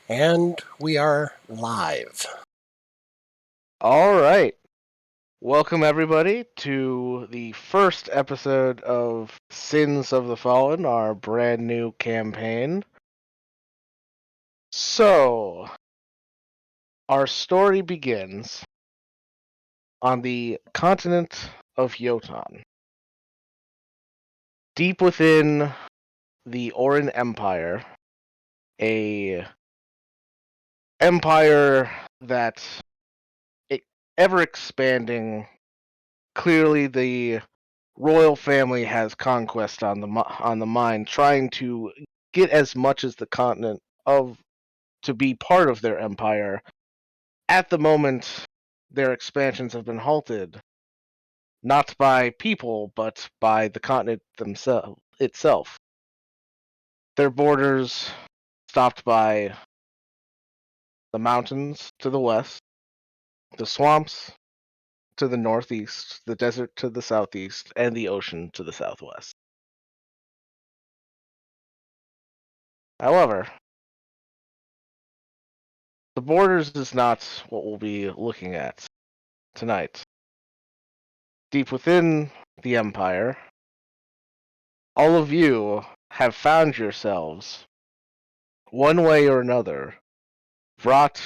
And we are live. All right. Welcome, everybody, to the first episode of Sins of the Fallen, our brand new campaign. So, our story begins on the continent of Yotan. Deep within the Oran Empire, a empire that ever expanding. Clearly, the royal family has conquest on the mind, trying to get as much as the continent of to be part of their empire. At the moment, their expansions have been halted, not by people, but by the continent themselves itself. Their borders stopped by the mountains to the west, the swamps to the northeast, the desert to the southeast, and the ocean to the southwest. However, the borders is not what we'll be looking at tonight. Deep within the Empire, all of you have found yourselves, one way or another, brought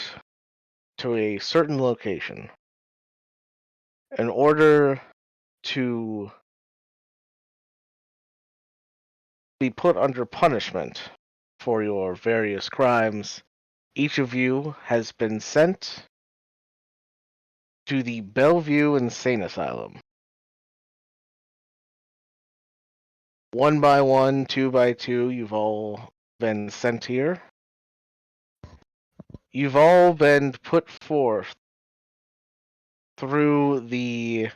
to a certain location in order to be put under punishment for your various crimes. Each of you has been sent to the Bellview Insane Asylum. One by one, two by two, you've all been sent here. You've all been put forth through the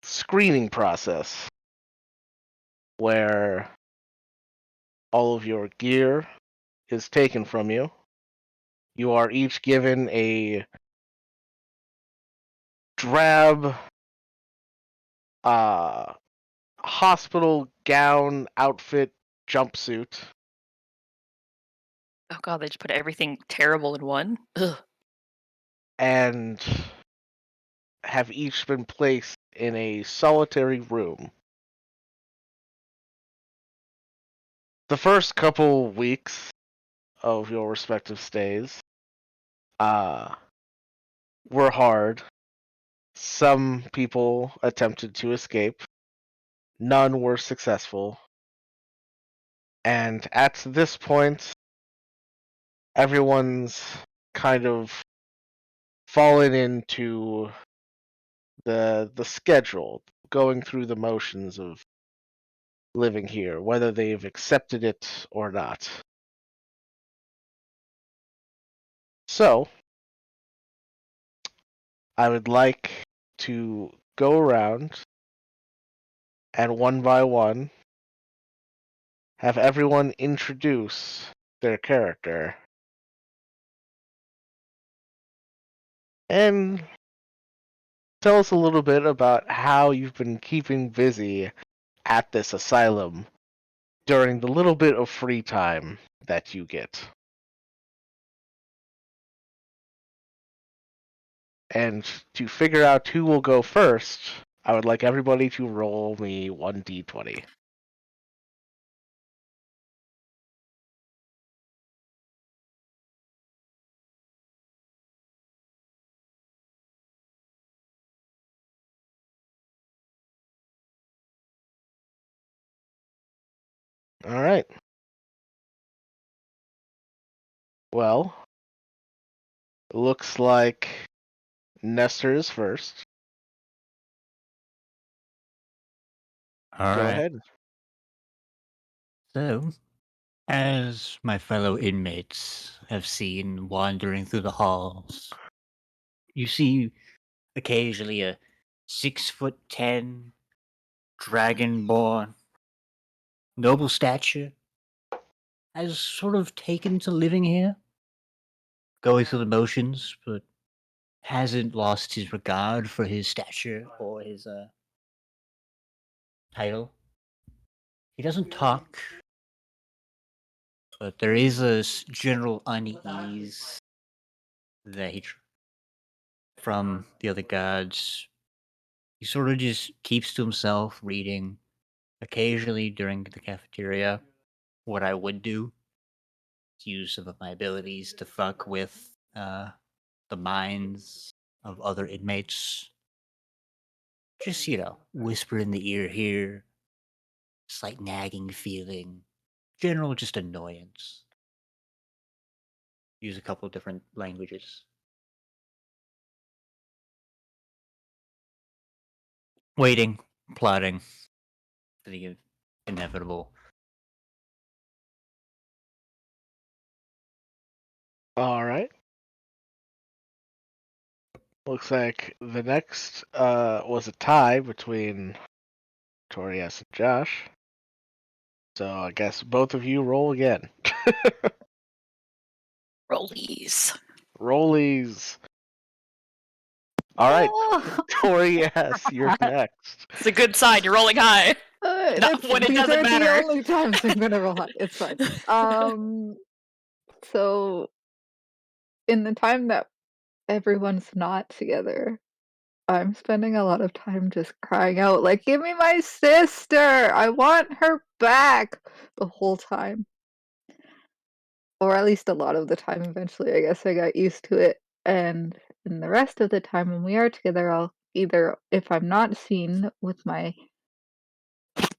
screening process where all of your gear is taken from you. You are each given a drab uh, hospital gown outfit jumpsuit. Oh god, they just put everything terrible in one? Ugh. And have each been placed in a solitary room. The first couple weeks of your respective stays uh, were hard. Some people attempted to escape. None were successful. And at this point, everyone's kind of fallen into the schedule, going through the motions of living here, whether they've accepted it or not. So, I would like to go around and one by one have everyone introduce their character and tell us a little bit about how you've been keeping busy at this asylum during the little bit of free time that you get. And to figure out who will go first, I would like everybody to roll me 1d20. All right. Well, looks like Nestor is first. All Go right. ahead. So, as my fellow inmates have seen wandering through the halls, you see occasionally a 6'10" dragonborn noble stature has sort of taken to living here, going through the motions, but hasn't lost his regard for his stature or his title. He doesn't talk, but there is a general unease that from the other guards. He sort of just keeps to himself, reading. Occasionally during the cafeteria, what I would do is use some of my abilities to fuck with the minds of other inmates. Just, whisper in the ear here, slight nagging feeling, general just annoyance. Use a couple of different languages. Waiting, plotting for the inevitable. All right. Looks like the next was a tie between Torias and Josh. So I guess both of you roll again. Rollies. Rollies. All right, Oh. Torias, you're next. It's a good sign. You're rolling high. Not when it These doesn't are matter. the only times I'm gonna roll high. It's fine. So in the time that everyone's not together, I'm spending a lot of time just crying out, like, "Give me my sister! I want her back!" the whole time. Or at least a lot of the time. Eventually, I guess I got used to it. And in the rest of the time when we are together, I'll either, if I'm not seen with my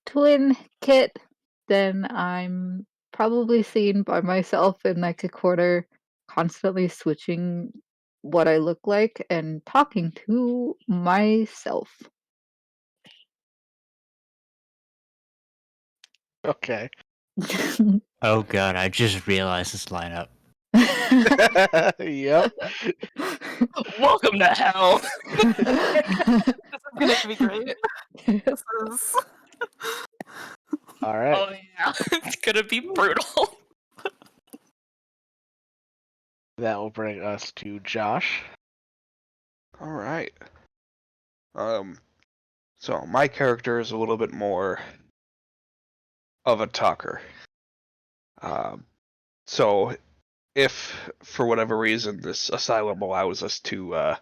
twin kit, then I'm probably seen by myself in like a corner, constantly switching what I look like and talking to myself. Okay. Oh god, I just realized this lineup. Yep. Welcome to hell. This is gonna be great. This is. All right. Oh yeah, it's gonna be brutal. That will bring us to Josh. All right. So my character is a little bit more of a talker. So if for whatever reason this asylum allows us to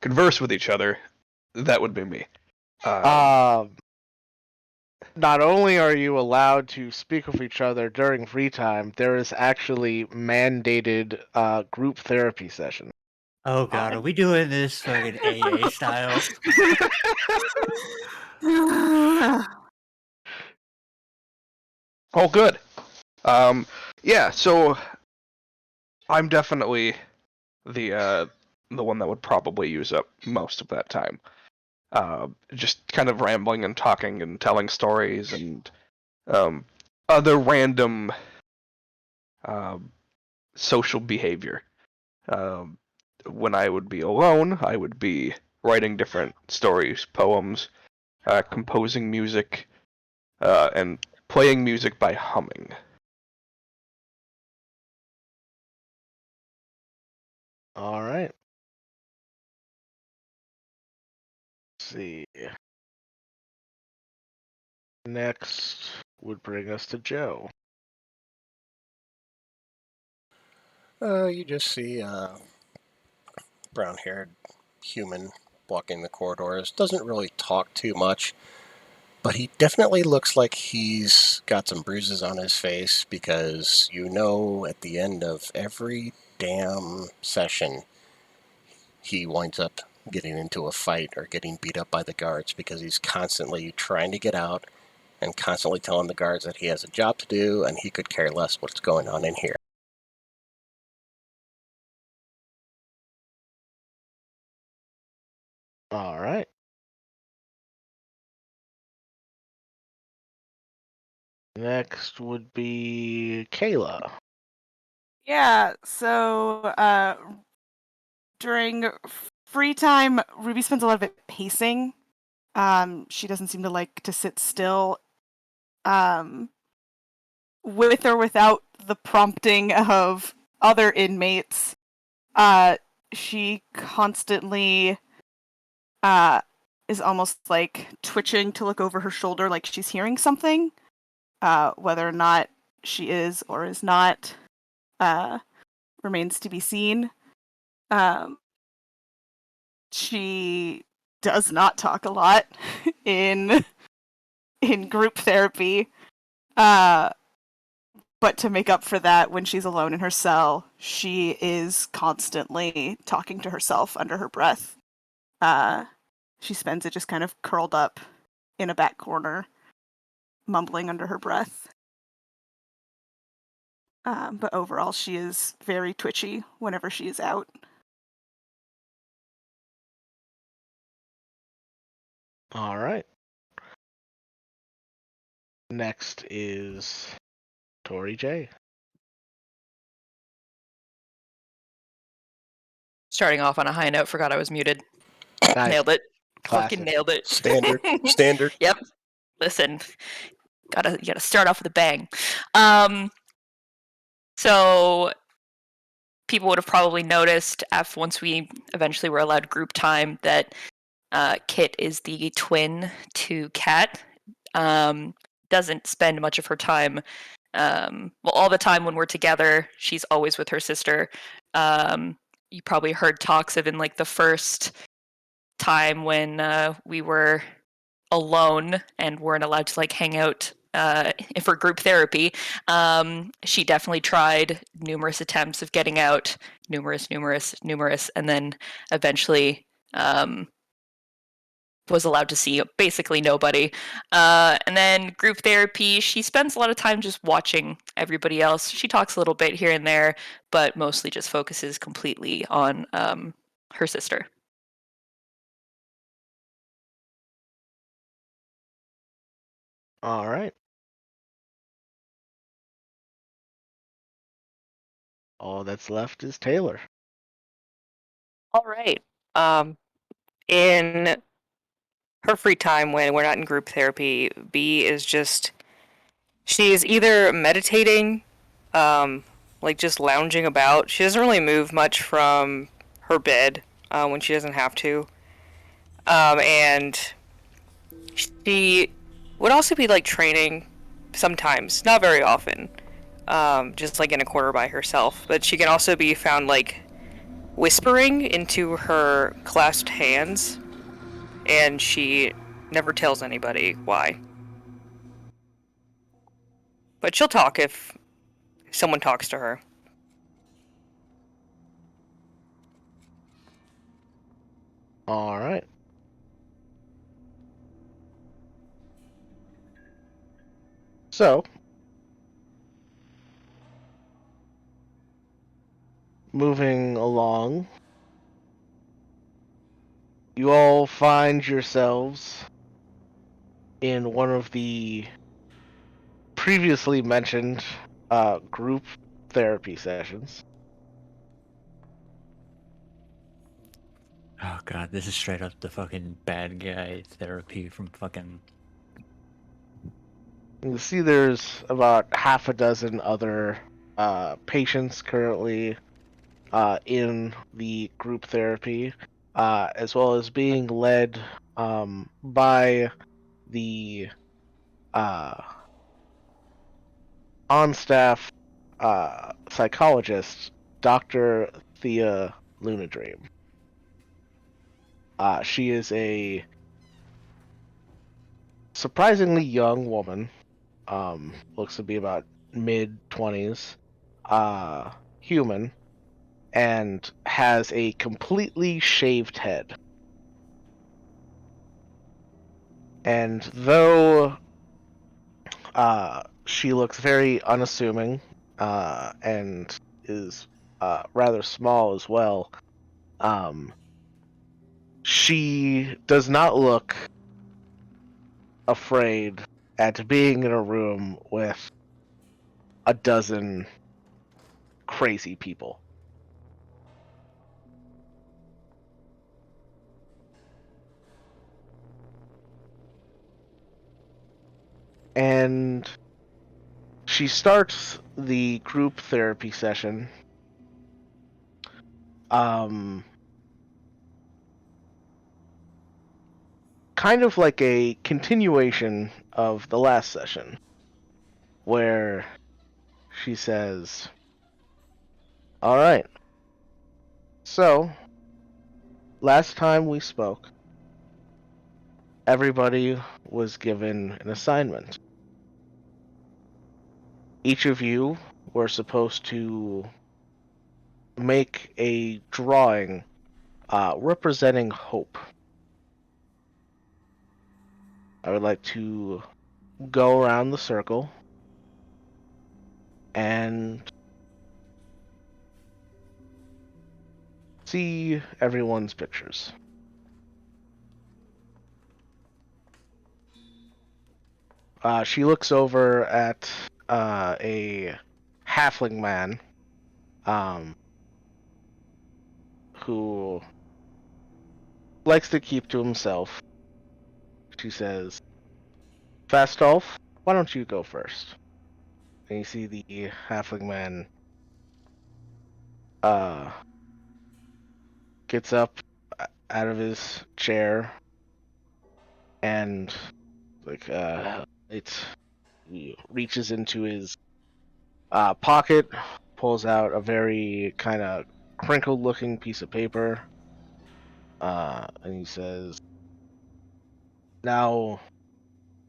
converse with each other, that would be me. Not only are you allowed to speak with each other during free time, there is actually mandated group therapy sessions. Oh god, are we doing this fucking AA style? Oh, good. Yeah. So I'm definitely the one that would probably use up most of that time. Just kind of rambling and talking and telling stories and other random social behavior. When I would be alone, I would be writing different stories, poems, composing music, and playing music by humming. All right. Let's see. Next would bring us to Joe. You just see a brown-haired human walking the corridors. Doesn't really talk too much, but he definitely looks like he's got some bruises on his face because at the end of every damn session, he winds up getting into a fight or getting beat up by the guards because he's constantly trying to get out and constantly telling the guards that he has a job to do and he could care less what's going on in here. All right. Next would be Kayla. Yeah, so during free time, Ruby spends a lot of it pacing. She doesn't seem to like to sit still. With or without the prompting of other inmates, she constantly is almost like twitching to look over her shoulder like she's hearing something. Whether or not she is or is not remains to be seen. She does not talk a lot in group therapy. But to make up for that, when she's alone in her cell, she is constantly talking to herself under her breath. She spends it just kind of curled up in a back corner, mumbling under her breath. But overall, she is very twitchy whenever she is out. All right. Next is Tori J. Starting off on a high note, forgot I was muted. Nice. Nailed it. Classic. Fucking nailed it. Standard. Yep. Listen, you gotta start off with a bang. So people would have probably noticed once we eventually were allowed group time that Kit is the twin to Kat. Doesn't spend much of her time. All the time when we're together, she's always with her sister. You probably heard talks of in like the first time when we were alone and weren't allowed to like hang out for group therapy. She definitely tried numerous attempts of getting out, numerous, and then eventually was allowed to see basically nobody. And then group therapy, she spends a lot of time just watching everybody else. She talks a little bit here and there, but mostly just focuses completely on her sister. All right. All that's left is Taylor. All right. In her free time when we're not in group therapy, B is just she's either meditating, like just lounging about. She doesn't really move much from her bed when she doesn't have to. And she would also be like training sometimes, not very often, just like in a corner by herself. But she can also be found like whispering into her clasped hands, and she never tells anybody why. But she'll talk if someone talks to her. All right. So, moving along, you all find yourselves in one of the previously mentioned group therapy sessions. Oh god, this is straight up the fucking bad guy therapy from fucking. You see there's about half a dozen other patients currently in the group therapy, as well as being led by the on-staff psychologist, Dr. Thea Lunadream. She is a surprisingly young woman. Looks to be about mid-20s. Human. And has a completely shaved head. And though she looks very unassuming and is rather small as well, she does not look afraid at being in a room with a dozen crazy people. And she starts the group therapy session kind of like a continuation of the last session, where she says, "All right. So, last time we spoke, everybody was given an assignment. Each of you were supposed to make a drawing representing hope. I would like to go around the circle and see everyone's pictures." She looks over at a halfling man who likes to keep to himself. She says, "Fastolf, why don't you go first?" And you see the halfling man gets up out of his chair and he reaches into his pocket, pulls out a very kind of crinkled looking piece of paper, and he says, "Now,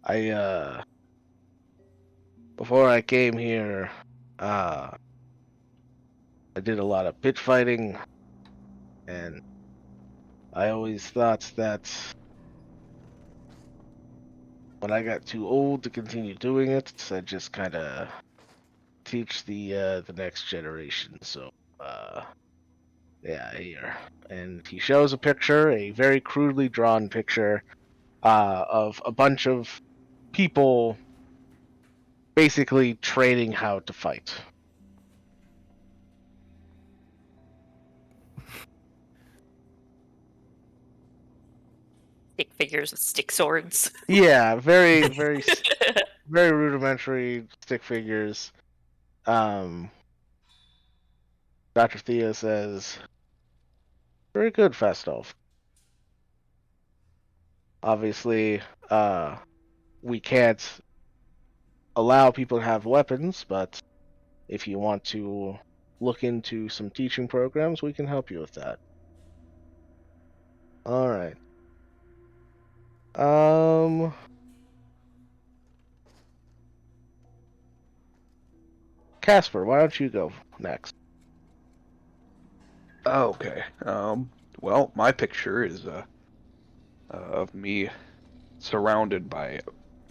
I before I came here, I did a lot of pitch fighting, and I always thought that when I got too old to continue doing it, I'd just kind of teach the next generation. So, yeah, here." And he shows a picture, a very crudely drawn picture, of a bunch of people basically training how to fight. Stick figures with stick swords. Yeah, very, very, very rudimentary stick figures. Dr. Thea says, "Very good, Fastolf. Obviously, we can't allow people to have weapons, but if you want to look into some teaching programs, we can help you with that." All right. Casper, why don't you go next? Okay. Well, my picture is of me surrounded by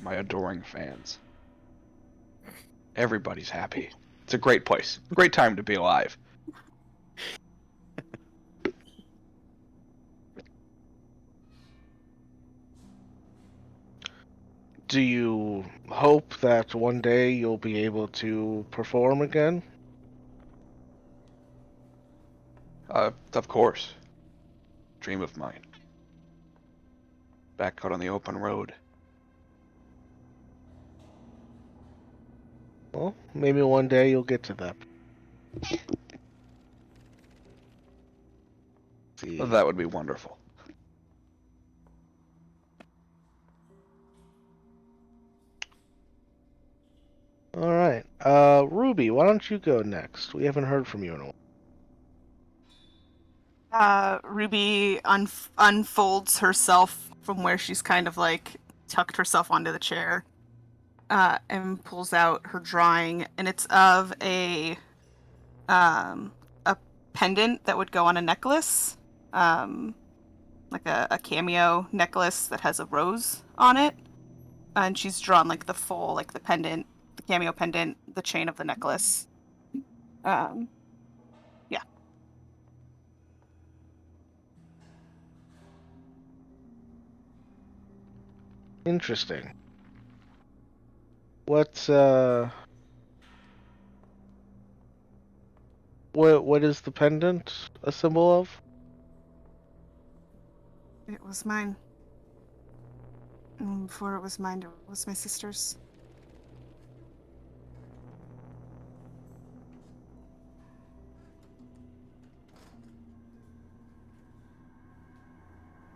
my adoring fans. Everybody's happy. It's a great place. Great time to be alive. Do you hope that one day you'll be able to perform again? Of course. Dream of mine. Back out on the open road. Well, maybe one day you'll get to that. See. That would be wonderful. All right. Ruby, why don't you go next? We haven't heard from you in a while. Ruby unfolds herself from where she's kind of like tucked herself onto the chair, and pulls out her drawing, and it's of a pendant that would go on a necklace, like a cameo necklace that has a rose on it, and she's drawn like the full, like the pendant, the cameo pendant, the chain of the necklace. Yeah. Interesting. What is the pendant a symbol of? It was mine. And before it was mine, it was my sister's.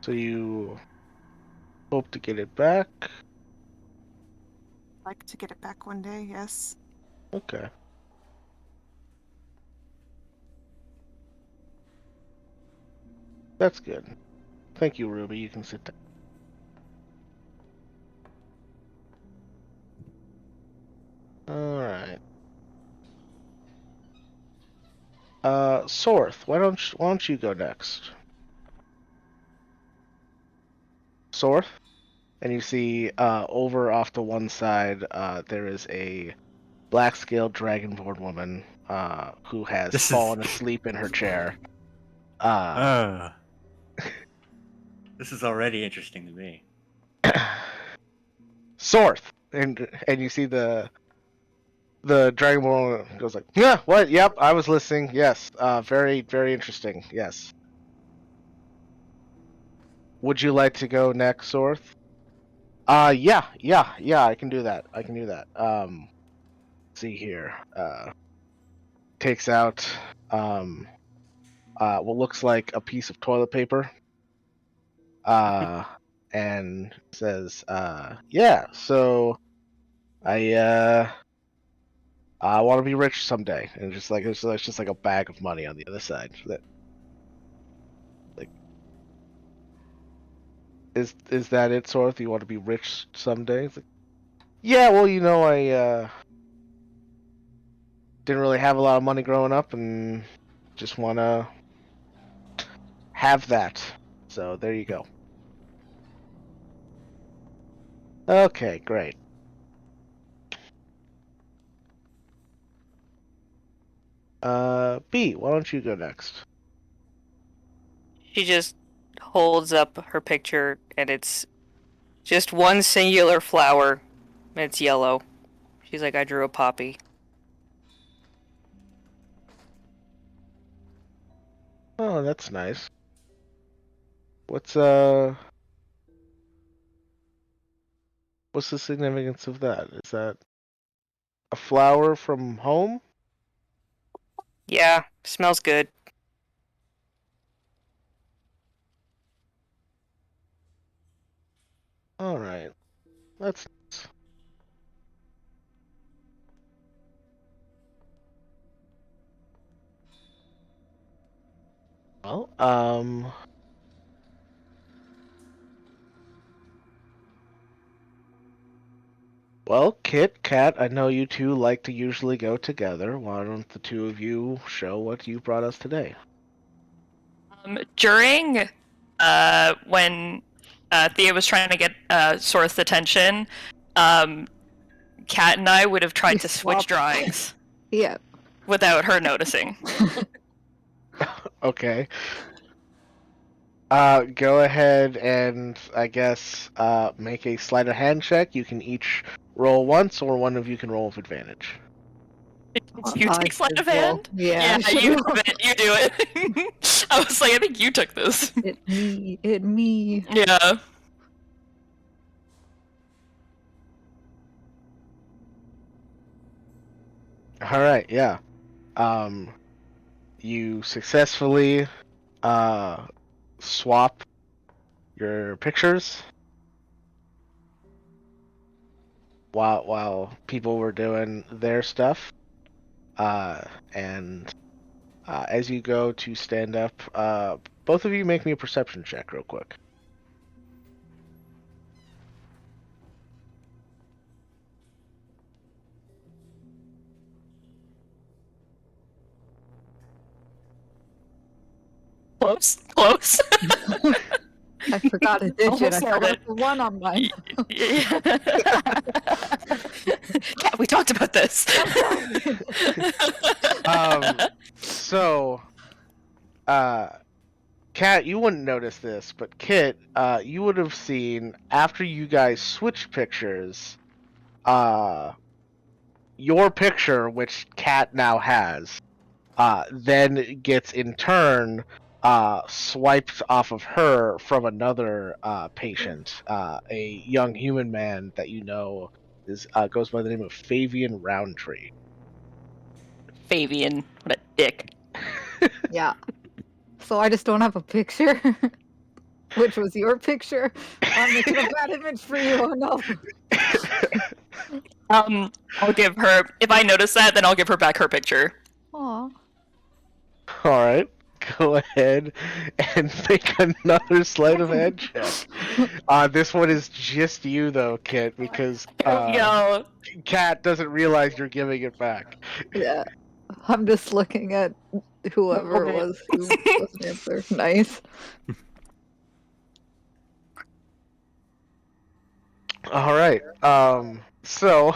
So you hope to get it back? Like to get it back one day, yes. Okay. That's good. Thank you, Ruby. You can sit down. All right. Sorth, why don't you go next? Sorth, and you see over off to one side there is a black-scaled dragonborn woman who has This is- fallen asleep in her chair. This is already interesting to me. Sorth, and you see the dragonborn goes like, yeah, what? Yep, I was listening. Yes, very very interesting. Yes. Would you like to go next, Sorth? Yeah, I can do that. See here. Takes out what looks like a piece of toilet paper. And says, yeah, so I want to be rich someday. And just like it's just like a bag of money on the other side. Like, is that it, Sorth? You want to be rich someday? It's like, yeah, well, I didn't really have a lot of money growing up, and just want to have that. So there you go. Okay, great. B, why don't you go next? She just holds up her picture, and it's just one singular flower, and it's yellow. She's like, I drew a poppy. Oh, that's nice. What's the significance of that? Is that a flower from home? Yeah, smells good. All right, that's nice. Well, well, Kit, Kat, I know you two like to usually go together. Why don't the two of you show what you brought us today? During when Thea was trying to get Sorth's attention, Kat and I would have tried We to switch swapped. drawings Yeah. without her noticing. Okay. Go ahead and I guess make a sleight of hand check. You can each roll once, or one of you can roll with advantage. You I take sleight of should roll. hand? Yeah, I should you roll. have it. You do it. I was like, I think you took this. It me. Yeah. All right, yeah. You successfully swap your pictures while people were doing their stuff. And as you go to stand up, both of you make me a perception check real quick. Close. I forgot a digit. Almost I nailed forgot it. the one on mine. Yeah, we talked about this. So, Kat, you wouldn't notice this, but Kit, you would have seen after you guys switched pictures, your picture, which Kat now has, then gets in turn swiped off of her from another patient, a young human man that you know is goes by the name of Fabian Roundtree. Fabian, what a dick. Yeah. So I just don't have a picture, which was your picture. I'm making a bad image for you. Oh no. I'll give her. If I notice that, then I'll give her back her picture. Aw. All right, go ahead and make another sleight of hand check. This one is just you though, Kit, because Here we go. Cat doesn't realize you're giving it back. Yeah. I'm just looking at whoever it Okay. was who doesn't answer. Nice. All right. So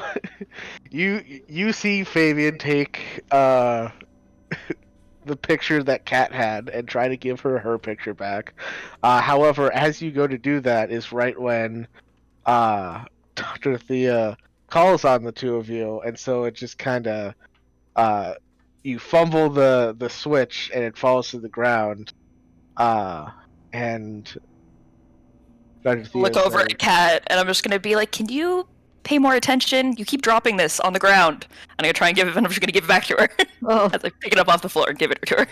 you see Fabian take the picture that Kat had and try to give her picture back. However, as you go to do that is right when Dr. Thea calls on the two of you, and so it just kind of you fumble the switch and it falls to the ground. And Dr. Thea Look over says, at Kat, and I'm just gonna be like, "Can you pay more attention? You keep dropping this on the ground." I'm gonna try and give it, and I'm just gonna give it back to her Oh, as I pick it up off the floor and give it to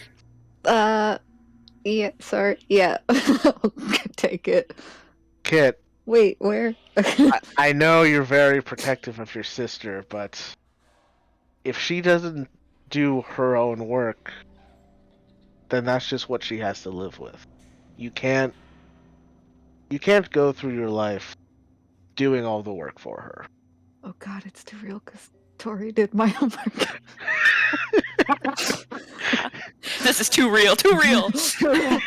her. yeah, sorry. Yeah. Take it. Kit, Wait, where? I know you're very protective of your sister, but if she doesn't do her own work, then that's just what she has to live with. You can't go through your life doing all the work for her. Oh god, it's too real because Tori did my homework. This is too real, too real. Too real.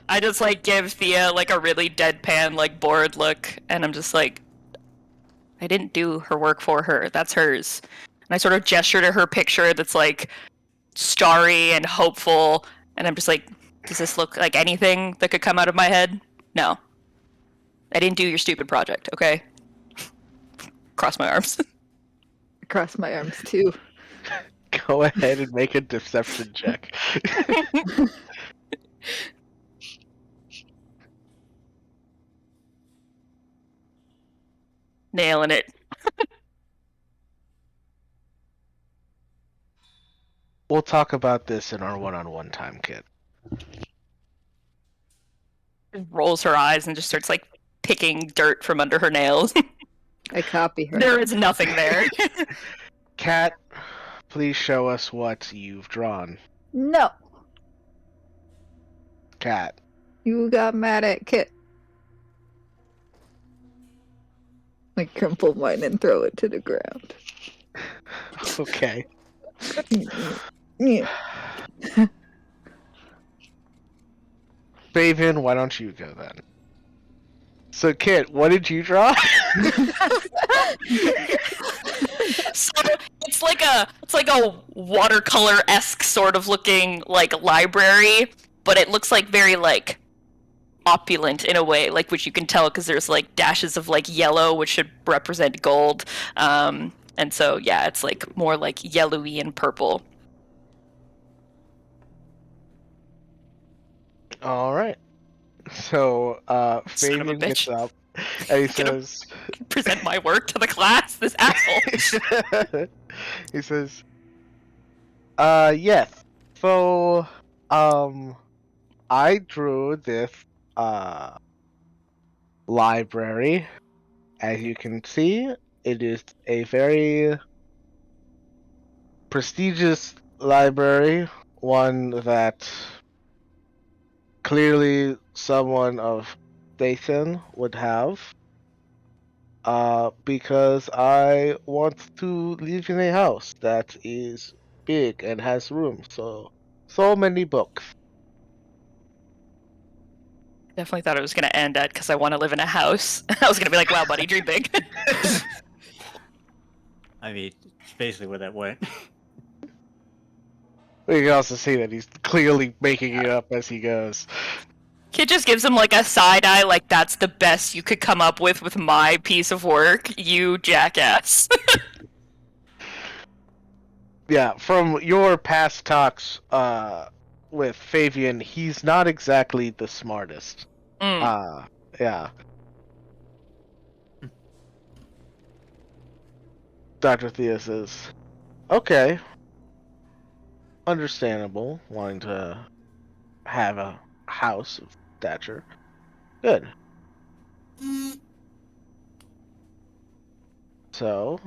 I just like give Thea like a really deadpan, like bored look, and I'm just like, I didn't do her work for her. That's hers. And I sort of gesture to her picture that's like starry and hopeful, and I'm just like, does this look like anything that could come out of my head? No. I didn't do your stupid project, okay? Cross my arms. Cross my arms too. Go ahead and make a deception check. Nailing it. We'll talk about this in our one-on-one time, Kit. Rolls her eyes and just starts like picking dirt from under her nails. I copy her. There is nothing there. Kat, please show us what you've drawn. No, Kat. you got mad at Kit. I crumple mine and throw it to the ground. Okay. Yeah. Fabian, why don't you go then? So, Kit, what did you draw? So it's like a watercolor-esque sort of looking like library, but it looks like very like opulent in a way, like which you can tell because there's like dashes of like yellow, which should represent gold. And so yeah, it's like more like yellowy and purple. All right. So, Son of a Fabian gets bitch. up and he Gonna- says, Present my work to the class, this asshole. he says, yes. So, I drew this, library. As you can see, it is a very prestigious library, one that clearly someone of station would have. Because I want to live in a house that is big and has room, so many books. Definitely thought it was gonna end at because I want to live in a house. I was gonna be like, wow, buddy, dream big. I mean, it's basically where that went. You can also see that he's clearly making it up as he goes. Kid just gives him like a side eye, like that's the best you could come up with my piece of work, you jackass. Yeah, from your past talks with Fabian, he's not exactly the smartest. Yeah. Dr. Thea says, okay. Understandable, wanting to have a house of stature. Good. So,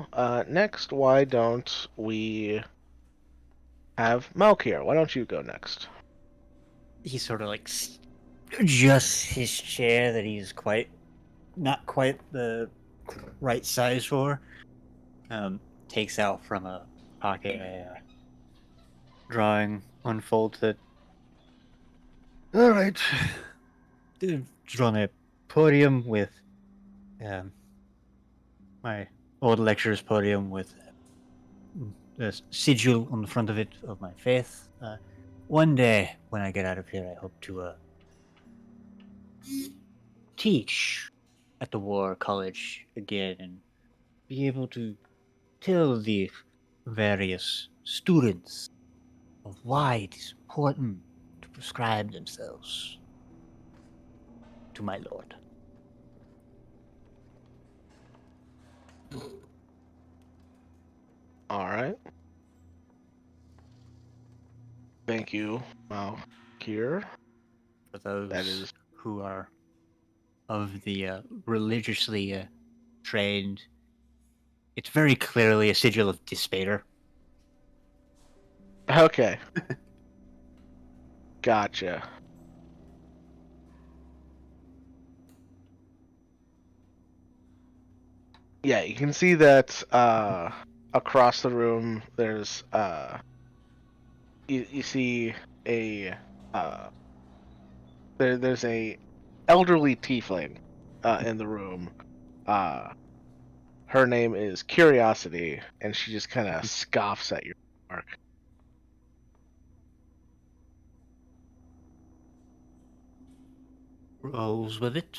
next, why don't we have Malkier. Why don't you go next? He sort of like adjusts his chair that he's not quite the right size for. Takes out from a pocket a drawing, unfolds it. All right. Drawn a podium with my old lecturer's podium with a sigil on the front of it of my faith. One day, when I get out of here, I hope to teach at the War College again and be able to tell the various students of why it is important to prescribe themselves to my lord. All right. Thank you, Malkier. For those That is who are of the religiously trained, it's very clearly a sigil of despair. okay. Gotcha. Yeah, you can see that across the room there's you see a there's a elderly tiefling in the room. Her name is Curiosity, and she just kind of scoffs at your remark. Rolls with it.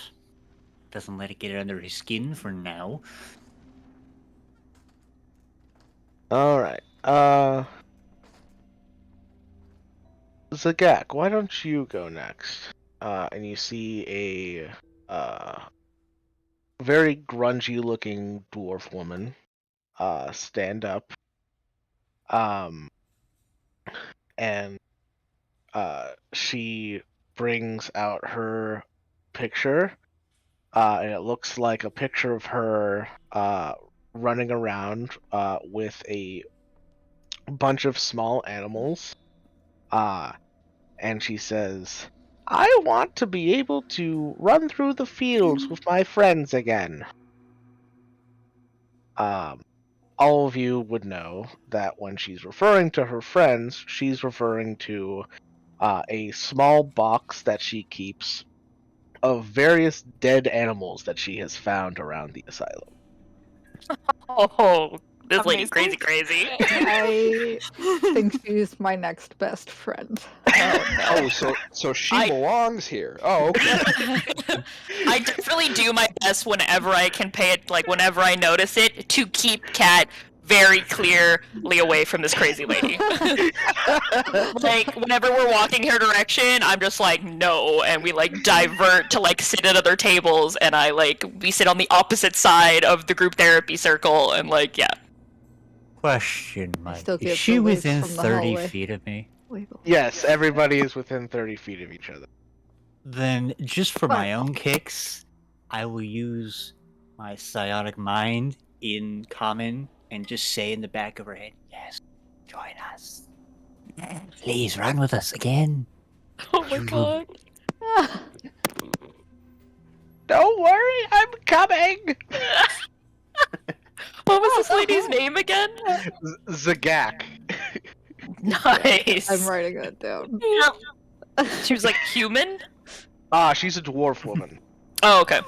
Doesn't let it get under his skin for now. All right. Zagak, why don't you go next? And you see a very grungy-looking dwarf woman stand up, and she brings out her picture, and it looks like a picture of her running around with a bunch of small animals. And she says, I want to be able to run through the fields with my friends again. All of you would know that when she's referring to her friends, she's referring to a small box that she keeps of various dead animals that she has found around the asylum. Oh, this lady Amazing. crazy. I think she's my next best friend. Oh, so she belongs here. Oh, okay. I definitely do my best whenever I can pay it, like whenever I notice it, to keep Kat very clearly away from this crazy lady. Like whenever we're walking her direction, I'm just like no, and we like divert to like sit at other tables, and we sit on the opposite side of the group therapy circle, and like yeah. Question, I Mike. still Is get she the waves within from the 30 hallway. feet of me? Yes, everybody is within 30 feet of each other. Then, just for But- my own kicks, I will use my psionic mind in common and just say in the back of her head, yes, join us. Please run with us again. Oh my god. Don't worry, I'm coming! What was this lady's name again? Zagak. Nice. I'm writing that down. She was like human? She's a dwarf woman. Oh, okay.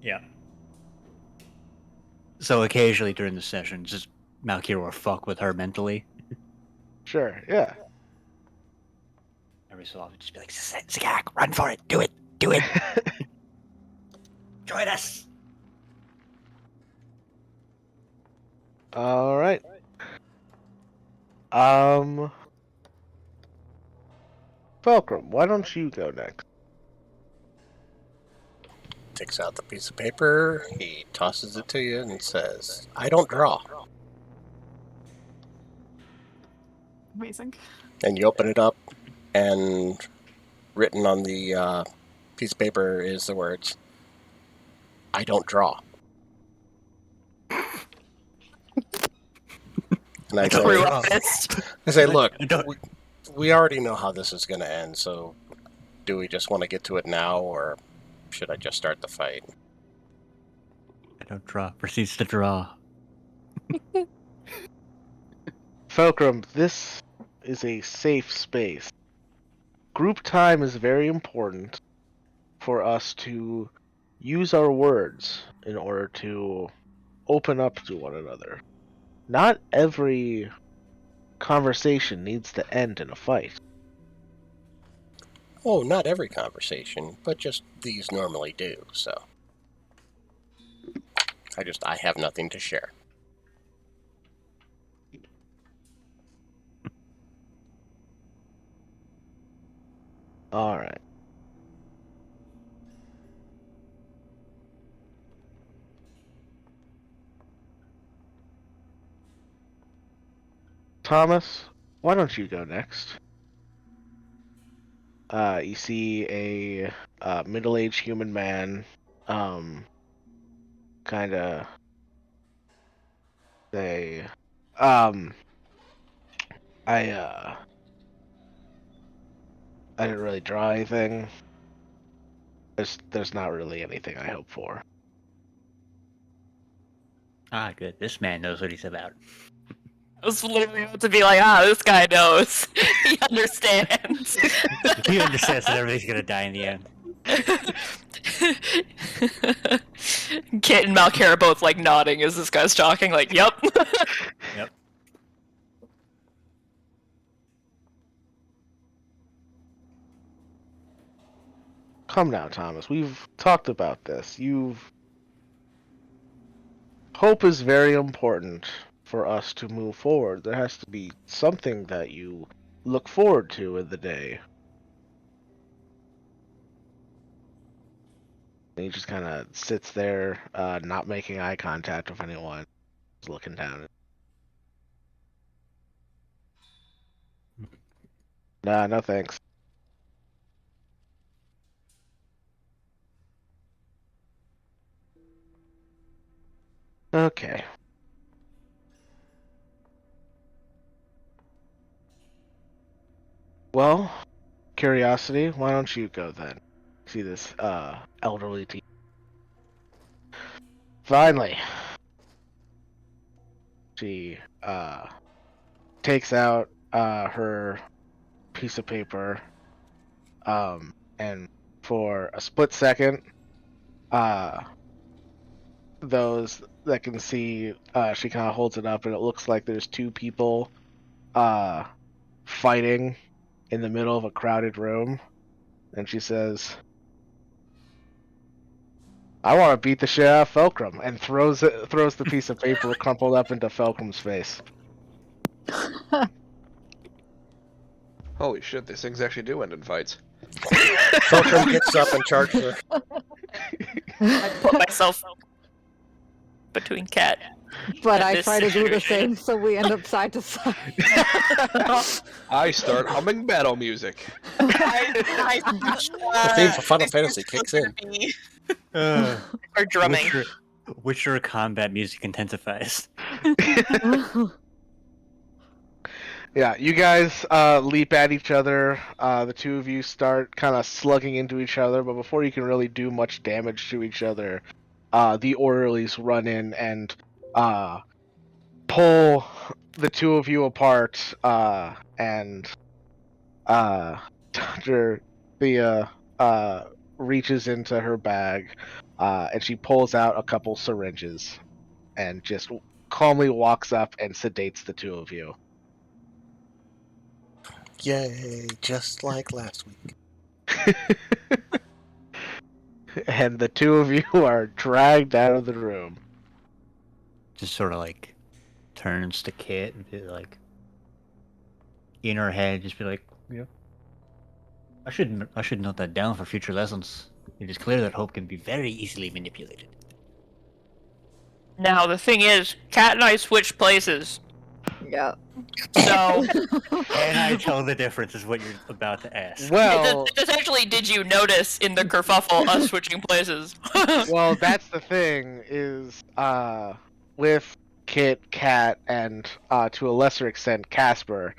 Yeah. So occasionally during the session, just Malkier will fuck with her mentally. Sure, yeah. Every so often, just be like, Zagak, run for it. Do it. Do it. Join us. All right. Fulcrum, why don't you go next? Takes out the piece of paper, he tosses it to you and says, I don't draw. Amazing. And you open it up, and written on the piece of paper is the words, I don't draw. And I True go, honest. I say, look, I don't- we already know how this is going to end, so do we just want to get to it now, or should I just start the fight? I don't draw. Proceeds to draw. Fulcrum, this is a safe space. Group time is very important for us to use our words in order to open up to one another. Not every conversation needs to end in a fight. Oh, not every conversation, but just these normally do, so. I have nothing to share. Alright. Thomas, why don't you go next? You see a middle-aged human man, kinda say, I didn't really draw anything. There's not really anything I hope for. Ah, good. This man knows what he's about. I was literally about to be like, this guy knows. He understands. He understands that everything's gonna die in the end. Kit and Malkara are both like nodding as this guy's talking, like, yep. Yep. Come now, Thomas. We've talked about this. Hope is very important for us to move forward. There has to be something that you look forward to in the day. And he just kind of sits there, not making eye contact with anyone, just looking down. Nah, no thanks. Okay. Well, Curiosity, why don't you go then? See this elderly teen. Finally. She takes out her piece of paper, and for a split second, those that can see, she kind of holds it up, and it looks like there's two people fighting in the middle of a crowded room, and she says, "I want to beat the shit out of Fulcrum," and throws the piece of paper crumpled up into Fulcrum's face. Holy shit, these things actually do end in fights. Fulcrum gets up and charges her. I put myself between Cat. But At I this try to do the situation. same, so we end up side to side. I start humming battle music. The theme for Final Fantasy kicks in. Or drumming. Witcher combat music intensifies. Yeah, you guys leap at each other. The two of you start kind of slugging into each other, but before you can really do much damage to each other, the orderlies run in and pull the two of you apart, and Dr. Thea reaches into her bag, and she pulls out a couple syringes and just calmly walks up and sedates the two of you. Yay, just like last week. And the two of you are dragged out of the room. Just sort of like turns to Kit and be like, in her head, just be like, yeah. I should note that down for future lessons. It is clear that hope can be very easily manipulated. Now, the thing is, Cat and I switched places. Yeah. So, And I tell the difference is what you're about to ask. Well, essentially, did you notice in the kerfuffle us switching places? well, that's the thing is, with Kit, Kat, and to a lesser extent Casper,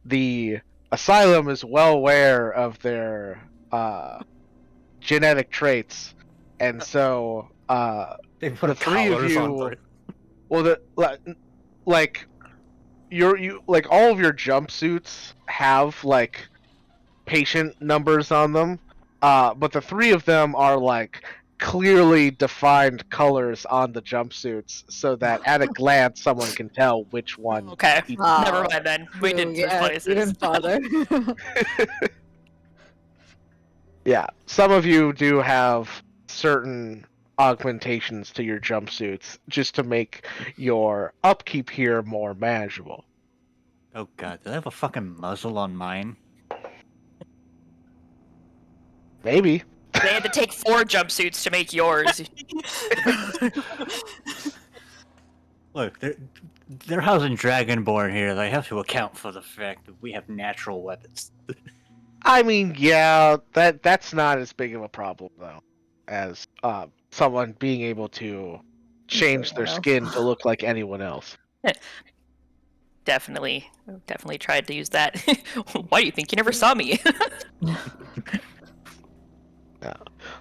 the Asylum is well aware of their genetic traits, and so They put the three of collars on you, it. well, like you like all of your jumpsuits have like patient numbers on them, but the three of them are like clearly defined colors on the jumpsuits, so that at a glance someone can tell which one. Okay, each never Wow. mind then. We didn't switch Yeah, places. you didn't bother. Yeah, some of you do have certain augmentations to your jumpsuits just to make your upkeep here more manageable. Oh god, do I have a fucking muzzle on mine? Maybe. They had to take 4 jumpsuits to make yours. Look, they're housing Dragonborn here. They have to account for the fact that we have natural weapons. I mean, yeah, that's not as big of a problem though, as someone being able to change their Someone else. skin to look like anyone else. Definitely tried to use that. Why do you think you never saw me?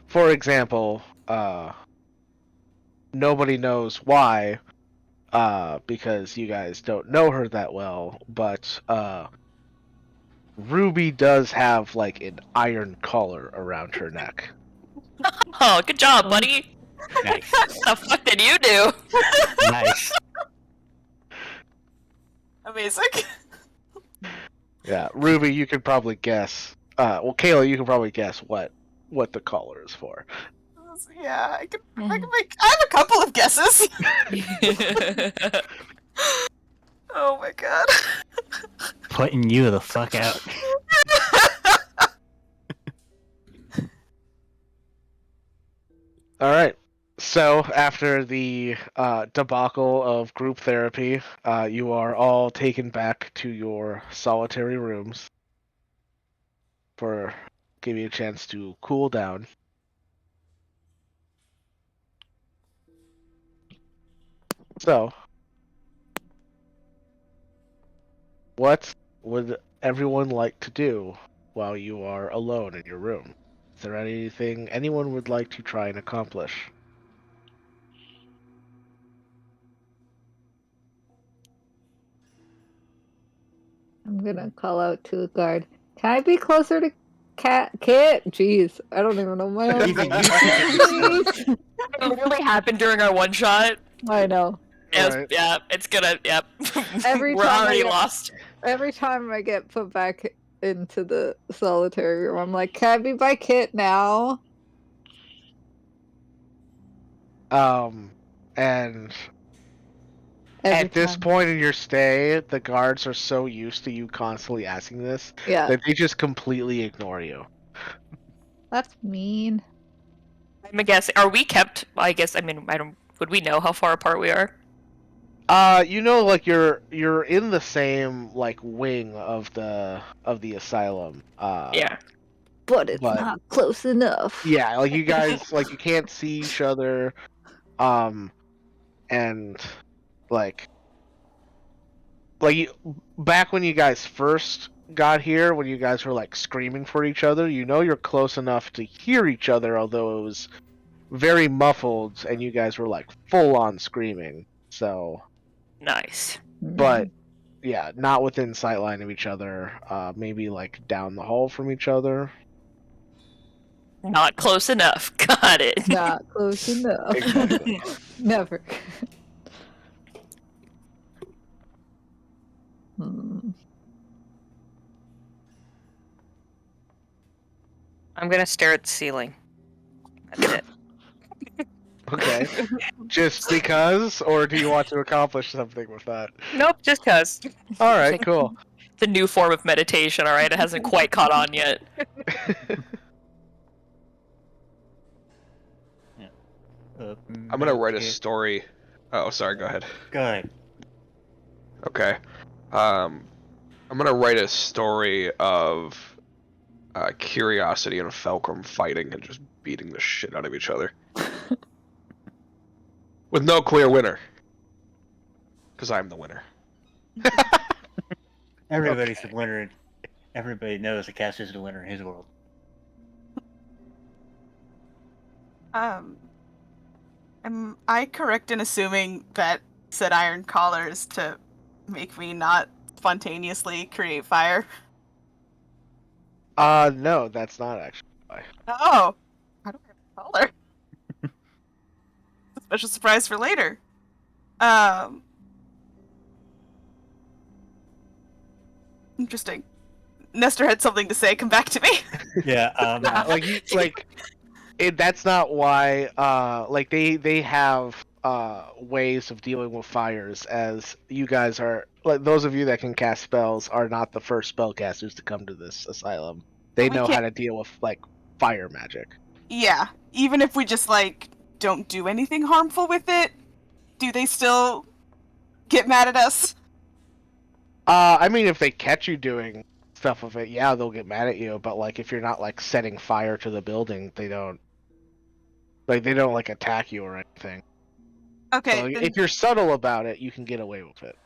For example, nobody knows why, because you guys don't know her that well, but Ruby does have like an iron collar around her neck. Oh, good job, buddy. Nice. The fuck did you do? Nice. Amazing. Yeah, Ruby, you could probably guess. Well, Kayla, you can probably guess what the collar is for. Yeah, I can make. I have a couple of guesses. Oh my god. Putting you the fuck out. All right. So after the debacle of group therapy, you are all taken back to your solitary rooms for give you a chance to cool down. So, what would everyone like to do while you are alone in your room? Is there anything anyone would like to try and accomplish? I'm gonna call out to the guard. Can I be closer to Kit? Jeez, I don't even know my own Even name. you Please. It literally happened during our one shot. I know. Yes, Right. yeah, it's gonna. Yep. Every We're time I already get- lost. Every time I get put back into the solitary room, I'm like, can I be by Kit now? And Every at this time. point in your stay, the guards are so used to you constantly asking this Yeah, that they just completely ignore you. that's mean. I'm guessing. Are we kept? I guess. I mean, I don't. Would we know how far apart we are? You know, like you're in the same like wing of the asylum. Yeah. But it's But- not close enough. Yeah, like you guys like you can't see each other, and like back when you guys first got here, when you guys were like screaming for each other, you know you're close enough to hear each other, although it was very muffled, and you guys were like full on screaming. So, Nice. but yeah, not within sightline of each other. Maybe like down the hall from each other. Not close enough. Got it. Not close enough. Exactly. Never. Hmm. I'm gonna stare at the ceiling. That's it. Okay. Just because, or do you want to accomplish something with that? Nope, just cause. All right, cool. It's a new form of meditation. All right, it hasn't quite caught on yet. I'm gonna write a story. Oh, sorry. Go ahead. Go ahead. Okay. I'm gonna write a story of Curiosity and Falcrum fighting and just beating the shit out of each other. With no clear winner. because I'm the winner. Everybody's the winner. Everybody knows the caster's the winner in his world. Am I correct in assuming that said iron collar is to make me not spontaneously create fire? No, that's not actually why. Oh, I don't have a collar. A special surprise for later. Interesting. Nestor had something to say. Come back to me. Yeah. That's not why. Like they have ways of dealing with fires, as you guys are. Like those of you that can cast spells are not the first spellcasters to come to this asylum. They We know how can't- to deal with like fire magic. Yeah, even if we just like don't do anything harmful with it, do they still get mad at us? I mean, if they catch you doing stuff with it, yeah, they'll get mad at you. But like, if you're not like setting fire to the building, they don't. Like they don't like attack you or anything. Okay, So then, if you're subtle about it, you can get away with it.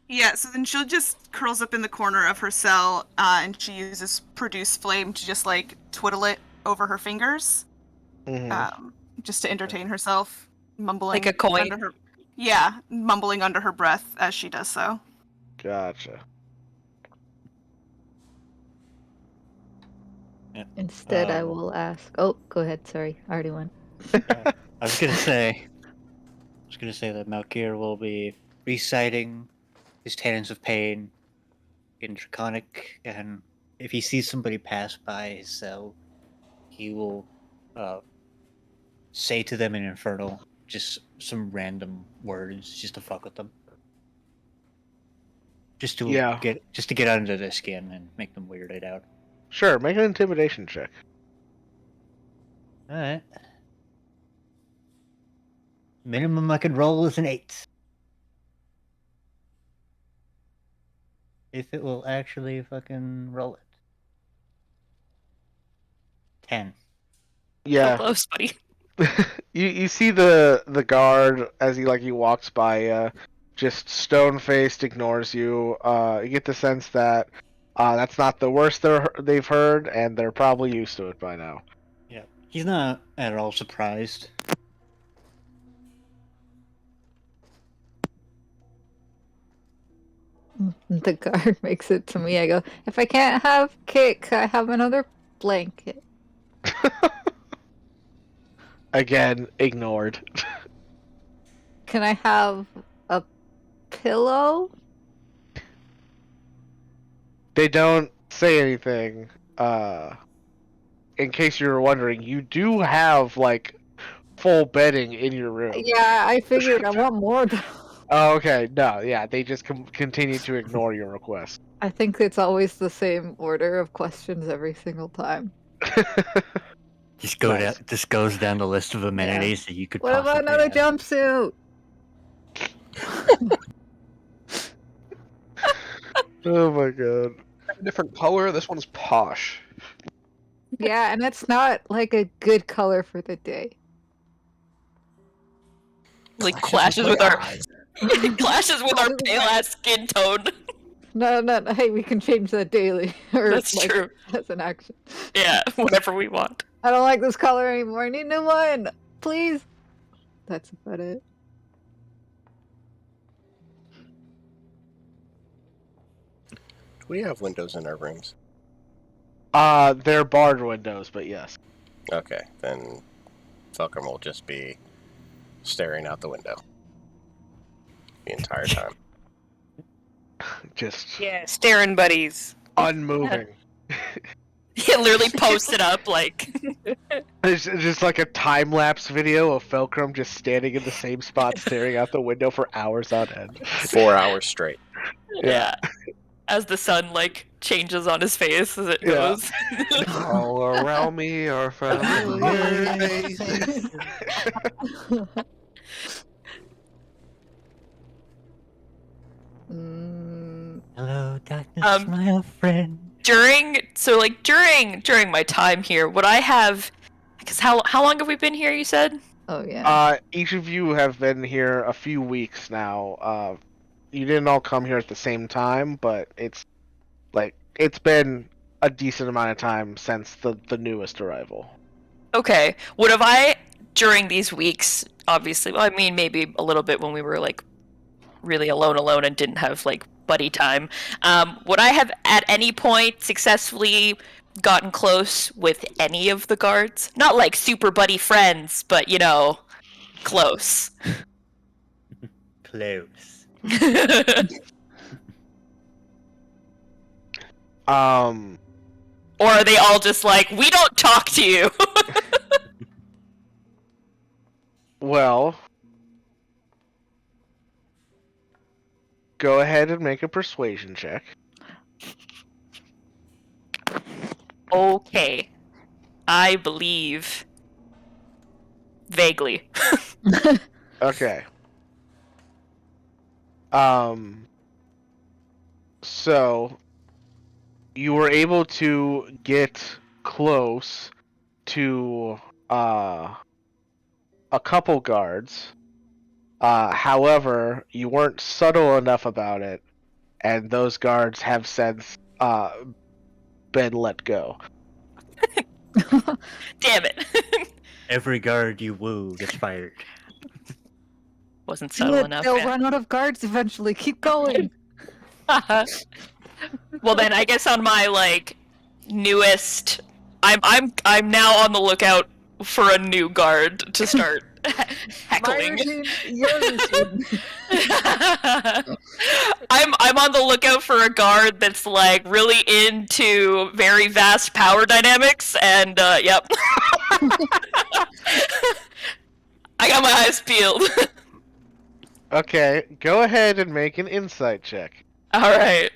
yeah, so then she'll just curls up in the corner of her cell, and she uses produce flame to just like twiddle it over her fingers, just to entertain herself, mumbling Like a coin? under her. Yeah, mumbling under her breath as she does so. Gotcha. Yeah. Instead, I will ask. Oh, go ahead. Sorry, I already went. I was gonna say that Malkir will be reciting his Tannins of Pain in Draconic, and if he sees somebody pass by his cell, he will say to them in Infernal just some random words just to fuck with them. Just to get under their skin and make them weirded out. Sure, make an intimidation check. Alright. Minimum I could roll is an 8. If it will actually fucking roll it. 10. So Yeah. close, buddy. you see the guard as he walks by, just stone faced ignores you. You get the sense that that's not the worst they've heard, and they're probably used to it by now. Yeah. He's not at all surprised. The guard makes it to me. I go, if I can't have cake, I have another blanket. Again, ignored. Can I have a pillow? They don't say anything. In case you were wondering, you do have like full bedding in your room. Yeah, I figured I want more. Oh, okay. No, yeah, they just continue to ignore your request. I think it's always the same order of questions every single time. Just go Nice. down. Just goes down the list of amenities that you could. What about possibly another have. jumpsuit? Oh my god. A different color. This one's posh. Yeah, and it's not like a good color for the day. Like clashes with our eyes. clashes with our pale ass skin tone. No, hey, we can change that daily. Or That's like, true. as an action. Yeah, whatever we want. I don't like this color anymore. I need a new one. Please. That's about it. Do we have windows in our rooms? They're barred windows, but yes. Okay, then Falcon will just be staring out the window the entire time. Just Yeah, staring buddies. unmoving. He literally posted up like It's just like a time-lapse video of Felcrum just standing in the same spot staring out the window for hours on end. 4 hours straight. yeah. As the sun like changes on his face as it Yeah. goes. All around me are familiar faces. Hello, darkness, my old friend. during my time here, would I have because how long have we been here, you said? Oh yeah. Each of you have been here a few weeks now. You didn't all come here at the same time, but it's been a decent amount of time since the newest arrival. Okay. Would have I, during these weeks, obviously, well, I mean, maybe a little bit when we were like really alone and didn't have like buddy time, would I have at any point successfully gotten close with any of the guards? Not like super buddy friends, but you know, close. Close. Or are they all just like, we don't talk to you? Well, go ahead and make a persuasion check. Okay. I believe. Vaguely. Okay. So you were able to get close to a couple guards. However, you weren't subtle enough about it, and those guards have since been let go. Damn it. Every guard you woo gets fired. Wasn't subtle enough. They'll Yeah. run out of guards eventually. Keep going. Well then, I guess on my like newest, I'm now on the lookout for a new guard to start My heckling. routine, your routine. I'm on the lookout for a guard that's like really into very vast power dynamics, and yep. I got my eyes peeled. Okay, go ahead and make an insight check. All right.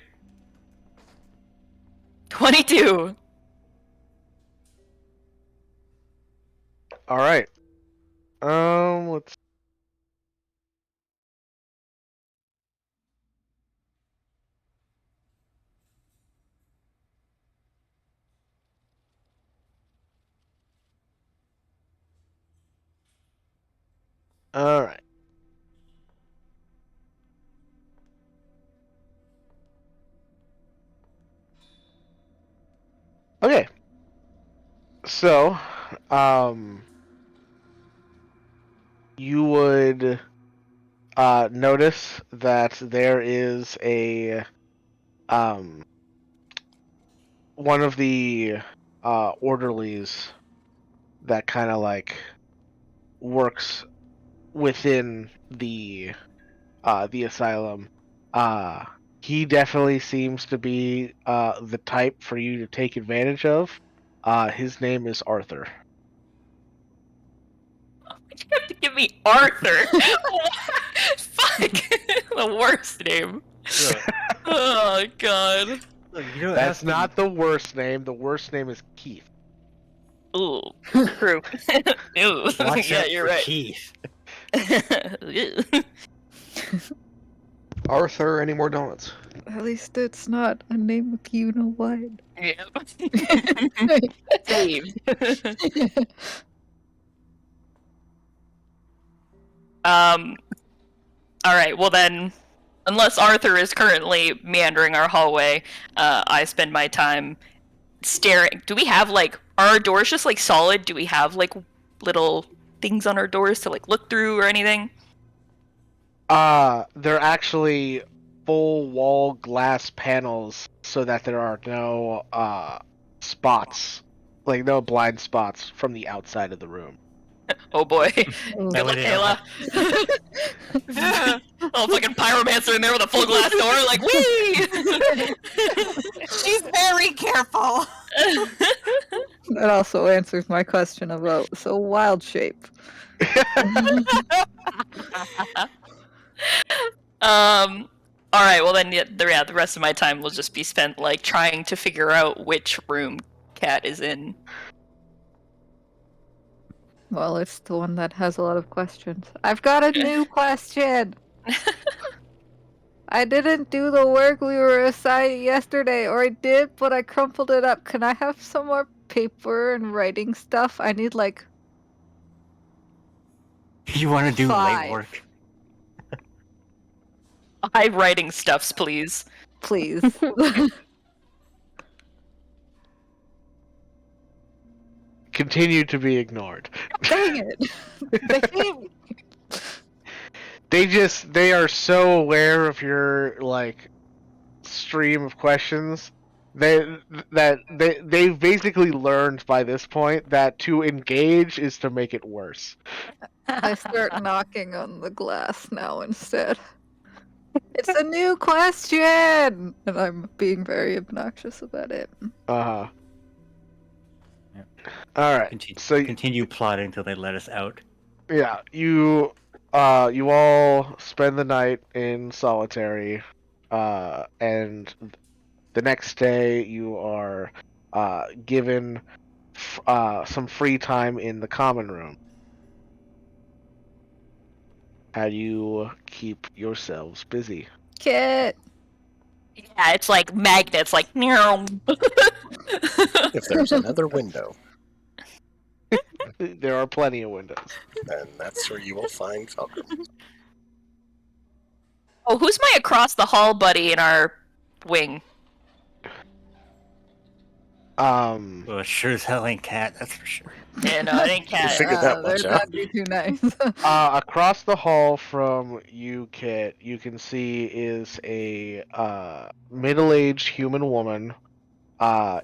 22. All right. Let's. All right. Okay. So, you would notice that there is a one of the orderlies that kind of like works within the asylum. He definitely seems to be the type for you to take advantage of. His name is Arthur. You have to give me Arthur. Fuck. The worst name. Oh god. Look, you don't That's have to- not the worst name. The worst name is Keith. Ooh. True. Ew. Watch Yeah, out you're for right. Keith. Arthur, any more donuts? At least it's not a name of you know what. Yeah. Saved. Alright, well then, unless Arthur is currently meandering our hallway, I spend my time staring. Do we have, like, are our doors just, like, solid? Do we have, like, little things on our doors to, like, look through or anything? They're actually full wall glass panels so that there are no spots, like no blind spots from the outside of the room. Oh boy. Oh. Good luck, way they don't Kayla. Oh, fucking pyromancer in there with a full glass door, like, whee! She's very careful. That also answers my question about so wild shape. All right. Well, then, the rest of my time will just be spent like trying to figure out which room Cat is in. Well, it's the one that has a lot of questions. I've got a new question. I didn't do the work we were assigned yesterday, or I did, but I crumpled it up. Can I have some more paper and writing stuff? I need like You want to do 5. legwork? Eye writing stuffs, please. Please. Continue to be ignored. Dang it. They hate me. They are so aware of your like stream of questions they've basically learned by this point that to engage is to make it worse. I start knocking on the glass now instead. It's a new question! And I'm being very obnoxious about it. Uh-huh. Yep. Alright. Continue plotting till they let us out. Yeah, you all spend the night in solitary, and the next day you are given some free time in the common room. How do you keep yourselves busy? Kit! Yeah, it's like magnets, like meow. If there's another window, There are plenty of windows. then that's where you will find Falcon. Oh, who's my across the hall buddy in our wing? Um, Well, it sure as hell ain't Cat, that's for sure. Yeah, no, it ain't You Cat. figured that much They're out. not be too nice. across the hall from you, Kit, you can see is a middle-aged human woman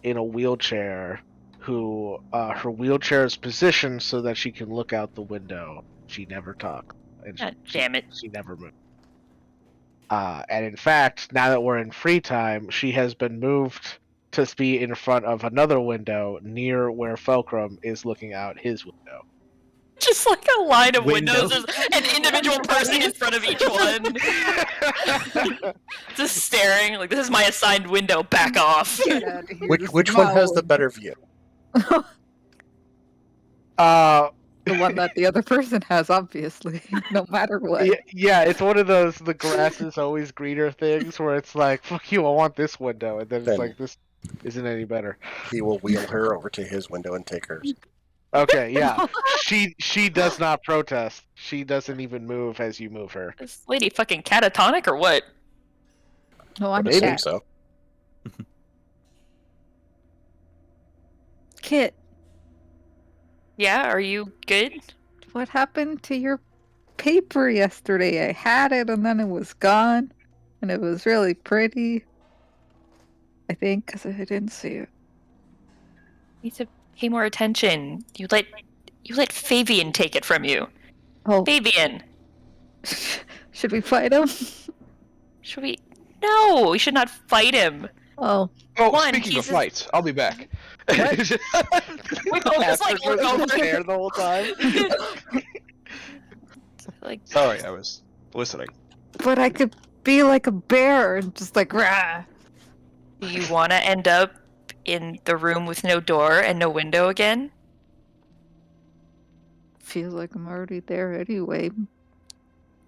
in a wheelchair who her wheelchair is positioned so that she can look out the window. She never talks. And God damn it. She never moves. And in fact, now that we're in free time, she has been moved to be in front of another window near where Fulcrum is looking out his window. Just like a line of Window. windows, there's an individual person in front of each one. Just staring, like, this is my assigned window, back off. Get out of here. This is Which one my has the window. better view? The one that the other person has, obviously. No matter what. Yeah, it's one of those the grass is always greener things where it's like, fuck you, I want this window, and then it's Then- like, this isn't any better. He will wheel her over to his window and take hers. Okay, yeah. She does not protest. She doesn't even move as you move her. This lady fucking catatonic or what? No, I'm I assume Cat. so. Kit, Yeah, are you good? what happened to your paper yesterday? I had it and then it was gone. And it was really pretty. I think, because I didn't see it. Need to pay more attention. You let Fabian take it from you. Oh, Fabian! should we fight him? Should we? No, we should not fight him. Oh, Oh, One, speaking of Jesus. fights, I'll be back. We both just like look over. there the whole time. Like, Sorry, I was listening. but I could be like a bear and just like, rah. do you want to end up in the room with no door and no window again? Feels like I'm already there anyway.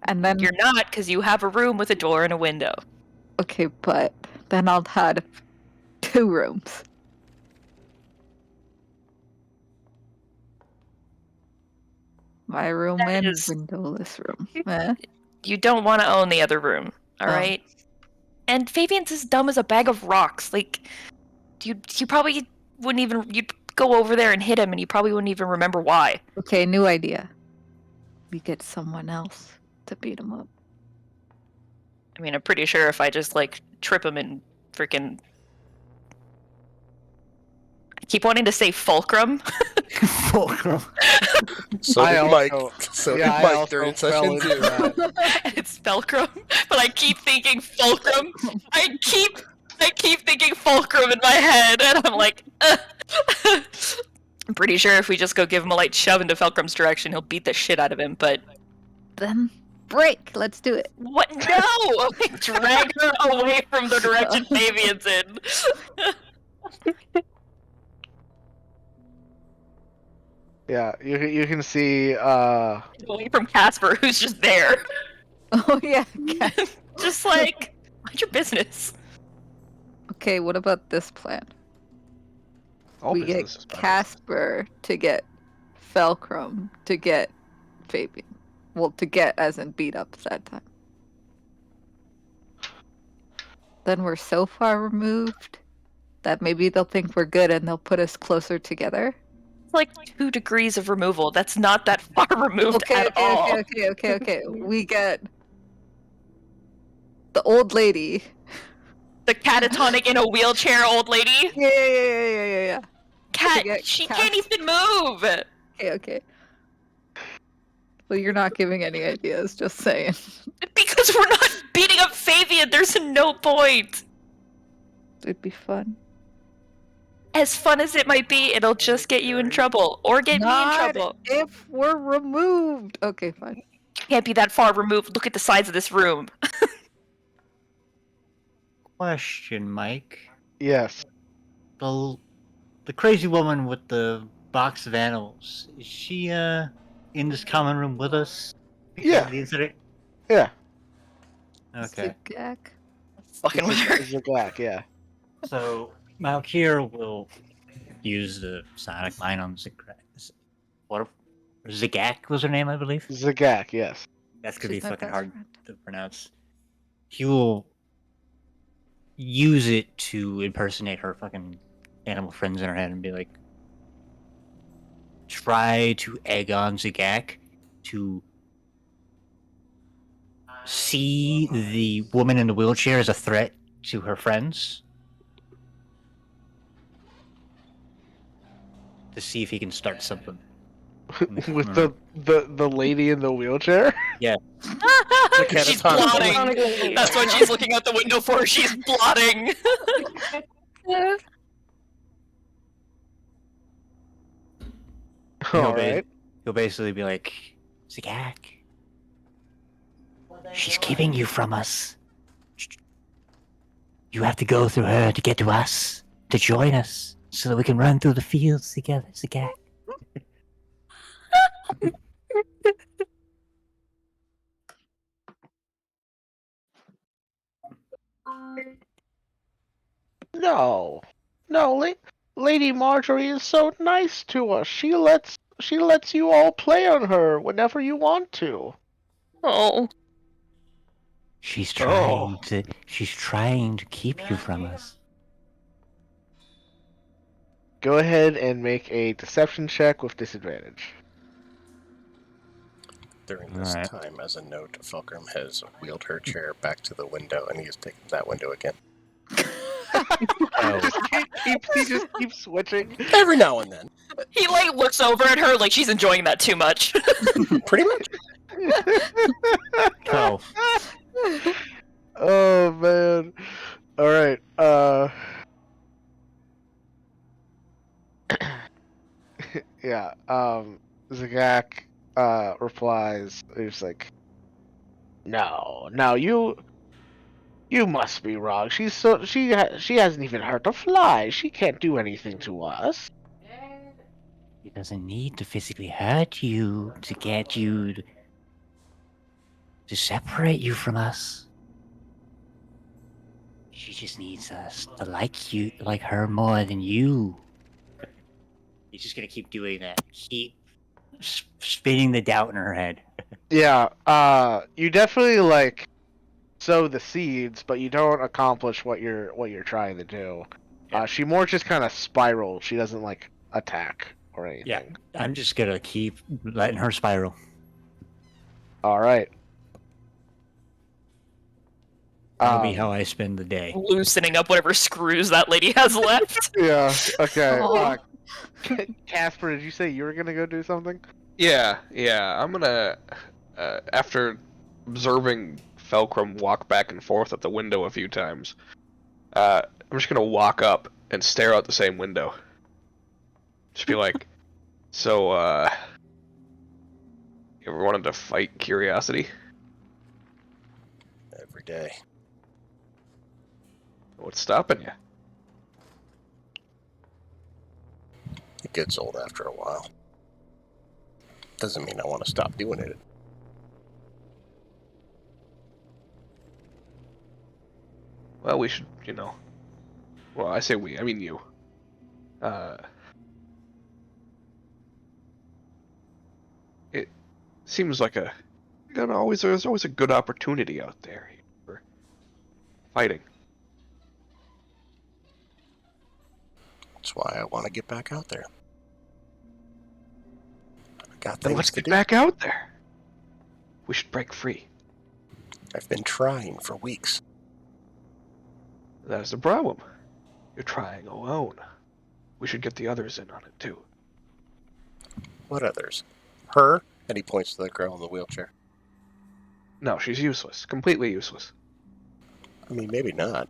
And then, You're not, because you have a room with a door and a window. okay, but then I'll have 2 rooms. My room That and is- windowless room. Eh? You don't want to own the other room, all Oh. right? And Fabian's as dumb as a bag of rocks. Like, you probably wouldn't even. You'd go over there and hit him, and you probably wouldn't even remember why. Okay, new idea. We get someone else to beat him up. I mean, I'm pretty sure if I just like trip him and freaking. I keep wanting to say fulcrum. Fulcrum. So I did also- Mike. So yeah, did I Mike also during fell session into 2. that. And it's fulcrum, but I keep thinking fulcrum. I keep thinking fulcrum in my head, and I'm like, I'm pretty sure if we just go give him a light shove into fulcrum's direction, he'll beat the shit out of him. But Then break. Let's do it. what? No! Drag her away from the direction Fabian's in. Yeah, you can see Away from Casper, who's just there, Oh yeah. just like mind your business. Okay, what about this plan? All we business get is better. Casper to get Fulcrum to get Fabian. Well, to get as in beat up that time. Then we're so far removed that maybe they'll think we're good and they'll put us closer together. It's like 2 degrees of removal. That's not that far removed Okay, at all. okay. We get the old lady. The catatonic in a wheelchair old lady. Yeah. Cat, get she Cat. can't even move. Okay. Well, you're not giving any ideas, just saying. Because we're not beating up Fabian. There's no point. It'd be fun. As fun as it might be, it'll just get you in trouble or get me in trouble. If we're removed. Okay, fine. Can't be that far removed. Look at the size of this room. Question, Mike. Yes. The crazy woman with the box of animals, is she in this common room with us? Because Yeah. of the incident? Yeah. Okay. Zagak. Fucking with her. Zagak, yeah. So Malkir will use the sonic line on Zagak was her name, I believe. Zagak, yes. That's gonna be She's my fucking best hard friend. to pronounce. He will use it to impersonate her fucking animal friends in her head and be like, try to egg on Zagak to see the woman in the wheelchair as a threat to her friends. To see if he can start something. With the lady in the wheelchair? She's catatonic plotting. That's what she's looking out the window for. She's plotting. Alright. He'll basically be like, Zagak, she's keeping you from us. You have to go through her to get to us, to join us, so that we can run through the fields together, Zagak. No. No, Lady Marjorie is so nice to us. She lets you all play on her whenever you want to. Oh. She's trying to keep you from us. Go ahead and make a deception check with disadvantage. During this Alright. time, as a note, Fulcrum has wheeled her chair back to the window, and he has taken that window again. He just keeps switching. Every now and then. He like looks over at her like she's enjoying that too much. Pretty much. Oh, Oh man. Alright, yeah, Zagak replies, he's like, No, now you must be wrong. She hasn't even hurt a fly. She can't do anything to us. he doesn't need to physically hurt you to get you to separate you from us. She just needs us to like her more than you. He's just gonna keep doing that. Keep spinning the doubt in her head. Yeah, you definitely like sow the seeds, but you don't accomplish what you're trying to do. Yeah. She more just kind of spirals. She doesn't like attack or anything. Yeah, I'm just gonna keep letting her spiral. All right. That'll be how I spend the day. Loosening up whatever screws that lady has left. Yeah. Okay. Aw. Casper, did you say you were gonna go do something? Yeah. I'm gonna, after observing Felcrum walk back and forth at the window a few times, I'm just gonna walk up and stare out the same window. Just be like, so, you ever wanted to fight curiosity? Every day. What's stopping you? It gets old after a while. Doesn't mean I want to stop doing it. Well, we should, well, I say we, I mean you. It seems like a There's always a good opportunity out there for fighting. That's why I want to get back out there. I got Then things let's to get do. back out there. We should break free. I've been trying for weeks. That is the problem. You're trying alone. We should get the others in on it too. What others? Her? And he points to the girl in the wheelchair. No, she's useless. Completely useless. I mean, maybe not.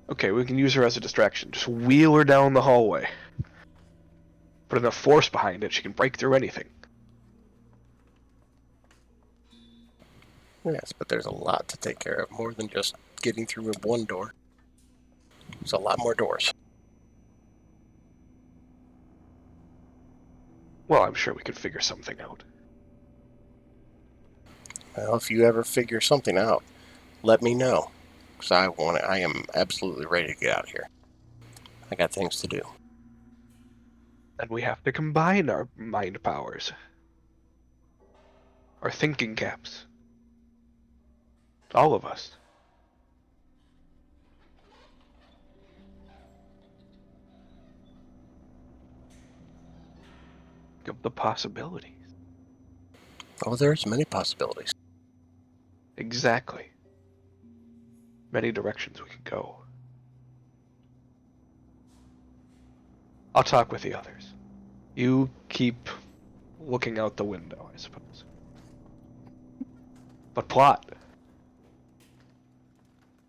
Okay, we can use her as a distraction. Just wheel her down the hallway. Put enough force behind it, she can break through anything. Yes, but there's a lot to take care of, more than just getting through one door. There's a lot more doors. Well, I'm sure we could figure something out. Well, if you ever figure something out, let me know. Because I am absolutely ready to get out of here. I got things to do. And we have to combine our mind powers. Our thinking caps. All of us. Of the possibilities. Oh, there's many possibilities. Exactly. Many directions we can go. I'll talk with the others. You keep looking out the window, I suppose. But plot.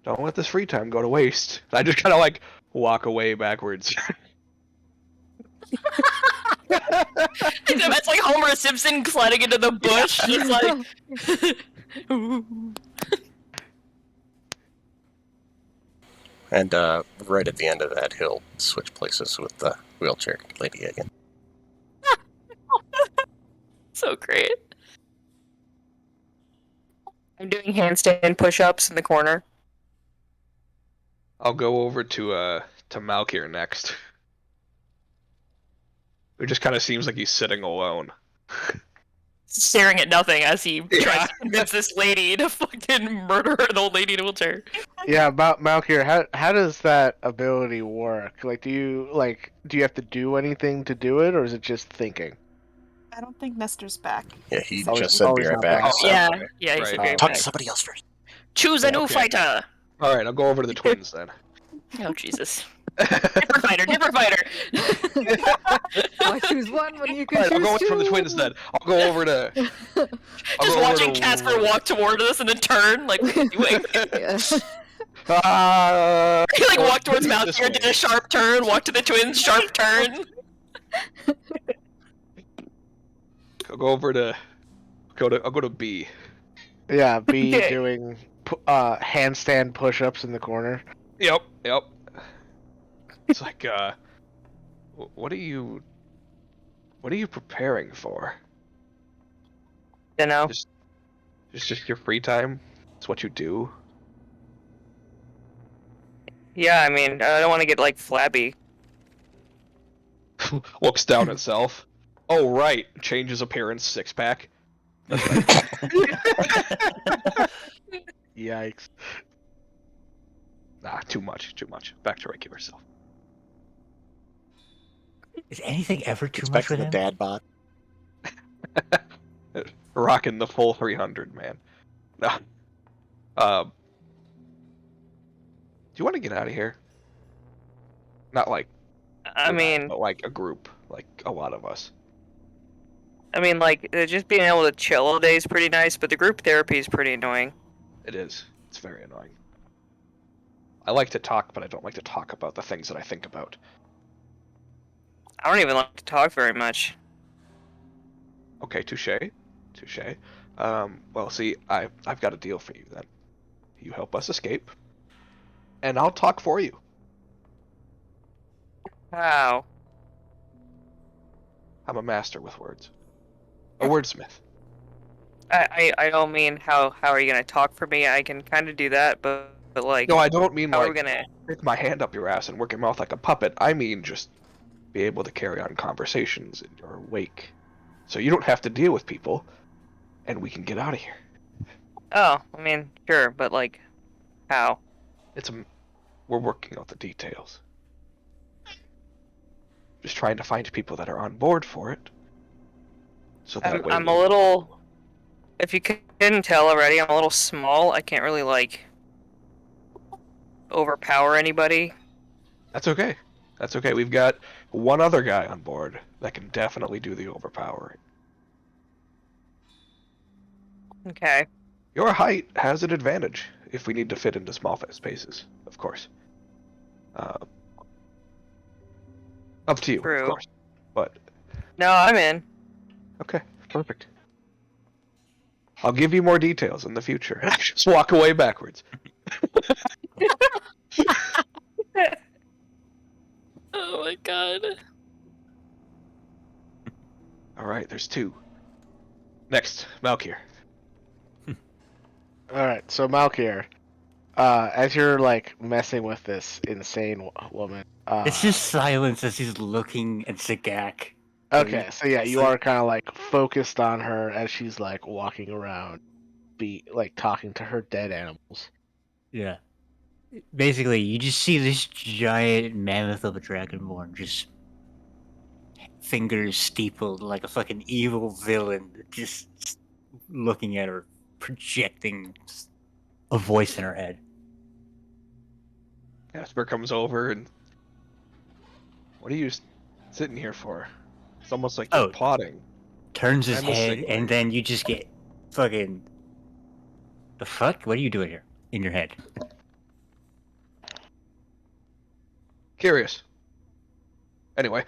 Don't let this free time go to waste. I just kind of like walk away backwards. That's like Homer Simpson sliding into the bush. Just like. And right at the end of that, he'll switch places with the wheelchair lady again. So great. I'm doing handstand push-ups in the corner. I'll go over to Malkir next. It just kind of seems like he's sitting alone. Staring at nothing as he Yeah. tries to convince this lady to fucking murder an old lady in a wheelchair. Yeah, about Malkir, how does that ability work? Like, do you have to do anything to do it, or is it just thinking? I don't think Nestor's back. Yeah, he Oh, just he's said be always right not back. back. So. Yeah, okay. yeah, he's Right. a great Talk back. to somebody else first. Choose a new Okay. fighter. All right, I'll go over to the twins then. Oh Jesus! Different fighter, different fighter. Why choose one when you can All right, I'll choose go two? from the twins then. I'll go over to. Just watching Casper walk toward us and then turn, like, what are you doing? Yeah. He like walk towards this Malkir, way. did a sharp turn, walk to the twins, sharp turn. I'll go over to. I'll go to B. Yeah, be Okay. doing handstand push-ups in the corner. Yep. It's like, what are you preparing for? You know? It's just your free time? It's what you do? Yeah, I mean, I don't want to get, like, flabby. Looks down itself. Oh, right. Changes appearance, six-pack. Yikes. Nah, too much. Back to regular self. Is anything ever too Expect much with the him? dad bod. Rocking the full 300, man. No. Do you want to get out of here? Not like, I mean, but like a group, like a lot of us. like, just being able to chill all day is pretty nice, but the group therapy is pretty annoying. It is. It's very annoying. I like to talk, but I don't like to talk about the things that I think about. I don't even like to talk very much. Okay, touche. Well, see, I've got a deal for you then. You help us escape, and I'll talk for you. Wow. I'm a master with words. A wordsmith. I don't mean how are you gonna talk for me? I can kind of do that, but like, No, I don't mean how are like we gonna? stick my hand up your ass and work your mouth like a puppet. I mean just be able to carry on conversations in your wake, so you don't have to deal with people, and we can get out of here. Oh, I mean, sure, but like, how? We're working out the details. Just trying to find people that are on board for it. So that way I'm a little. If you couldn't tell already, I'm a little small. I can't really like overpower anybody. That's okay. That's okay. We've got one other guy on board that can definitely do the overpowering. Okay. Your height has an advantage if we need to fit into small spaces, of course. Up to you, True. of course. But No, I'm in. okay, perfect. I'll give you more details in the future. Just walk away backwards. Oh my god. All right, there's two. Next, Malkier. Alright, so Malkier, as you're like messing with this insane woman, It's just silence as he's looking at Zagak. okay, so yeah, It's you like- are kind of like focused on her as she's like walking around, talking to her dead animals. Yeah. Basically, you just see this giant mammoth of a dragonborn just fingers steepled like a fucking evil villain, just looking at her, projecting a voice in her head. Casper comes over and... What are you sitting here for? It's almost like you're Oh. plotting. Turns his I'm head, listening. and then you just get fucking... The fuck? What are you doing here? In your head. Curious. Anyway,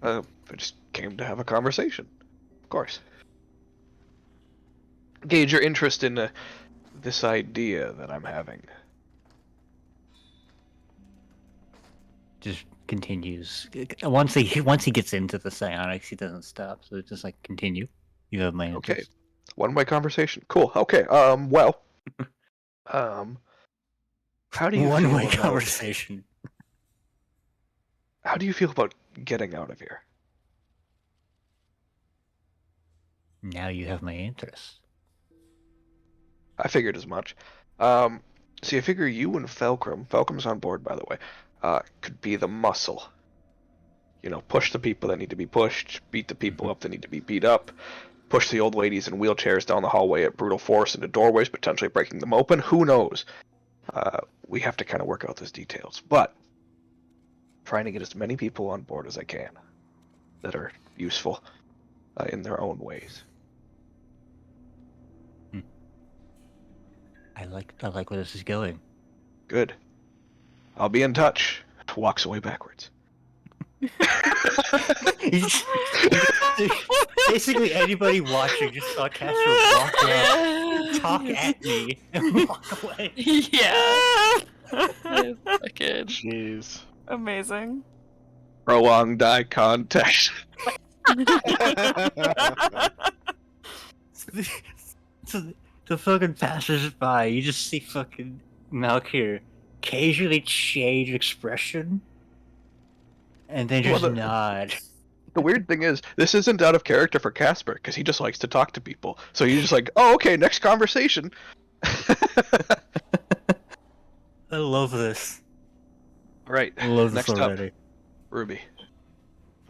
I just came to have a conversation. Of course. Gauge your interest in this idea that I'm having. Just continues. Once he gets into the psionics, he doesn't stop. So it's just like, continue. You have my Okay. interest. One-way conversation. Cool. Okay. Well. How do you One-way feel about... conversation. How do you feel about getting out of here? Now you have my interest. I figured as much. See, I figure you and Felcrum's on board, by the way, could be the muscle. You know, push the people that need to be pushed, beat the people up that need to be beat up, push the old ladies in wheelchairs down the hallway at brutal force into doorways, potentially breaking them open. Who knows? We have to kind of work out those details. But trying to get as many people on board as I can that are useful in their own ways. I like where this is going. Good. I'll be in touch. Walks away backwards. Basically, anybody watching just saw Castro walk out, talk at me, and walk away. Yeah. Fucking. Jeez. Amazing. Prolonged eye contact. So the fucking passers-by, you just see fucking Malkier occasionally change expression, and then just Well, nod. The weird thing is, this isn't out of character for Casper, because he just likes to talk to people. So you're just like, oh, okay, next conversation. I love this. Right. I love this Next already. up, Ruby.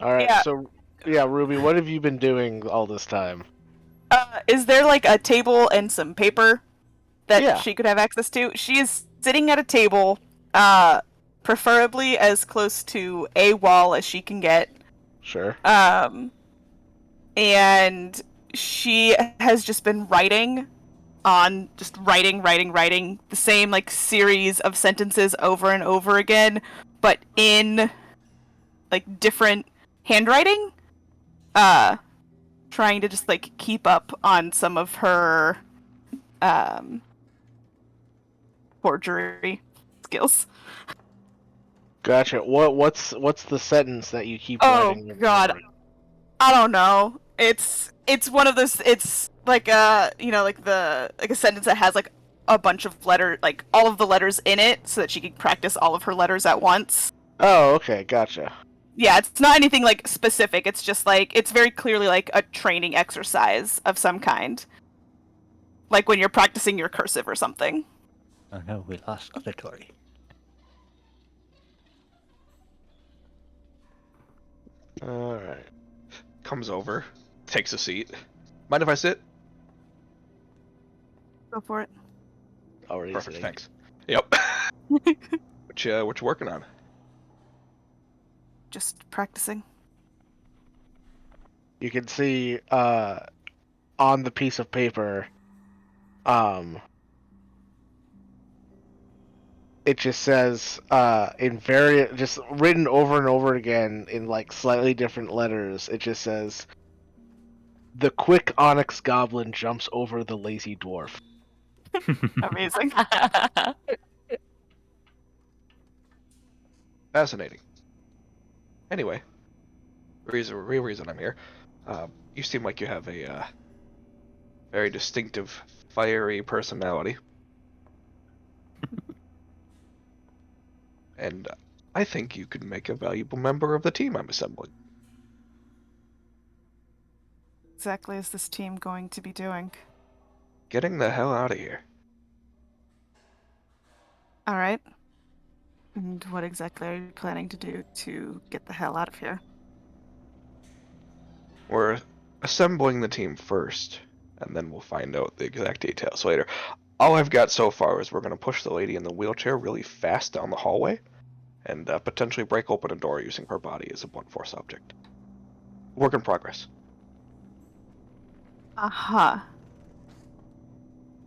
Alright, Yeah. so yeah, Ruby, what have you been doing all this time? Is there like a table and some paper that Yeah. she could have access to? She is sitting at a table, preferably as close to a wall as she can get. Sure. And she has just been writing the same like series of sentences over and over again, but in like different handwriting. Trying to just like keep up on some of her forgery skills. Gotcha. What's the sentence that you keep Oh writing? god. I don't know. It's one of those. It's like a like a sentence that has like a bunch of like all of the letters in it, so that she can practice all of her letters at once. Oh, okay, gotcha. Yeah, it's not anything like specific. It's just like it's very clearly like a training exercise of some kind. Like when you're practicing your cursive or something. Oh no, we lost auditory. All right. Comes over, takes a seat. Mind if I sit? Go for it. Already Perfect, sitting. thanks. Yep. what you working on? Just practicing. You can see on the piece of paper, it just says just written over and over again in like slightly different letters. It just says, "The quick onyx goblin jumps over the lazy dwarf." Amazing. Fascinating. Anyway, real reason I'm here. You seem like you have a very distinctive, fiery personality. And I think you could make a valuable member of the team I'm assembling. Exactly is this team going to be doing? Getting the hell out of here. All right. And what exactly are you planning to do to get the hell out of here? We're assembling the team first, and then we'll find out the exact details later. All I've got so far is we're going to push the lady in the wheelchair really fast down the hallway, and potentially break open a door using her body as a blunt force object. Work in progress. Uh-huh.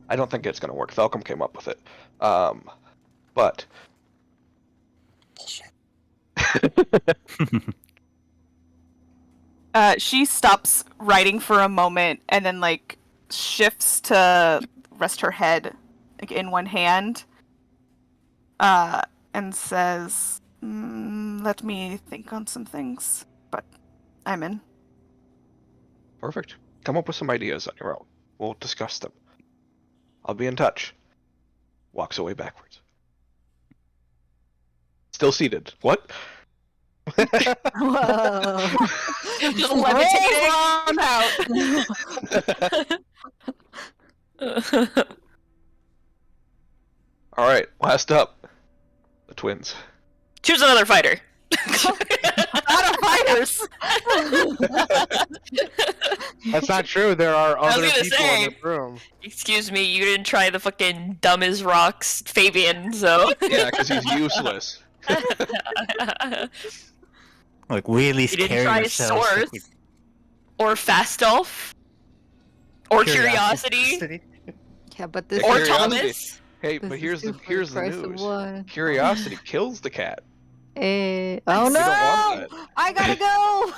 I don't think it's going to work. Falcom came up with it. But She stops writing for a moment and then like shifts to rest her head like in one hand. And says, "Let me think on some things, but I'm in." perfect. Come up with some ideas on your own. We'll discuss them. I'll be in touch. Walks away backwards. Still seated. What? Whoa. Just Rolls levitating. on out. All right, last up. The twins. Choose another fighter. Out of fighters. That's not true. There are was other gonna people say. in the room. Excuse me, you didn't try the fucking dumb as rocks Fabian, so. Yeah, because he's useless. Like, we at least You didn't carry try ourselves. Source. Or Fastolf. Or Curiosity. Curiosity. Yeah, but this Or is Curiosity. Thomas. Hey, This but is here's two the for here's the price of news. one. Curiosity kills the cat. Oh We don't want no! I gotta go.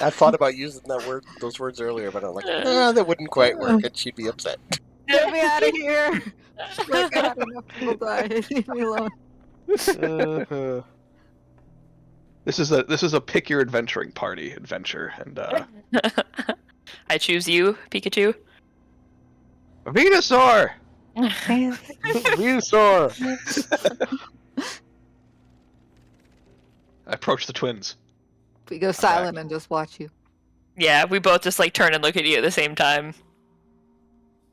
I thought about using those words earlier, but I'm like, that wouldn't quite work, and she'd be upset. Get me out of here! Like I had enough people die. Leave me alone. This is a pick your adventuring party adventure, and I choose you, Pikachu. Venusaur! Venusaur! I approach the twins. We go silent and just watch you. Yeah, we both just like turn and look at you at the same time.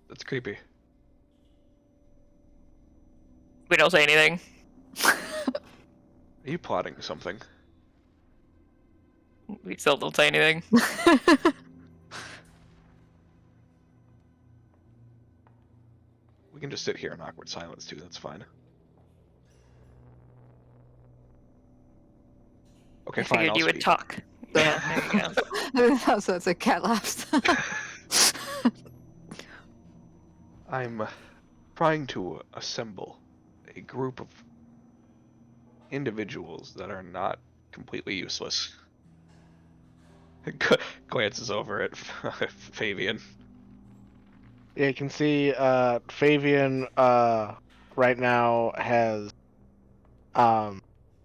That's creepy. We don't say anything. Are you plotting something? We still don't say anything. We can just sit here in awkward silence too, that's fine. Okay, I fine, figured I'll you would speak. talk. Yeah, there you go. So it's a cat laughs. I'm trying to assemble a group of individuals that are not completely useless. Glances over at Fabian. Yeah, you can see Fabian right now has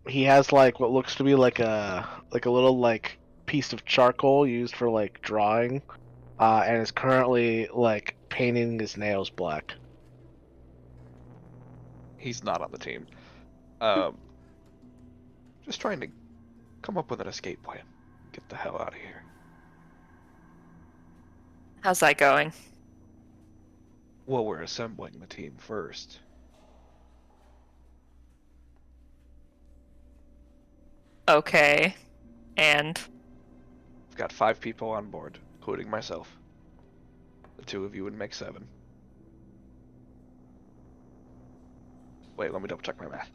he has like what looks to be like a little like piece of charcoal used for like drawing, and is currently like painting his nails black. He's not on the team. Just trying to come up with an escape plan. Get the hell out of here. How's that going? Well, we're assembling the team first. Okay. And We've got 5 people on board, including myself. The 2 of you would make 7. Wait, let me double check my math.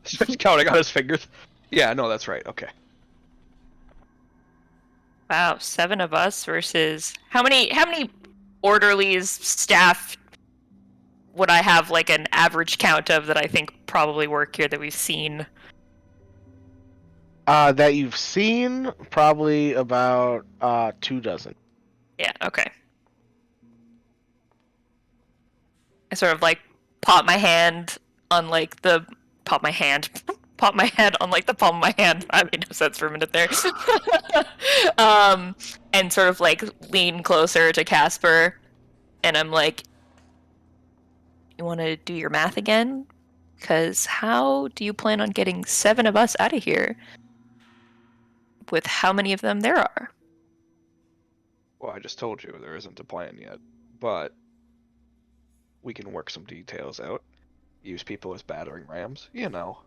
He's counting on his fingers. Yeah, no, that's right. Okay. wow, 7 of us versus how many orderlies, staff would I have like an average count of that I think probably work here that we've seen? That you've seen, probably about 2 dozen. Yeah, okay. I sort of like pop my hand on like the pop my hand on like the palm of my hand. I made no sense for a minute there. And sort of like lean closer to Casper, and I'm like, "You want to do your math again? Because how do you plan on getting 7 of us out of here with how many of them there are?" Well, I just told you there isn't a plan yet, but we can work some details out. Use people as battering rams, you know.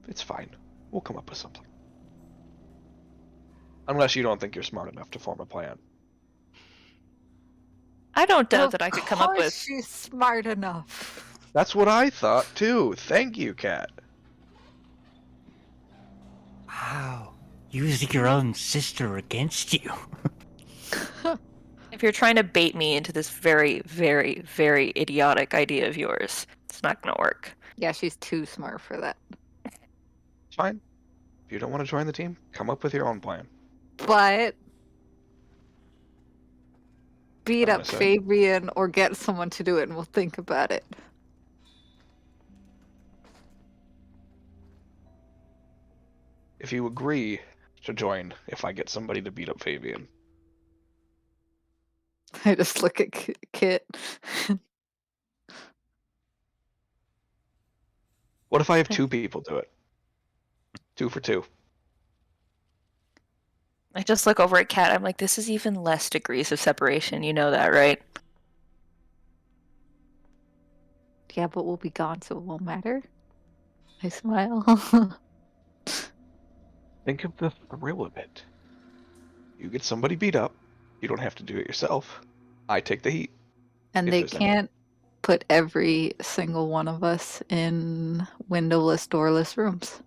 It's fine. We'll come up with something. Unless you don't think you're smart enough to form a plan. I don't doubt that I could come up Of course with. she's smart enough. That's what I thought too. Thank you, Kat. Wow. Using your own sister against you. If you're trying to bait me into this very, very, very idiotic idea of yours, it's not gonna work. Yeah, she's too smart for that. It's fine. If you don't want to join the team, come up with your own plan. But beat I'm up gonna say. Fabian or get someone to do it and we'll think about it. If you agree to join, if I get somebody to beat up Fabian. I just look at Kit. What if I have 2 people do it? 2 for 2. I just look over at Kat. I'm like, this is even less degrees of separation. You know that, right? Yeah, but we'll be gone, so it won't matter. I smile. Think of the thrill of it. You get somebody beat up. You don't have to do it yourself. I take the heat. And If they there's any- can't put every single one of us in windowless, doorless rooms.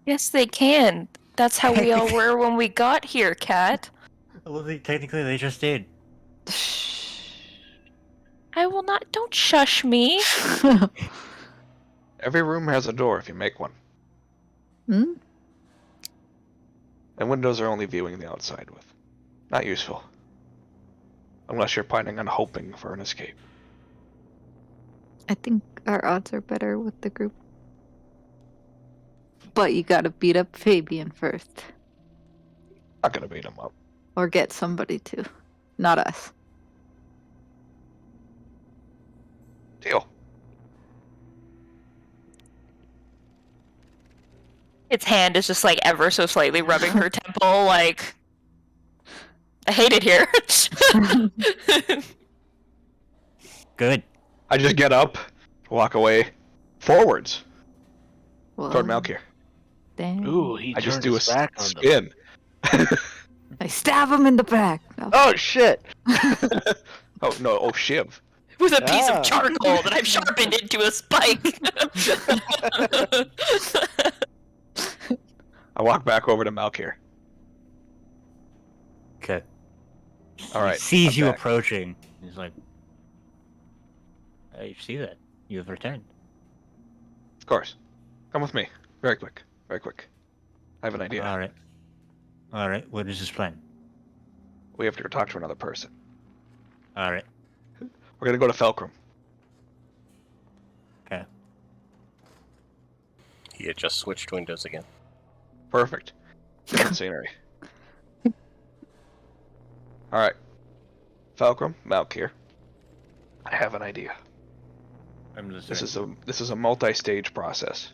Yes, they can. That's how we all were when we got here, Kat. Well, technically, they just did. I will not. Don't shush me. Every room has a door if you make one. Hmm? And windows are only viewing the outside with. Not useful. Unless you're planning on hoping for an escape. I think our odds are better with the group. But you gotta beat up Fabian first. Not gonna beat him up. Or get somebody to. Not us. Deal. Its hand is just like ever so slightly rubbing her temple. Like, I hate it here. Good. I just get up, walk away, forwards Well, toward Malkir. damn. Ooh, he I just turned do a his back on them. spin. I stab him in the back. No. Oh shit! Oh no! Oh shiv! With a piece Ah. of charcoal that I've sharpened into a spike. I walk back over to Malkir. Okay. All right. He sees I'm you back. approaching. He's like, "I see that. You have returned." Of course. Come with me. Very quick. Very quick. I have an idea. All right. All right. What is his plan? We have to go talk to another person. All right. We're gonna go to Felcrum. Okay. He had just switched windows again. Perfect. Different scenery. All right. Felcrum, Malkir. I have an idea. I'm listening. This is a multi-stage process.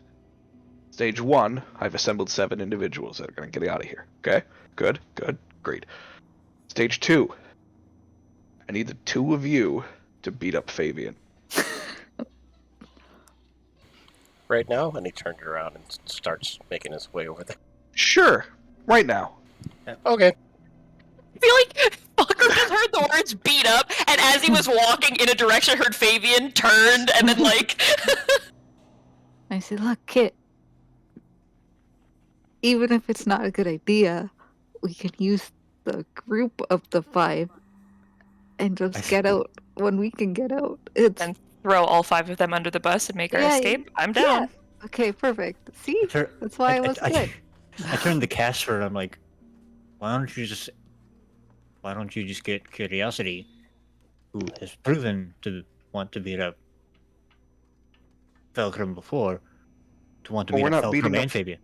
Stage 1, I've assembled 7 individuals that are gonna get out of here. Okay? Good, great. Stage 2. I need the two of you to beat up Fabian. Right now, and he turned around and starts making his way over there. Sure, right now. Yeah, okay. I feel like Fucker just heard the words beat up, and as he was walking in a direction, heard Fabian turned, and then like... I say, look, Kit. Even if it's not a good idea, we can use the group of the 5 and just get out when we can get out. It's and throw all 5 of them under the bus and make our Yeah, escape. I'm down. yeah. Okay, perfect. See, that's why it was good. I turned the caster and I'm like, why don't you just get Curiosity, who has proven to want to beat up Fulcrum before, to want to Well, beat we're up not Fulcrum beating and up- Fabian.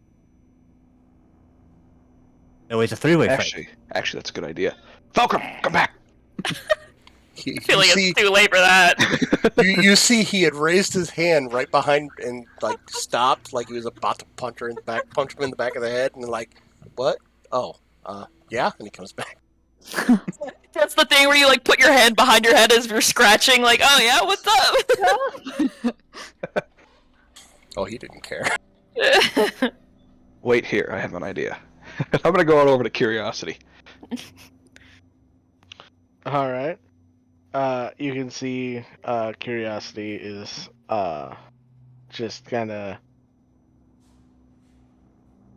No, it's a 3-way fight. Actually, that's a good idea. Fulcrum, come back! I feel like it's too late for that. you see he had raised his hand right behind and like stopped, like he was about to punch him in the back of the head, and like, what? Oh, yeah, and he comes back. That's the thing where you like put your hand behind your head as you're scratching, like, oh yeah, what's up? Oh, he didn't care. Wait here, I have an idea. I'm gonna go on over to Curiosity. Alright. You can see Curiosity is just kinda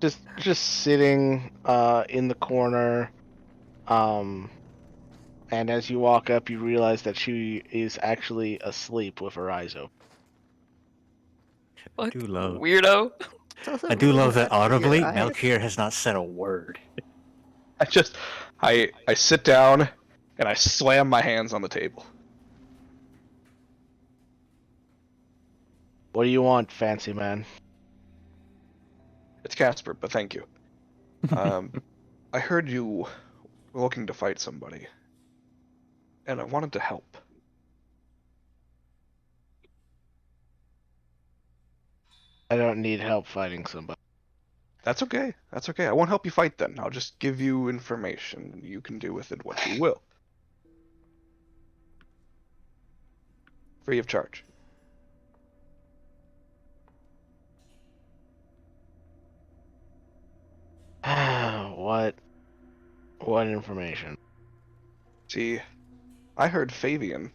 just sitting in the corner. And as you walk up you realize that she is actually asleep with her eyes open. What? I do love Weirdo. I do love that audibly, Melchior has not said a word. I sit down and I slam my hands on the table. What do you want, fancy man? It's Casper, but thank you. I heard you were looking to fight somebody, and I wanted to help. I don't need help fighting somebody. That's okay. That's okay. I won't help you fight then. I'll just give you information. You can do with it what you will. Free of charge. What information? See, I heard Fabian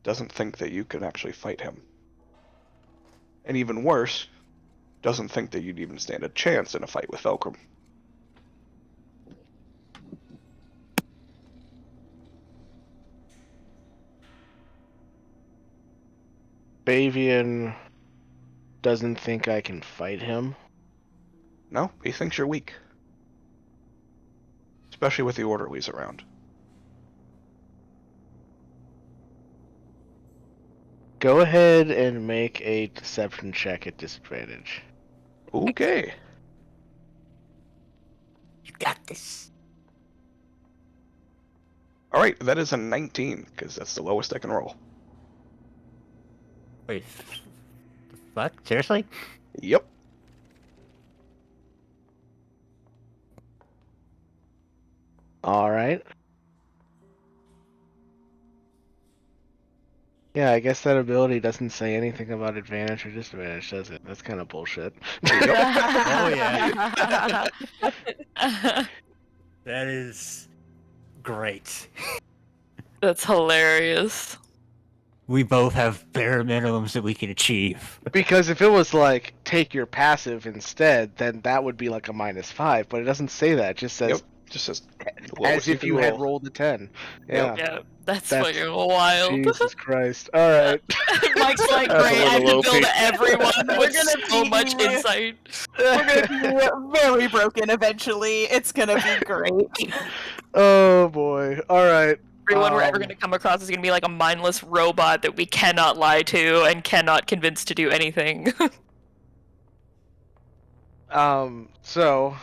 doesn't think that you can actually fight him. And even worse, doesn't think that you'd even stand a chance in a fight with Fulcrum. Fabian doesn't think I can fight him? No, he thinks you're weak. Especially with the orderlies around. Go ahead and make a deception check at disadvantage. Okay. You got this. Alright, that is a 19, because that's the lowest I can roll. Wait, the fuck? Seriously? Yep. Alright. Yeah, I guess that ability doesn't say anything about advantage or disadvantage, does it? That's kind of bullshit. Oh yeah. That is great. That's hilarious. We both have bare minimums that we can achieve. Because if it was like, take your passive instead, then that would be like a -5, but it doesn't say that. It just says, Yep. Just says as lowest if you can had roll. rolled a 10. Yeah. Yeah, that's That's- fucking wild. Jesus Christ. Alright. Mike's like, That's a great, I little have to build OP. everyone We're with gonna so be- much insight. We're gonna be very broken eventually. It's gonna be great. Oh boy. Alright. Everyone we're ever going to come across is going to be like a mindless robot that we cannot lie to and cannot convince to do anything. So,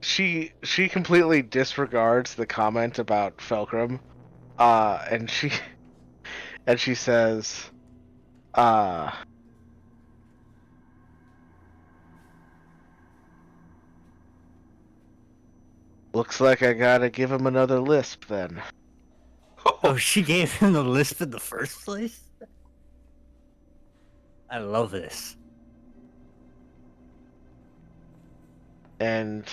she completely disregards the comment about Fulcrum, and she says, Looks like I gotta give him another lisp then. Oh, she gave him the list in the first place? I love this. And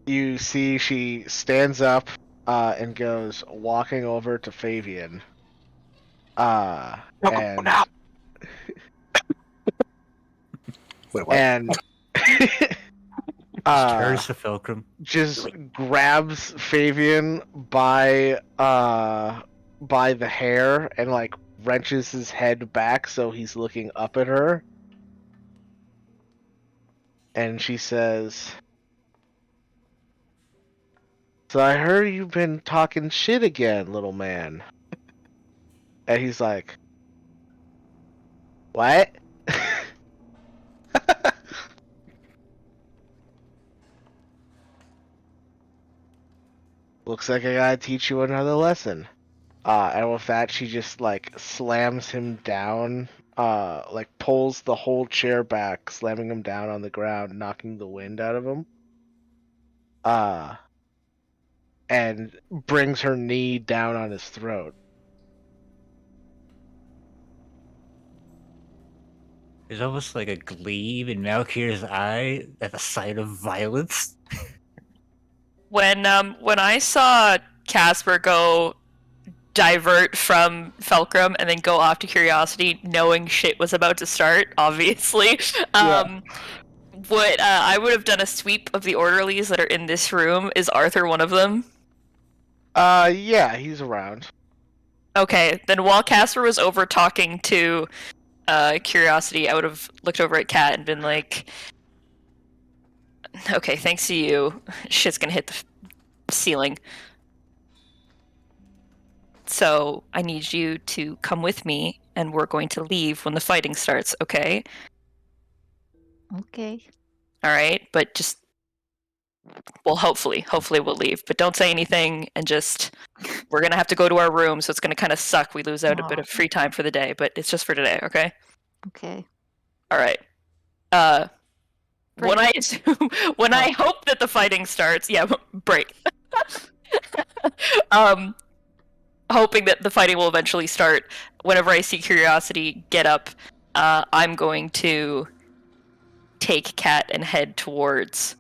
you see she stands up and goes walking over to Fabian. And Wait, what? and Turns to Fulcrum. just grabs Fabian by the hair and like wrenches his head back so he's looking up at her. And she says, "So I heard you've been talking shit again, little man." And he's like, "What?" Looks like I gotta teach you another lesson. And with that, she just like slams him down, like pulls the whole chair back, slamming him down on the ground, knocking the wind out of him. And brings her knee down on his throat. There's almost like a gleam in Malkir's eye at the sight of violence. When I saw Casper go divert from Fulcrum and then go off to Curiosity, knowing shit was about to start, obviously, I would have done a sweep of the orderlies that are in this room. Is Arthur one of them? Yeah, he's around. Okay, then while Casper was over talking to Curiosity, I would have looked over at Kat and been like, okay, thanks to you, shit's gonna hit the ceiling. So I need you to come with me, and we're going to leave when the fighting starts, okay? Okay. Alright, but just... Well, hopefully we'll leave. But don't say anything, and just... We're gonna have to go to our room, so it's gonna kind of suck. We lose out a bit of free time for the day, but it's just for today, okay? Okay. Alright. When I assume... When I hope that the fighting starts... Yeah, break. Hoping that the fighting will eventually start. Whenever I see Curiosity get up, I'm going to take Kat and head towards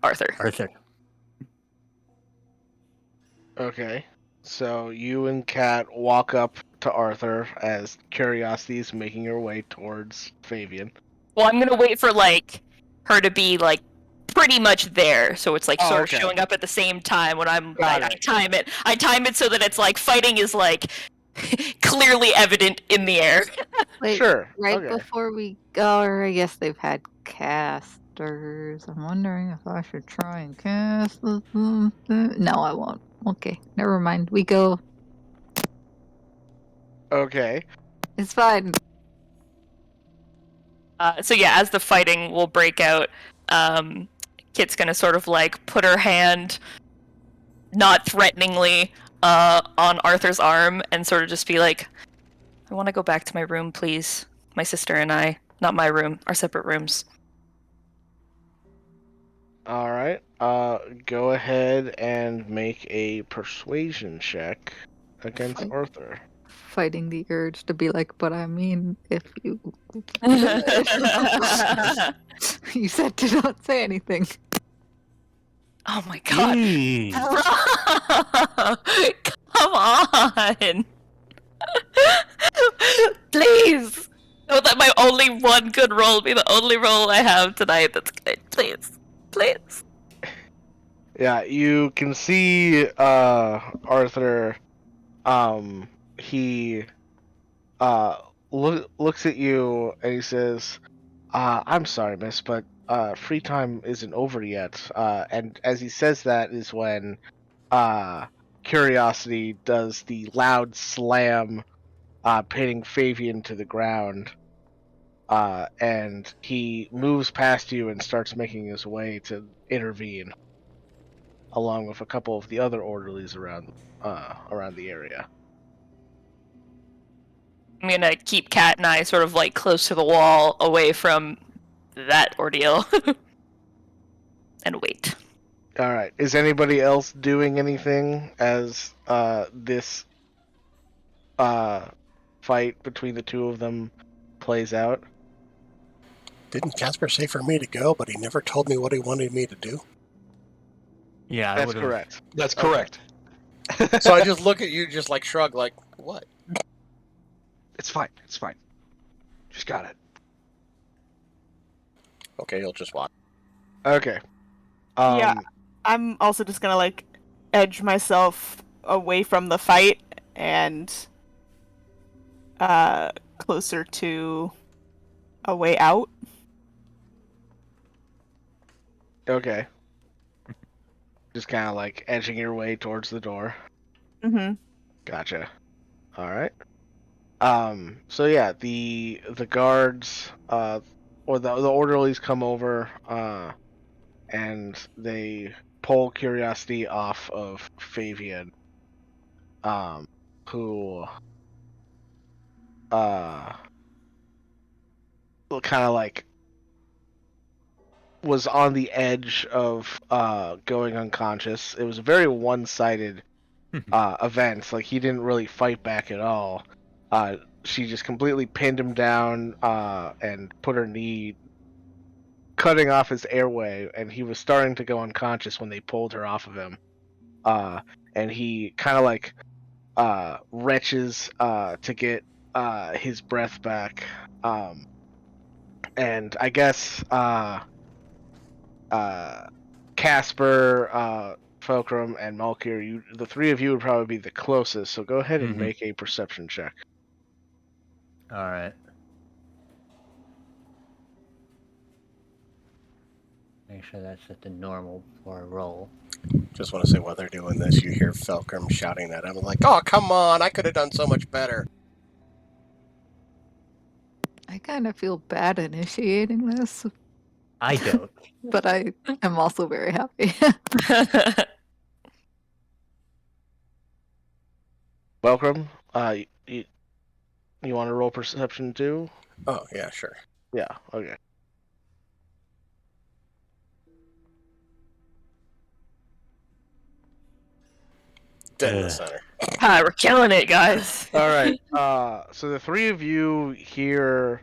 Arthur. Okay. So you and Kat walk up to Arthur as Curiosity is making her way towards Fabian. Well, I'm gonna wait for like her to be like pretty much there, so it's like sort okay. of showing up at the same time when I Got time it. I time it so that it's like fighting is like clearly evident in the air. Wait, Sure. right okay. before we go, or I guess they've had casters. I'm wondering if I should try and cast the... No, I won't. Okay, never mind. We go. Okay. It's fine. So yeah, as the fighting will break out, Kit's gonna sort of like put her hand, not threateningly, on Arthur's arm and sort of just be like, I want to go back to my room, please. My sister and I. Not my room, our separate rooms. Alright. Go ahead and make a persuasion check against Fine. Arthur. Fighting the urge to be like, but I mean, if you... You said to not say anything. Oh my god. Jeez. Come on. Please. Don't let my only one good roll be the only roll I have tonight that's good. Please. Please. Yeah, you can see Arthur, he looks at you and he says, I'm sorry, miss, but free time isn't over yet. And as he says that is when Curiosity does the loud slam, pinning Fabian to the ground. And he moves past you and starts making his way to intervene, along with a couple of the other orderlies around the area. I'm gonna keep Kat and I sort of like close to the wall, away from that ordeal. and wait. All right. Is anybody else doing anything as this fight between the two of them plays out? Didn't Casper say for me to go, but he never told me what he wanted me to do? Yeah, I That's would have. correct. That's Okay. correct. So I just look at you, just like shrug, like, what? It's fine. It's fine. Just got it. Okay, he'll just watch. Okay. Yeah. I'm also just gonna like edge myself away from the fight and closer to a way out. Okay. Just kind of like edging your way towards the door. Mm-hmm. Gotcha. All right. So yeah, the guards or the orderlies come over and they pull Curiosity off of Fabian, who kind of like was on the edge of going unconscious. It was a very one-sided event. Like, he didn't really fight back at all. She just completely pinned him down and put her knee, cutting off his airway, and he was starting to go unconscious when they pulled her off of him. And he kind of like retches to get his breath back. And I guess Casper, Fulcrum, and Malkir, the three of you would probably be the closest, so go ahead and make a perception check. All right. Make sure that's at the normal before I roll. Just want to say while they're doing this, you hear Felcrum shouting at him, like, oh, come on, I could have done so much better. I kind of feel bad initiating this, I don't. but I am also very happy. Fulcrum, you want to roll perception too? Oh, yeah, sure. Yeah, okay. Dead in the center. Hi, we're killing it, guys. All right. So the three of you hear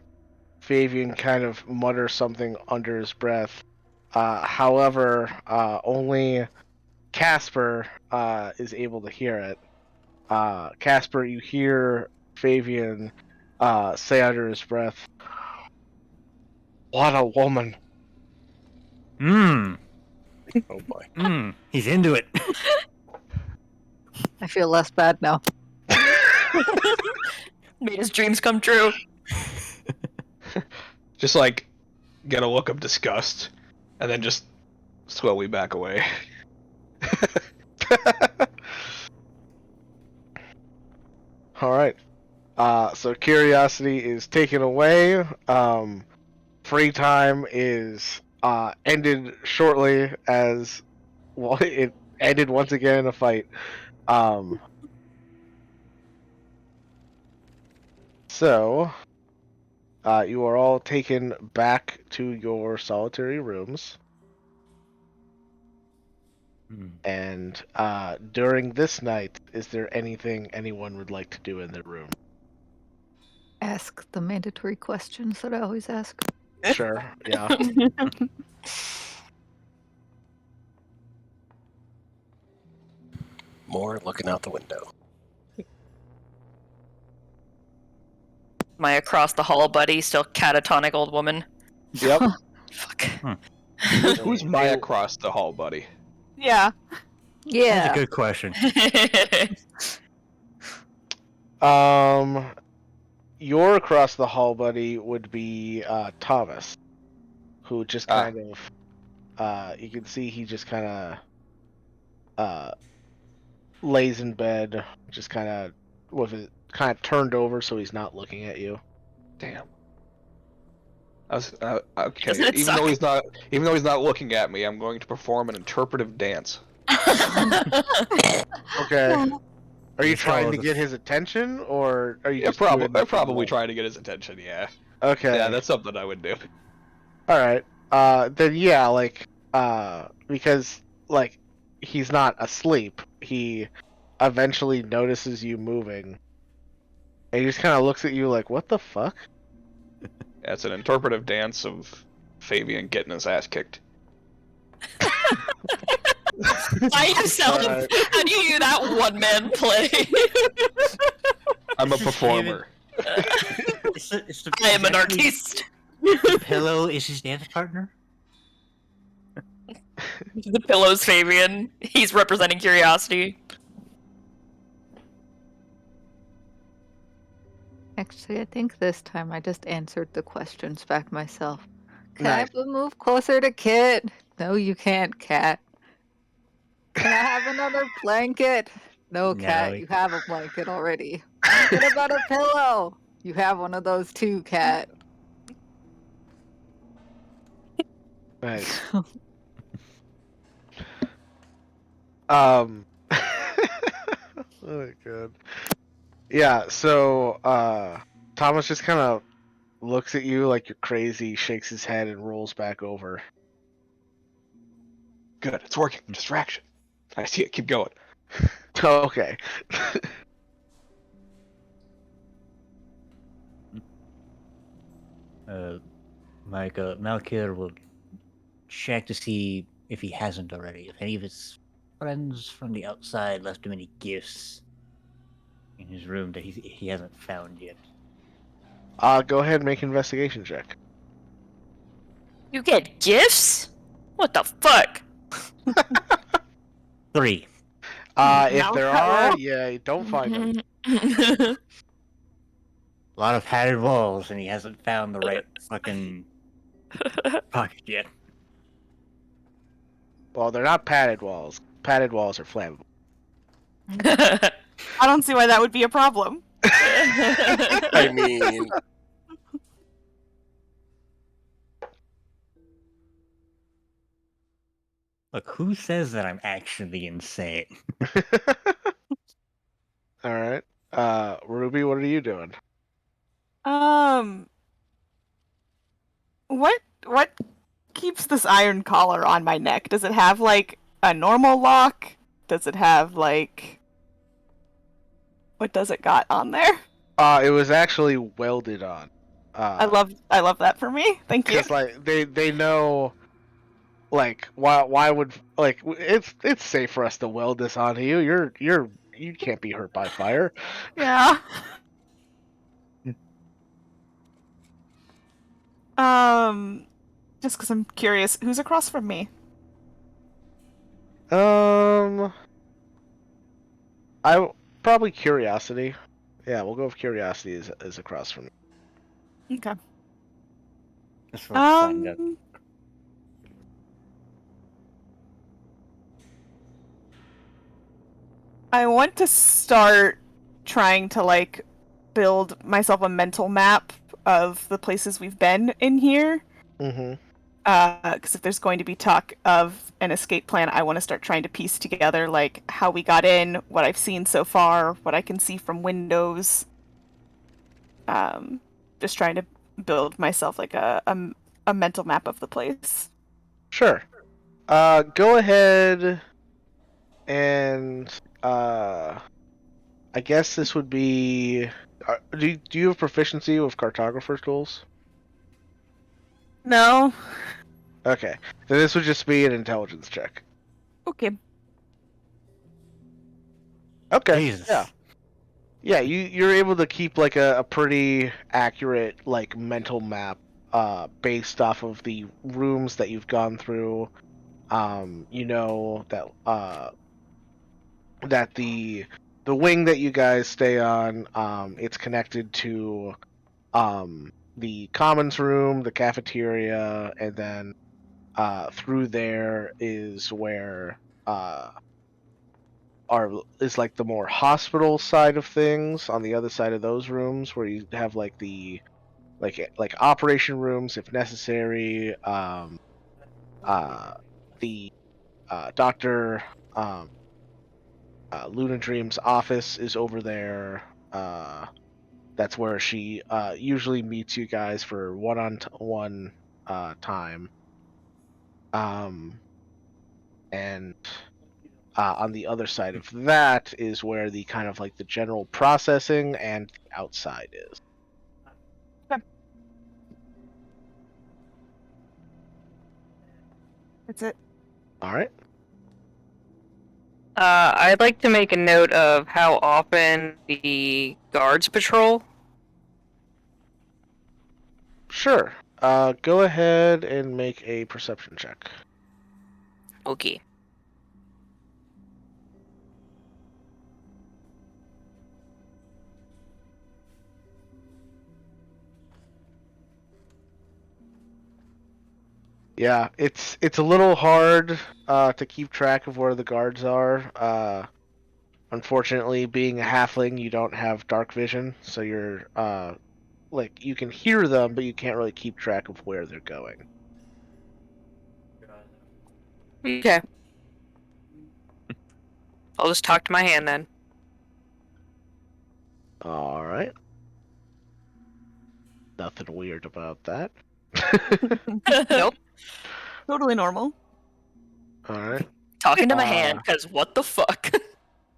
Fabian kind of mutter something under his breath. However, only Casper is able to hear it. Casper, you hear Fabian say under his breath, "What a woman!" Mmm. Oh, boy. Mmm. He's into it. I feel less bad now. Made his dreams come true. Just like get a look of disgust, and then just slowly back away. All right. So Curiosity is taken away. Free time is ended shortly as well. It ended once again in a fight. So you are all taken back to your solitary rooms. And during this night, is there anything anyone would like to do in their room? Ask the mandatory questions that I always ask. Sure, yeah. More looking out the window. My across the hall buddy, still catatonic old woman. Yep. Fuck. Who's my across the hall, buddy? Yeah. That's Yeah. a good question. Your across the hall buddy would be Thomas, who just kind of, you can see he just kind of lays in bed, just kind of with it kind of turned over so he's not looking at you. Damn. I was okay. Doesn't it Even though he's not looking at me, I'm going to perform an interpretive dance. Okay. Are you Let's trying follow to the- get his attention, or are you Yeah, just doing probably. it I'm probably for- trying to get his attention. Yeah. Okay. Yeah, that's something I would do. All right. Then yeah, like because like he's not asleep. He eventually notices you moving, and he just kind of looks at you like, "What the fuck?" Yeah, it's an interpretive dance of Fabian getting his ass kicked. By yourself? Alright. How do you do that one-man play? I'm a This is performer. I am an artiste. The pillow is his dance partner. The pillow's Fabian. He's representing curiosity. Actually, I think this time I just answered the questions back myself. Can Nice. I move closer to Kit? No, you can't, Cat. Can I have another blanket? No, Cat, No. you have a blanket already. What about a pillow? You have one of those too, Cat. Nice. Oh my god. Yeah, so Thomas just kind of looks at you like you're crazy, shakes his head, and rolls back over. Good, it's working. Distraction. I see it. Keep going. Okay. Malkir will check to see if he hasn't already. If any of his friends from the outside left him any gifts in his room that he hasn't found yet. Go ahead and make an investigation check. You get gifts? What the fuck? 3. If there are, Malcolm. yeah, don't find them. A lot of padded walls, and he hasn't found the right fucking pocket yet. Well, they're not padded walls. Padded walls are flammable. I don't see why that would be a problem. I mean, Look, who says that I'm actually insane? All right. Ruby, what are you doing? What keeps this iron collar on my neck? Does it have like a normal lock? Does it have like what does it got on there? It was actually welded on. I love that for me. Thank you. Because like they know, like why would like it's safe for us to weld this onto you. You can't be hurt by fire. Yeah. Just because I'm curious, who's across from me? I probably curiosity. Yeah, we'll go with curiosity is across from me. Okay. Just for find out. I want to start trying to like build myself a mental map of the places we've been in here. Mm-hmm. Because if there's going to be talk of an escape plan, I want to start trying to piece together like how we got in, what I've seen so far, what I can see from windows. Just trying to build myself like a mental map of the place. Sure. Go ahead and I guess this would be. Do you have proficiency with cartographer tools? No. Okay, then this would just be an intelligence check. Okay. Okay. Jesus. Yeah. Yeah, you're able to keep like a pretty accurate like mental map based off of the rooms that you've gone through. You know that the wing that you guys stay on, it's connected to the commons room, the cafeteria, and then through there is where is like the more hospital side of things. On the other side of those rooms, where you have like the like operation rooms if necessary. The doctor Luna Dream's office is over there. That's where she usually meets you guys for one-on-one time. And on the other side of that is where the kind of like the general processing and the outside is. That's it. All right. I'd like to make a note of how often the guards patrol. Sure. Go ahead and make a perception check. Okay. Yeah, it's a little hard to keep track of where the guards are. Unfortunately, being a halfling, you don't have dark vision, so you're like you can hear them, but you can't really keep track of where they're going. Okay. I'll just talk to my hand then. All right. Nothing weird about that. Nope. Totally normal. All right. Talking to my hand, because what the fuck?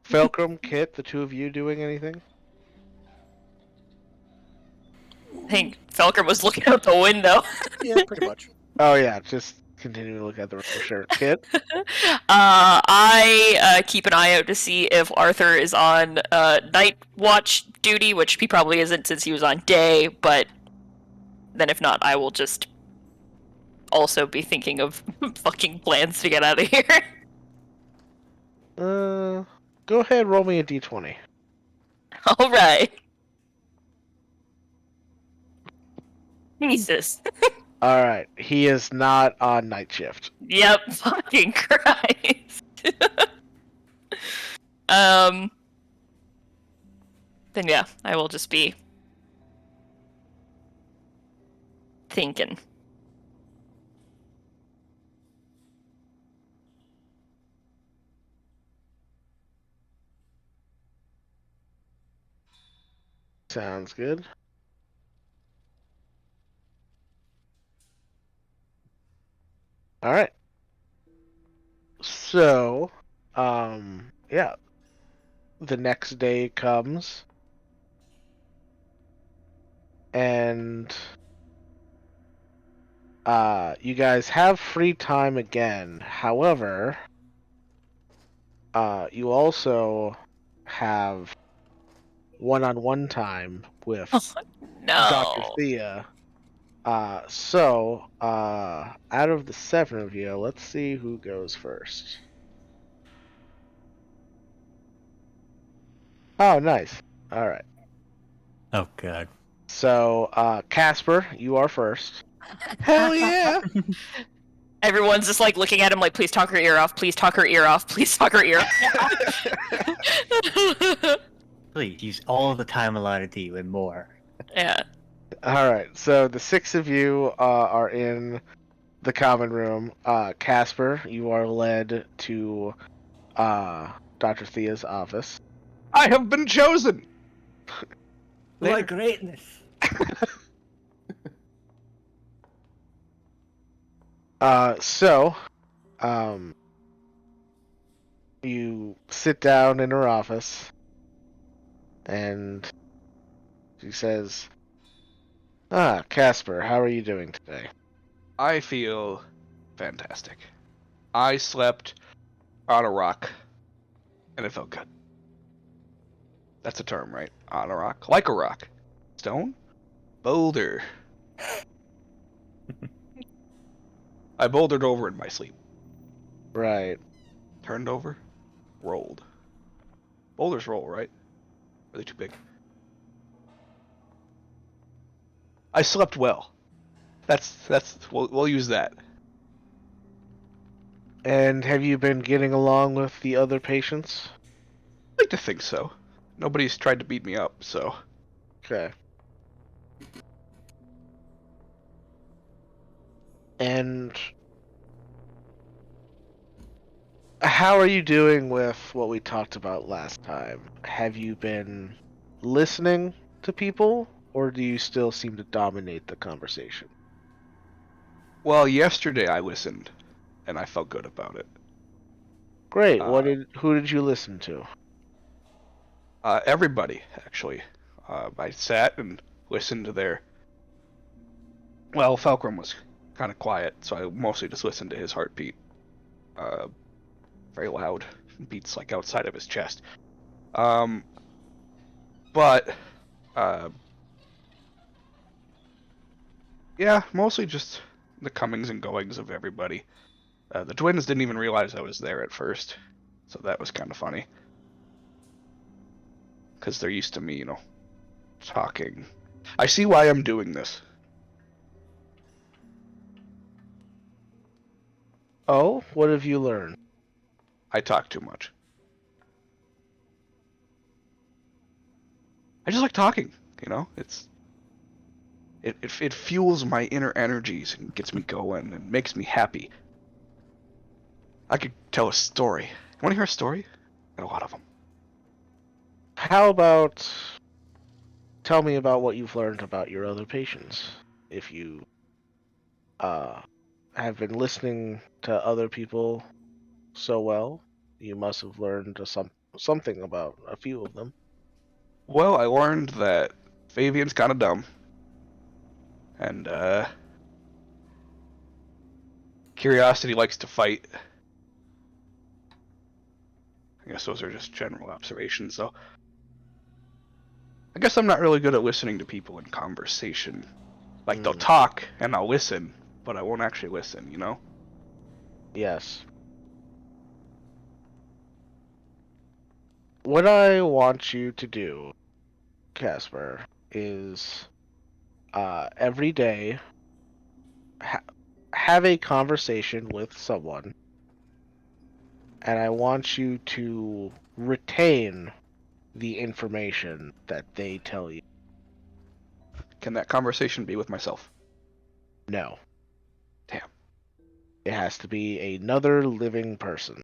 Felcrum, Kit, the two of you doing anything? I think Felker was looking out the window. Yeah, pretty much. Oh yeah, just continue to look at the for sure. Kit. I keep an eye out to see if Arthur is on night watch duty, which he probably isn't since he was on day, but then if not, I will just also be thinking of fucking plans to get out of here. Go ahead, roll me a d20. Alright. Jesus. Alright, he is not on night shift. Yep, fucking Christ. Then yeah, I will just be thinking. Sounds good. Alright. So, yeah. The next day comes. And you guys have free time again. However, you also have one-on-one time with No. Dr. Thea. So, out of the 7 of you, let's see who goes first. Oh, nice. Alright. Oh god. So, Casper, you are first. Hell yeah! Everyone's just like looking at him like, please talk her ear off, please talk her ear off, please talk her ear off. Please use all the time allotted to you and more. Yeah. Alright, so the 6 of you are in the common room. Casper, you are led to Dr. Thea's office. I have been chosen. My greatness. So, you sit down in her office, and she says, Casper, how are you doing today? I feel fantastic. I slept on a rock, and it felt good. That's a term, right? On a rock. Like a rock. Stone? Boulder. I bouldered over in my sleep. Right. Turned over. Rolled. Boulders roll, right? Are they too big? I slept well. We'll use that. And have you been getting along with the other patients? I like to think so. Nobody's tried to beat me up, so. Okay. And how are you doing with what we talked about last time? Have you been listening to people, or do you still seem to dominate the conversation? Well, yesterday I listened. and I felt good about it. Great. Who did you listen to? Everybody, actually. I sat and listened to their... Well, Falcrum was kind of quiet, so I mostly just listened to his heartbeat. Very loud. Beats like outside of his chest. But yeah, mostly just the comings and goings of everybody. The twins didn't even realize I was there at first, so that was kind of funny. Because they're used to me, talking. I see why I'm doing this. Oh, what have you learned? I talk too much. I just like talking, It fuels my inner energies and gets me going and makes me happy. I could tell a story. You want to hear a story? Got a lot of them. How about tell me about what you've learned about your other patients? If you have been listening to other people so well, you must have learned something about a few of them. Well, I learned that Fabian's kind of dumb. And, Curiosity likes to fight. I guess those are just general observations, though. I guess I'm not really good at listening to people in conversation. Like, they'll talk, and I'll listen, but I won't actually listen, Yes. What I want you to do, Casper, is every day have a conversation with someone, and I want you to retain the information that they tell you. Can that conversation be with myself? No. Damn. It has to be another living person.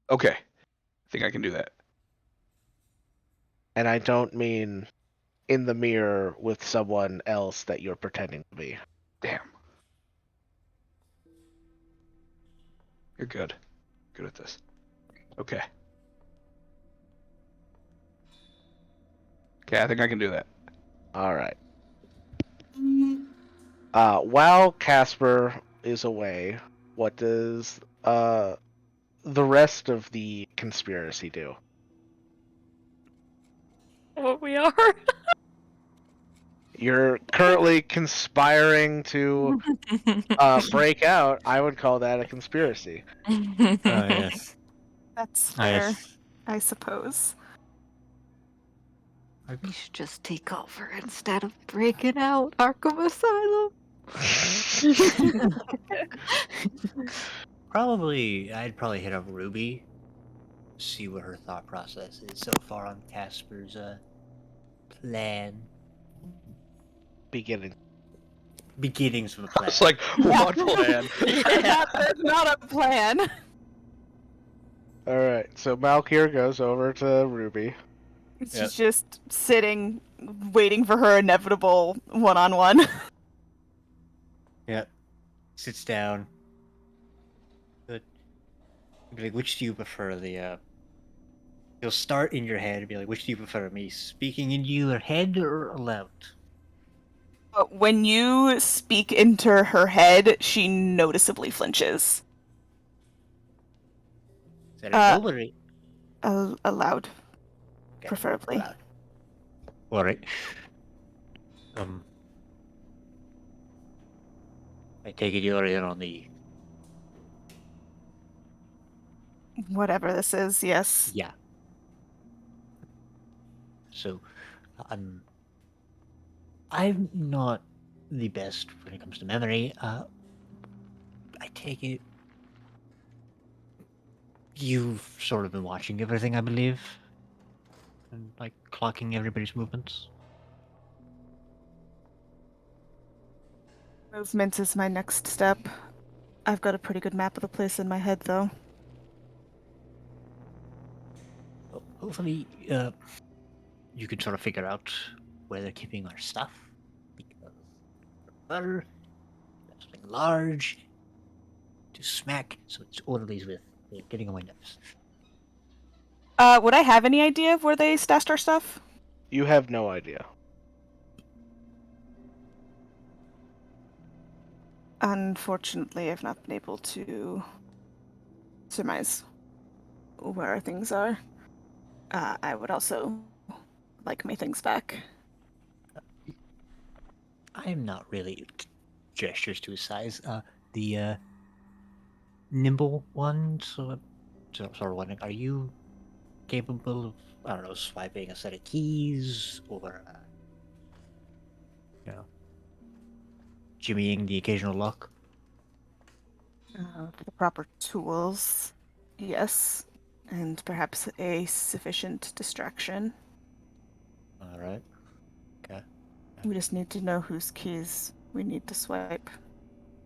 Okay. I think I can do that. And I don't mean in the mirror with someone else that you're pretending to be. Damn. You're good. Good at this. Okay. Okay, I think I can do that. All right. While Casper is away, what does the rest of the conspiracy do? What we are? You're currently conspiring to break out. I would call that a conspiracy. Yes. That's Ah, fair, yes. I suppose. We should just take over instead of breaking out Arkham Asylum. I'd probably hit up Ruby, see what her thought process is so far on Casper's plan. Beginnings of a plan. It's like, what plan? There's not a plan. All right, so Malkir goes over to Ruby. She's just sitting, waiting for her inevitable one-on-one. Yep. Sits down. Good. Be like, which do you prefer? You'll start in your head and be like, which do you prefer? Me speaking in your head or aloud? But when you speak into her head, she noticeably flinches. Is that a roll or Aloud, okay, preferably. aloud? Alright. I take it you're in on the... Whatever this is, yes. Yeah. So, I'm not the best when it comes to memory. I take it you've sort of been watching everything, I believe, and like clocking everybody's movements. Movements is my next step. I've got a pretty good map of the place in my head, though. Well, hopefully, you can sort of figure out where they're keeping our stuff. Because, well, that's like large to smack so it's orderlies with. They're getting on my nerves. Would I have any idea of where they stashed our stuff? You have no idea. Unfortunately, I've not been able to surmise where our things are. I would also like my things back. I am not really gestures to his size. The nimble one, so sort of wondering, are you capable of, I don't know, swiping a set of keys or, you know, jimmying the occasional lock? The proper tools, yes, and perhaps a sufficient distraction. All right. Okay. We just need to know whose keys we need to swipe.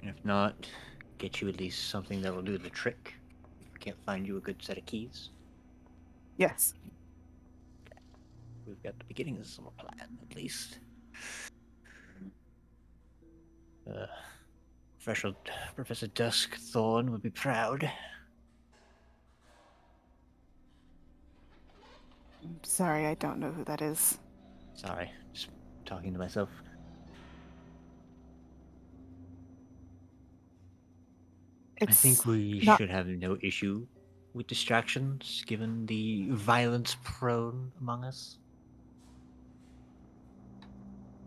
If not, get you at least something that'll do the trick. If we can't find you a good set of keys, Yes. we've got the beginning of some plan, at least. Professor Dusk Thorn would be proud. I'm sorry, I don't know who that is. Sorry, just talking to myself. I think we not- should have no issue with distractions, given the violence prone among us.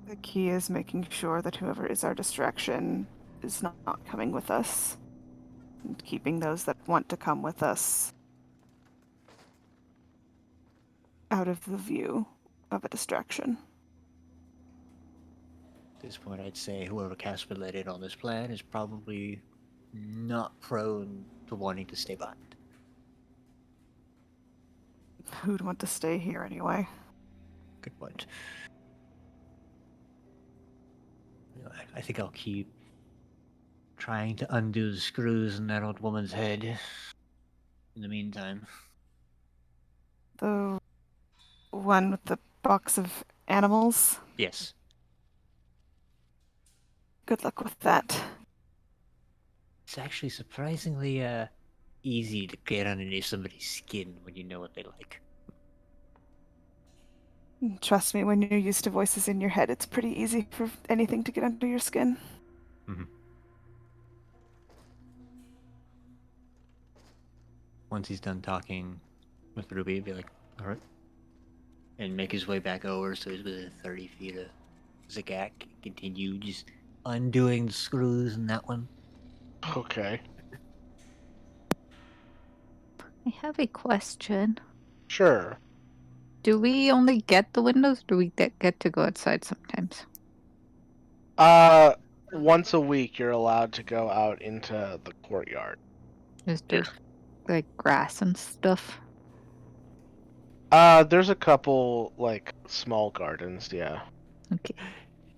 The key is making sure that whoever is our distraction is not coming with us, and keeping those that want to come with us out of the view of a distraction. At this point, I'd say whoever Casper let in on this plan is probably not prone to wanting to stay behind. Who'd want to stay here anyway? Good point. I think I'll keep trying to undo the screws in that old woman's head in the meantime. The one with the box of animals? Yes. Good luck with that. It's actually surprisingly easy to get underneath somebody's skin when you know what they like. Trust me, when you're used to voices in your head, it's pretty easy for anything to get under your skin. Mm-hmm. Once he's done talking with Ruby, he'd be like, alright. And make his way back over so he's within 30 feet of Zagak. Continue just undoing the screws in that one. Okay. I have a question. Sure. Do we only get the windows? Or do we get to go outside sometimes? Once a week you're allowed to go out into the courtyard. Is there like grass and stuff? There's a couple like small gardens, yeah. Okay.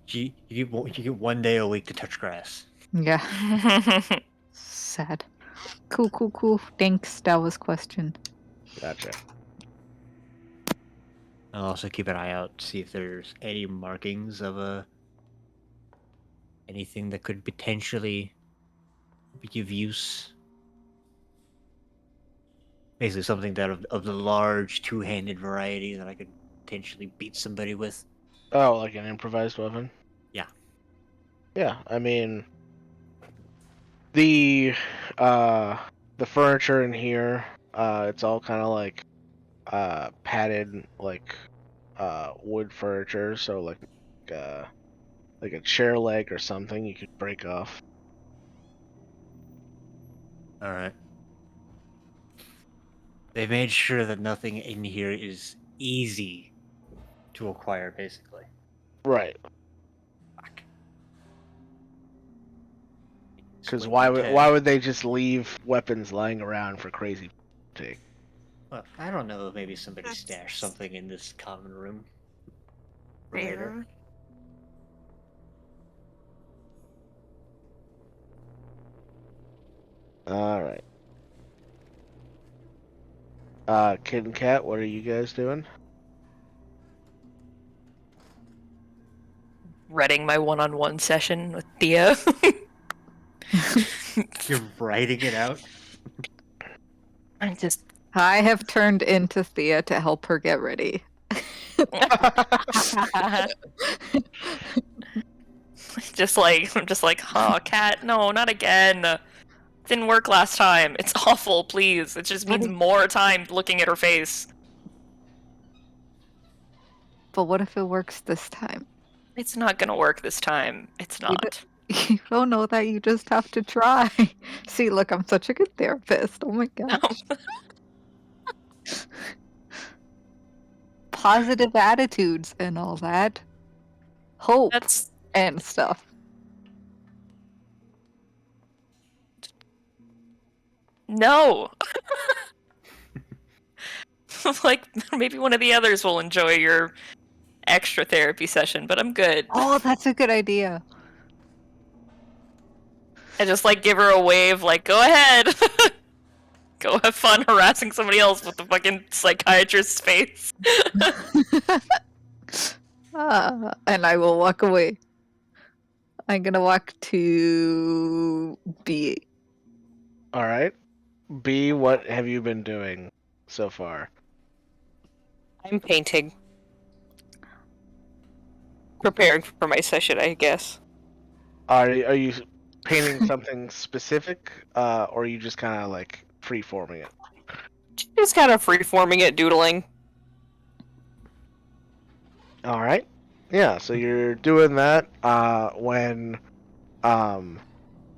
You get 1 day a week to touch grass. Yeah. Sad. Cool. Thanks. That was question. Gotcha. I'll also keep an eye out to see if there's any markings of anything that could potentially be of use. Basically something that of the large two-handed variety that I could potentially beat somebody with. Oh, like an improvised weapon? Yeah. Yeah, I mean the furniture in here, it's all kind of like padded like wood furniture, so like a chair leg or something you could break off. Alright. They made sure that nothing in here is easy to acquire, basically. Right. Fuck. Because Swing why that why would they just leave weapons lying around for crazy to take? Well, I don't know if maybe somebody stashed something in this common room. For later. Alright. Kid and Cat, what are you guys doing? Reading my one-on-one session with Thea. You're writing it out? I'm just I have turned into Thea to help her get ready. I'm just like, oh, cat, no, not again. Didn't work last time. It's awful, please. It just means more time looking at her face. But what if it works this time? It's not gonna work this time. It's not. You don't know that, you just have to try. See, look, I'm such a good therapist. Oh my gosh. Positive attitudes and all that. Hope That's and stuff. no. Like maybe one of the others will enjoy your extra therapy session, but I'm good. Oh, that's a good idea. I just like give her a wave, like go ahead, go have fun harassing somebody else with the fucking psychiatrist's face. And I will walk away. I'm gonna walk to B. All right. B, what have you been doing so far? I'm painting. Preparing for my session, I guess. Are you painting something specific, or are you just kind of like free-forming it? Just kind of free-forming it, doodling. All right. Yeah, so you're doing that when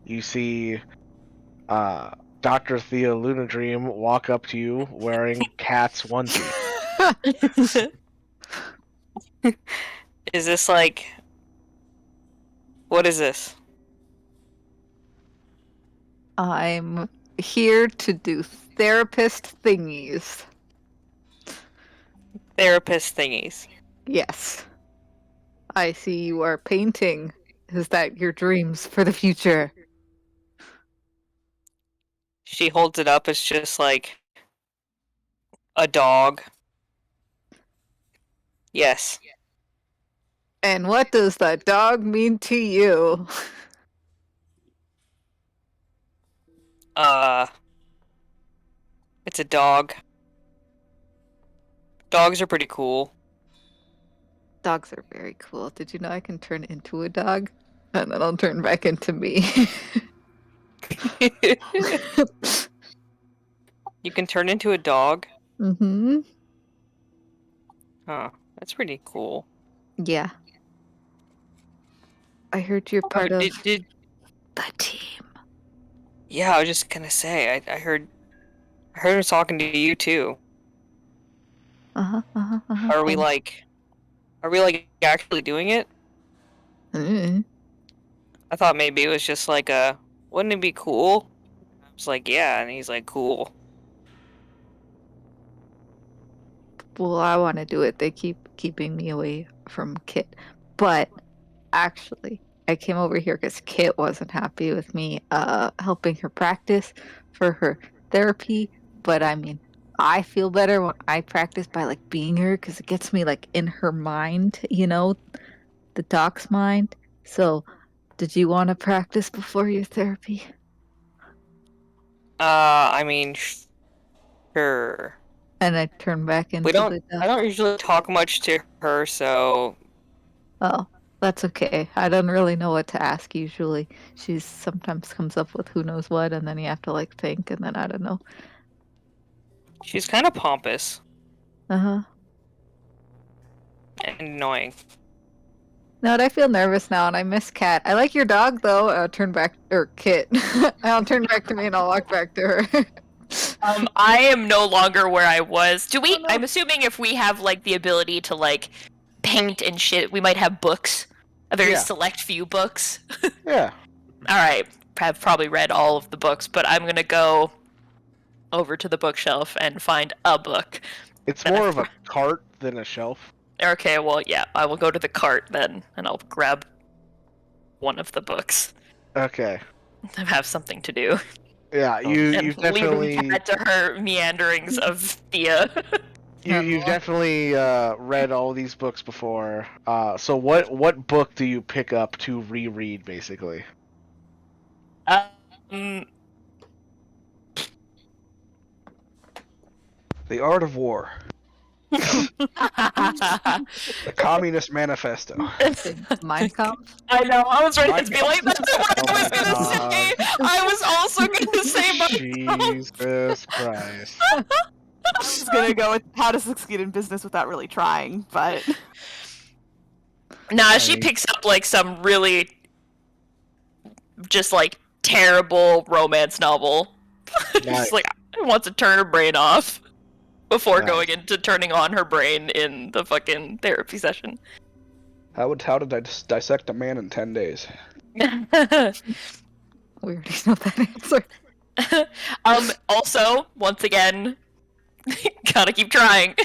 you see Dr. Thea Lunadream walk up to you wearing Cat's onesie. Is this like... What is this? I'm here to do therapist thingies. Therapist thingies. Yes. I see you are painting. Is that your dreams for the future? She holds it up as just like... a dog. Yes. And what does that dog mean to you? It's a dog. Dogs are pretty cool. Dogs are very cool. Did you know I can turn into a dog? And then I'll turn back into me. You can turn into a dog? Mm-hmm. Huh. That's pretty cool. Yeah. I heard you're part of did the team. Yeah, I was just gonna say, I heard her talking to you too. Are we like actually doing it? Mm-hmm. I thought maybe it was just like wouldn't it be cool? I was like, yeah, and he's like, cool. Well, I want to do it. They keep keeping me away from Kit. But actually, I came over here because Kit wasn't happy with me helping her practice for her therapy. But I mean, I feel better when I practice by like being her because it gets me like in her mind, you know, the doc's mind. So, did you want to practice before your therapy? I mean, sure. And I turn back into the I duck. don't usually talk much to her, so Oh, that's okay. I don't really know what to ask usually. She sometimes comes up with who knows what, and then you have to like think, and then I don't know. she's kind of pompous Uh-huh. and annoying. No, I feel nervous now, and I miss Cat. I like your dog, though. I'll turn back, or Kit. I'll turn back to me, and I'll walk back to her. I am no longer where I was. Do we? Oh, no. I'm assuming if we have like the ability to like paint and shit, we might have books, a very Yeah. select few books. Yeah. All right, I've probably read all of the books, but I'm gonna go over to the bookshelf and find a book. It's more of a cart than a shelf. Okay, well, yeah, I will go to the cart then, and I'll grab one of the books. Okay. I have something to do. Yeah, And you've definitely leaving Cat to her meanderings of Thea. you've definitely read all these books before. So what book do you pick up to reread, basically? Um, The Art of War. The Communist Manifesto. Mein Kampf. I know. I was ready My to be like, that's what Oh I was my gonna say. I was also gonna say Jesus Christ. I was gonna go with how to succeed in business without really trying, but Nah, she mean- picks up like some really just like terrible romance novel. Nice. Just like I want to turn her brain off before Nice. going into turning on her brain in the fucking therapy session. How did I dissect a man in 10 days? We already know that answer. Also, once again, gotta keep trying.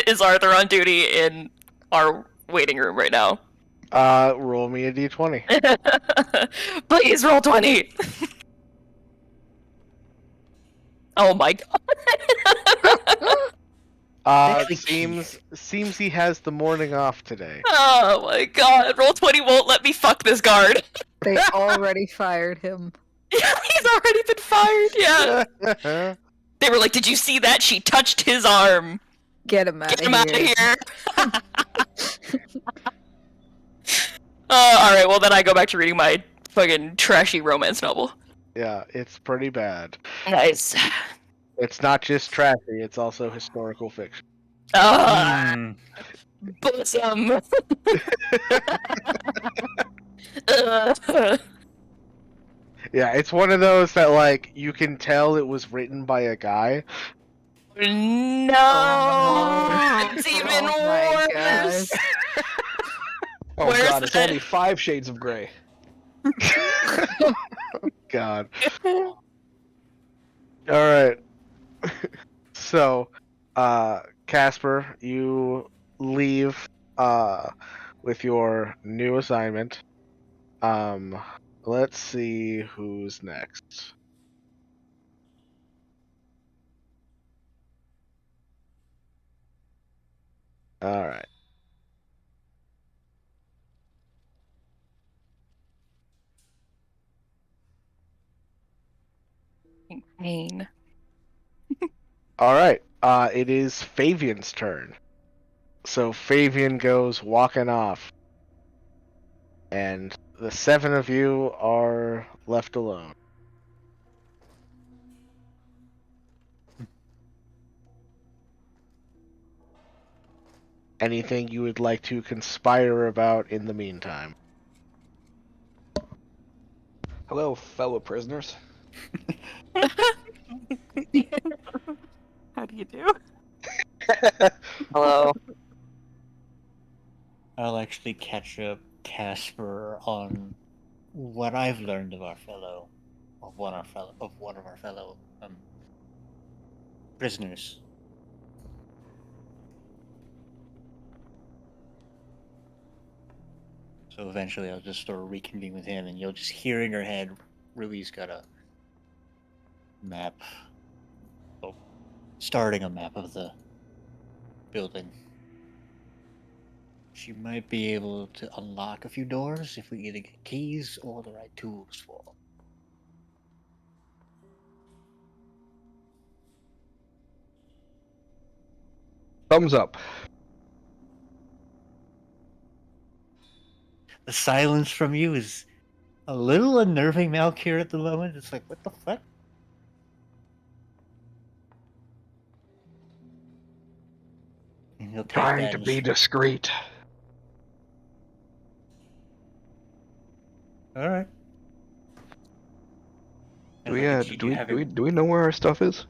Is Arthur on duty in our waiting room right now? Roll me a d20. Please roll 20. Oh my god. Seems he has the morning off today. Oh my god. Roll 20 won't let me fuck this guard. They already fired him. He's already been fired, yeah. They were like, did you see that? She touched his arm. Get him out Get of him here. out of here. Alright, well then I go back to reading my fucking trashy romance novel. Yeah, it's pretty bad. Nice. It's not just trashy, it's also historical fiction. Bosom. Yeah, it's one of those that, like, you can tell it was written by a guy. No, it's even Oh my worse. gosh. Oh Where's god, it's that? only 5 shades of gray. God. Alright. So, Casper, you leave with your new assignment. Let's see who's next. Alright. Pain. Alright. It is Fabian's turn. So Fabian goes walking off. And the 7 of you are left alone. Anything you would like to conspire about in the meantime? Hello, fellow prisoners. how do you do? Hello. I'll actually catch up Casper on what I've learned of one of our fellow prisoners. So eventually I'll just sort of reconvene with him, and you'll just hear in your head, Rui's got a map. Oh, starting a map of the building. She might be able to unlock a few doors if we either get keys or the right tools for them. Thumbs up. The silence from you is a little unnerving, Malkir, at the moment. It's like, what the fuck? And he'll take Trying that to and be discreet. Alright. Do we know where our stuff is?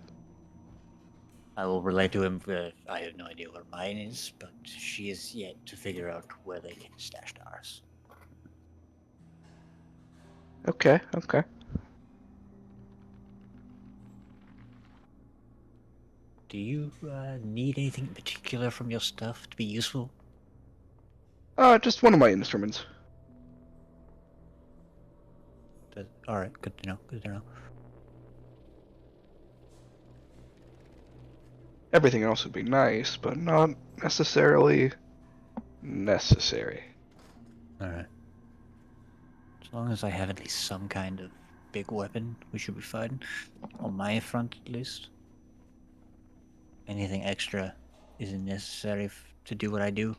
I will relay to him that I have no idea where mine is, but she is yet to figure out where they can stash ours. Okay. Do you need anything in particular from your stuff to be useful? Just one of my instruments. Alright, good to know, Everything else would be nice, but not necessarily necessary. Alright. As long as I have at least some kind of big weapon. We should be fine. On my front, at least. Anything extra isn't necessary to do what I do.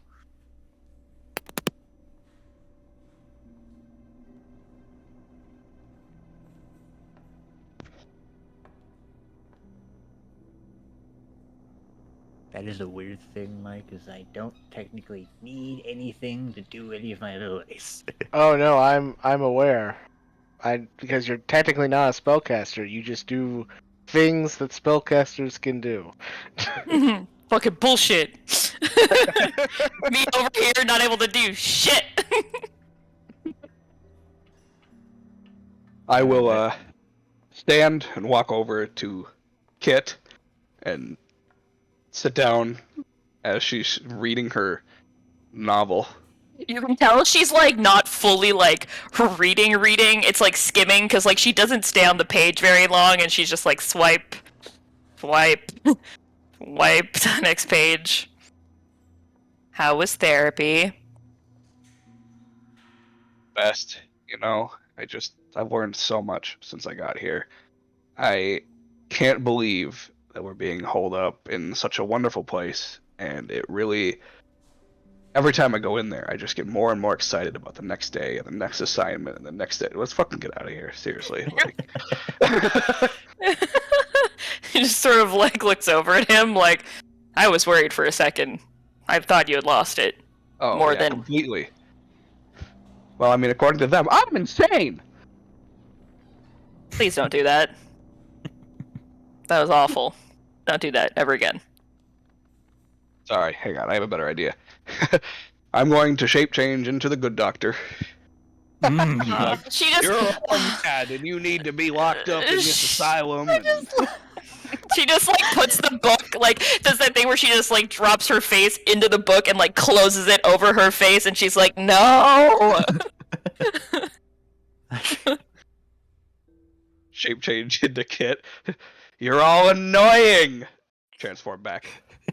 That is a weird thing, Mike, is I don't technically need anything to do any of my abilities. Oh no, I'm aware. Because you're technically not a spellcaster. You just do things that spellcasters can do. Fucking bullshit. Me over here not able to do shit. I will stand and walk over to Kit and sit down as she's reading her novel. You can tell she's like not fully like reading. It's like skimming because like she doesn't stay on the page very long, and she's just like swipe, swipe, wipe to the next page. How was therapy? Best, you know. I've learned so much since I got here. I can't believe that we're being holed up in such a wonderful place, and it really, every time I go in there, I just get more and more excited about the next day and the next assignment and the next day. Let's fucking get out of here, seriously. Like, He just sort of like looks over at him like, I was worried for a second. I thought you had lost it. oh, More yeah, than- completely. Well, I mean, according to them, I'm insane. Please don't do that. That was awful. Don't do that ever again. Sorry, hang on, I have a better idea. I'm going to shape change into the good doctor. She just You're bad, and you need to be locked up in this asylum. she just like puts the book, like does that thing where she just like drops her face into the book and like closes it over her face, and she's like, no. Shape change into Kit. You're all annoying. Transform back.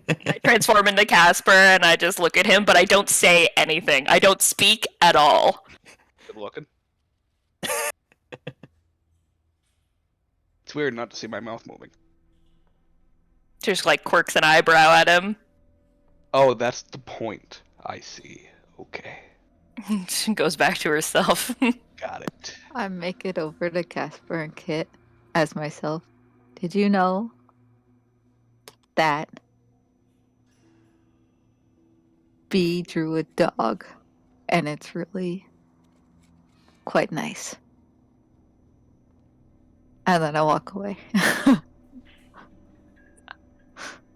I transform into Casper and I just look at him, but I don't say anything. I don't speak at all. Good looking. It's weird not to see my mouth moving. Just like quirks an eyebrow at him. Oh, that's the point. I see. Okay. She goes back to herself. Got it. I make it over to Casper and Kit as myself. Did you know that B drew a dog, and it's really quite nice? And then I walk away.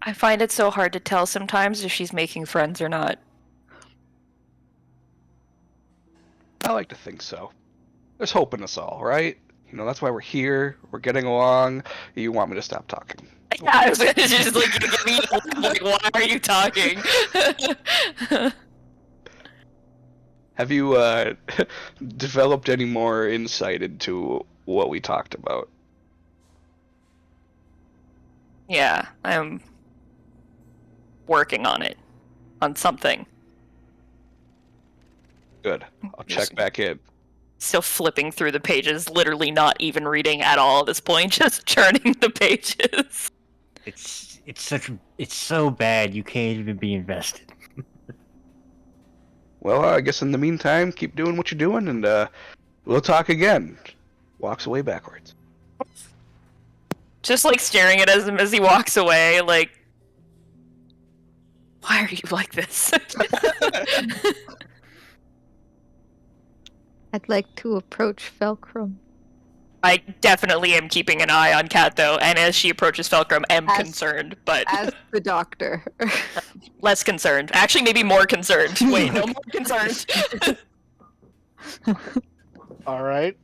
I find it so hard to tell sometimes if she's making friends or not. I like to think so. There's hope in us all, right? You know, that's why we're here. We're getting along. You want me to stop talking? Yeah, I was just like, you get me, like, why are you talking? Have you developed any more insight into what we talked about? Yeah, I'm working on it. On something. Good. I'll check back in. Still flipping through the pages, literally not even reading at all at this point, just churning the pages. It's so bad you can't even be invested. Well, I guess in the meantime, keep doing what you're doing, and we'll talk again. Walks away backwards. Just like staring at him as he walks away, like, why are you like this? I'd like to approach Felcrum. I definitely am keeping an eye on Kat, though, and as she approaches Felcrum, am As- concerned, but As the doctor. less concerned. Actually, maybe more concerned. Wait, no, more concerned. Alright.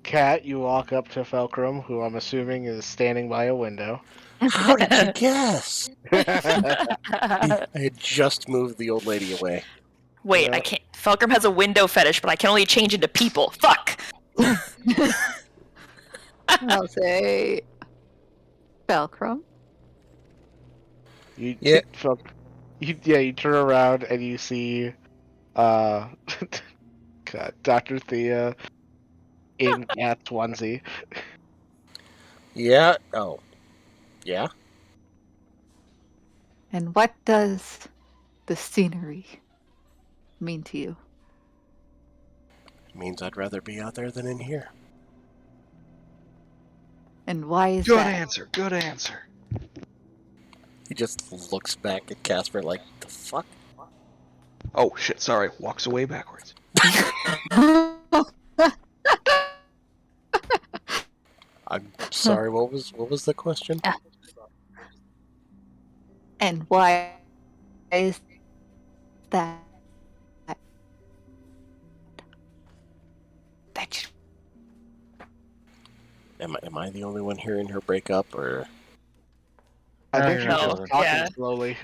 Kat, you walk up to Felcrum, who I'm assuming is standing by a window. How did you guess? I had just moved the old lady away. Wait, I can't. Felcrum has a window fetish, but I can only change into people. Fuck! I'll say Felcrum. You Yeah. you turn around and you see God, Dr. Thea in Cat's onesie. Yeah. Oh. Yeah. And what does the scenery mean to you? Means I'd rather be out there than in here. And why is Good that? answer. Good answer. He just looks back at Casper like, the fuck? Oh shit! Sorry. Walks away backwards. I'm sorry. What was the question? And why is that? That you Am I the only one hearing her break up, or I No, think you're she's not. just No, talking yeah. slowly.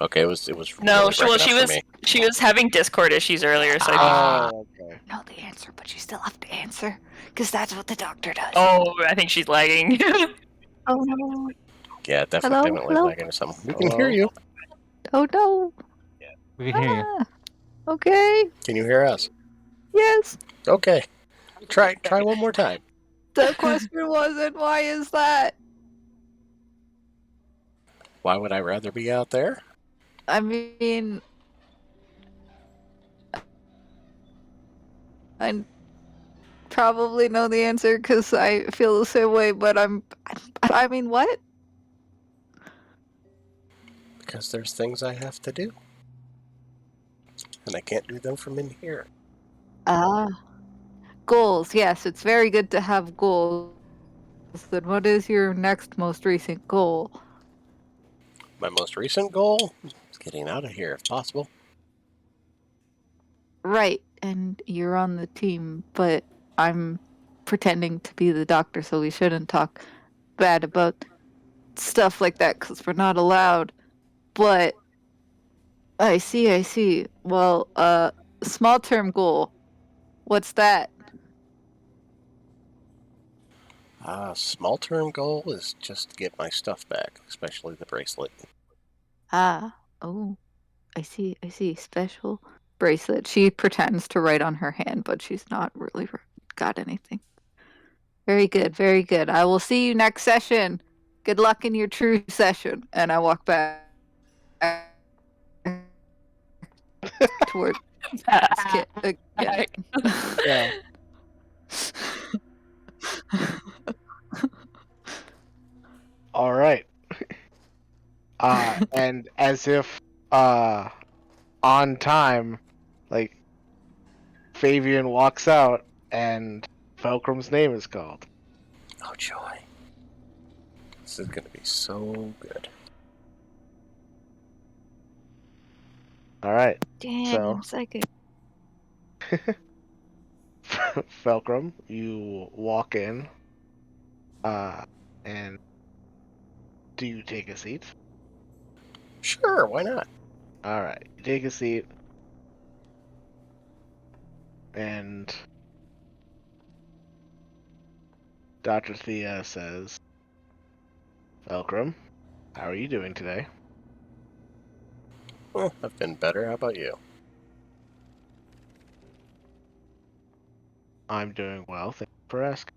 okay? It was No, really she, well, breaking up for me. she was having Discord issues earlier, so I think. Oh, okay. know the answer, but you still have to answer, because that's what the doctor does. Oh, I think she's lagging. Oh no. Yeah, Hello? definitely Hello? lagging or something. We can hear Hello? you. Oh no. We can hear you. Ah, okay. Can you hear us? Yes. Okay. Try one more time. The question wasn't why is that? Why would I rather be out there? I mean, I probably know the answer because I feel the same way, but I mean, what? Because there's things I have to do, and I can't do them from in here. Ah, goals. Yes, it's very good to have goals. Then what is your next most recent goal? My most recent goal is getting out of here if possible. Right, and you're on the team, but I'm pretending to be the doctor, so we shouldn't talk bad about stuff like that because we're not allowed. But I see, I see. Well, small term goal. What's that? Small term goal is just to get my stuff back, especially the bracelet. Ah, oh, I see, I see. Special bracelet. She pretends to write on her hand, but she's not really got anything. Very good, very good. I will see you next session. Good luck in your true session. And I walk back toward Kit again. Yeah. All right. And as if on time, like Fabian walks out and Fulcrum's name is called. Oh joy! This is gonna be so good. All right. Dang, So- I'm psychic. Fulcrum, you walk in. And do you take a seat? Sure, why not? All right. You take a seat. And Dr. Thea says, Fulcrum, how are you doing today? Well, I've been better. How about you? I'm doing well. Thank you for asking.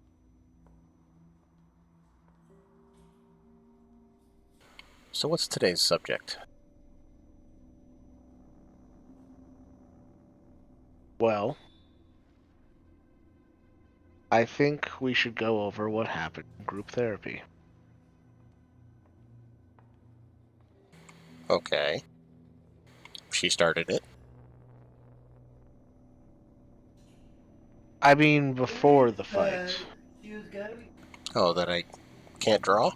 So what's today's subject? Well, I think we should go over what happened in group therapy. Okay. She started it. I mean, before the fight. Oh, that I can't draw?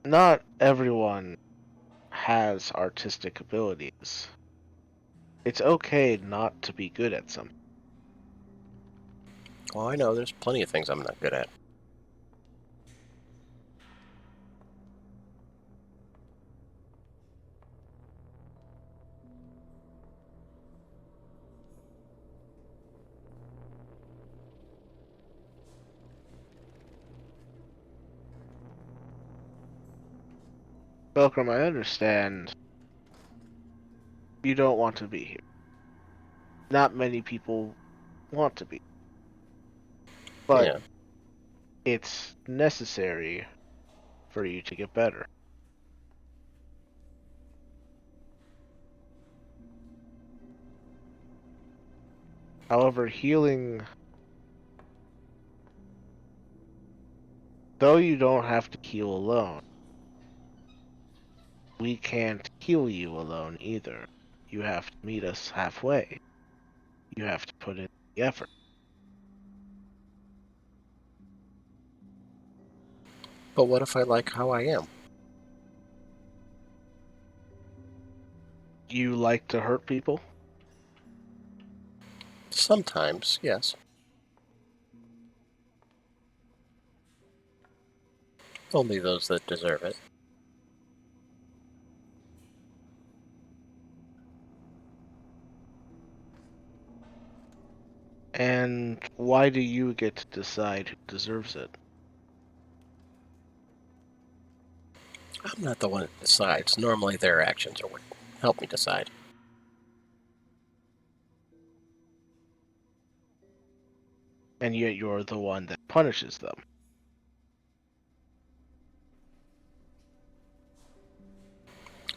Not everyone has artistic abilities. It's okay not to be good at something. Well, I know there's plenty of things I'm not good at. Fulcrum, I understand you don't want to be here. not many people want to be. But Yeah. it's necessary for you to get better. However, healing, though you don't have to heal alone, we can't heal you alone either. You have to meet us halfway. You have to put in the effort. But what if I like how I am? You like to hurt people? Sometimes, yes. Only those that deserve it. And why do you get to decide who deserves it? I'm not the one that decides. Normally their actions are what help me decide. And yet you're the one that punishes them.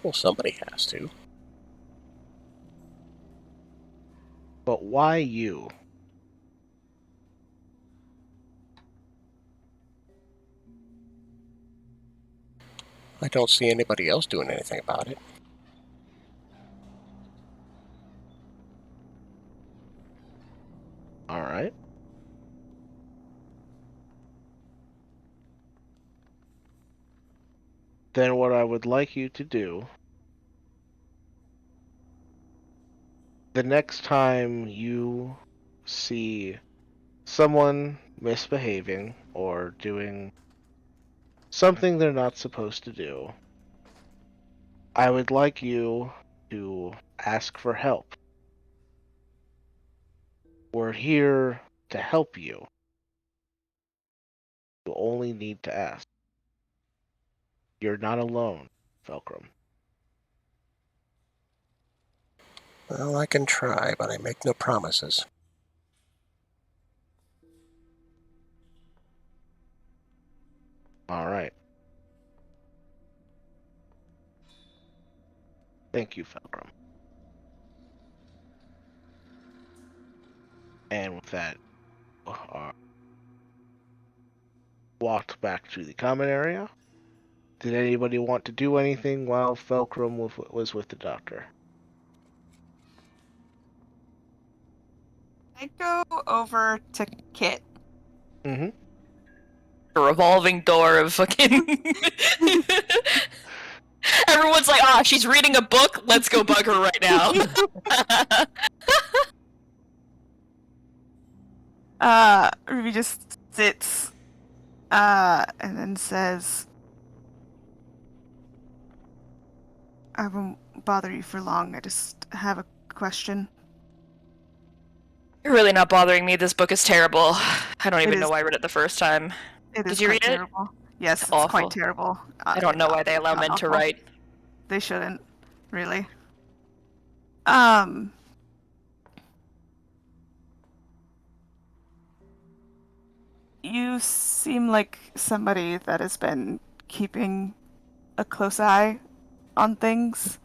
Well, somebody has to. But why you? I don't see anybody else doing anything about it. Alright. Then what I would like you to do, the next time you see someone misbehaving or doing something they're not supposed to do, I would like you to ask for help. We're here to help you. You only need to ask. You're not alone, Felcrum. Well, I can try, but I make no promises. Alright. Thank you, Felcrum. And with that, walked back to the common area. Did anybody want to do anything while Felcrum was with the doctor? I go over to Kit. Mm-hmm. A revolving door of fucking. Everyone's like, "Ah, she's reading a book. Let's go bug her right now." Ruby just sits, and then says, "I won't bother you for long. I just have a question." You're really not bothering me. This book is terrible. I don't even It know is- why I read it the first time. It Did is you quite read it? terrible. Yes, it's Awful. quite terrible. I don't know why they allow men to awful. write. They shouldn't, really. You seem like somebody that has been keeping a close eye on things.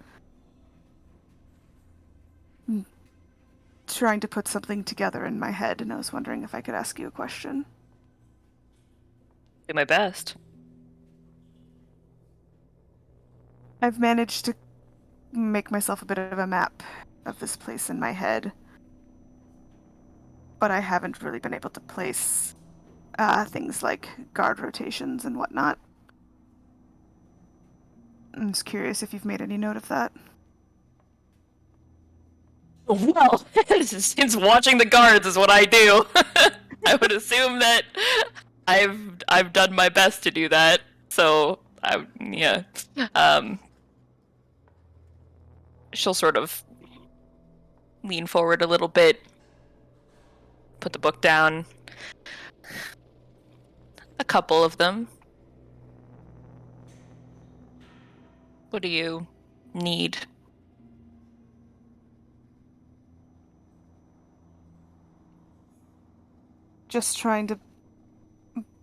Trying to put something together in my head, and I was wondering if I could ask you a question. Do my best. I've managed to make myself a bit of a map of this place in my head, but I haven't really been able to place things like guard rotations and whatnot. I'm just curious if you've made any note of that. Well, since watching the guards is what I do, I would assume that I've done my best to do that. So yeah. She'll sort of lean forward a little bit, put the book down. A couple of them. What do you need? just trying to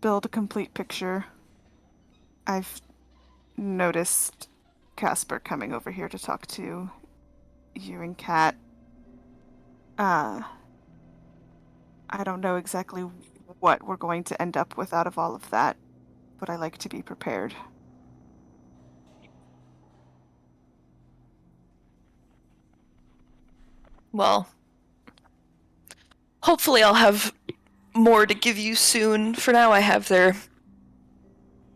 build a complete picture. I've noticed Casper coming over here to talk to you and Kat. I don't know exactly what we're going to end up with out of all of that, but I like to be prepared. Well, hopefully I'll have more to give you soon. For now, I have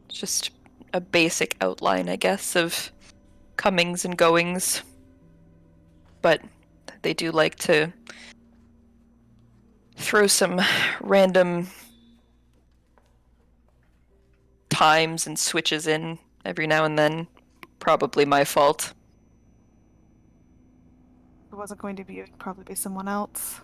just a basic outline, I guess, of comings and goings. But they do like to throw some random times and switches in every now and then. Probably my fault. If it wasn't going to be you, it'd probably be someone else.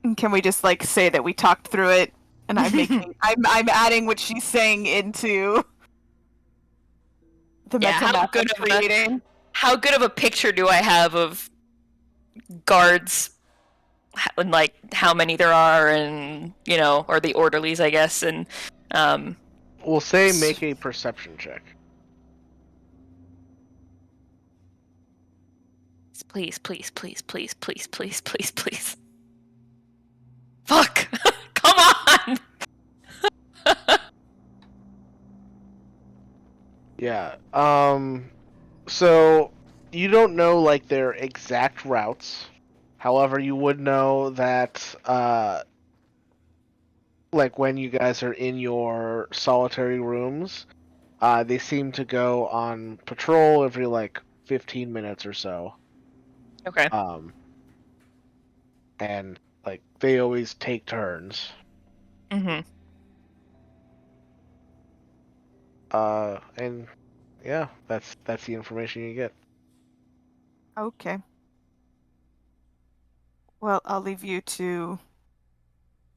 And can we just like say that we talked through it, and I'm making I'm adding what she's saying into the Yeah, mental map I'm creating? How good of a picture do I have of guards and like how many there are, and or the orderlies, I guess, and We'll say make a perception check. please. Fuck! Come on! Yeah. So you don't know like their exact routes. However, you would know that like when you guys are in your solitary rooms, they seem to go on patrol every like 15 minutes or so. Okay. And like they always take turns. Mm-hmm. And yeah, that's the information you get. Okay. Well, I'll leave you to.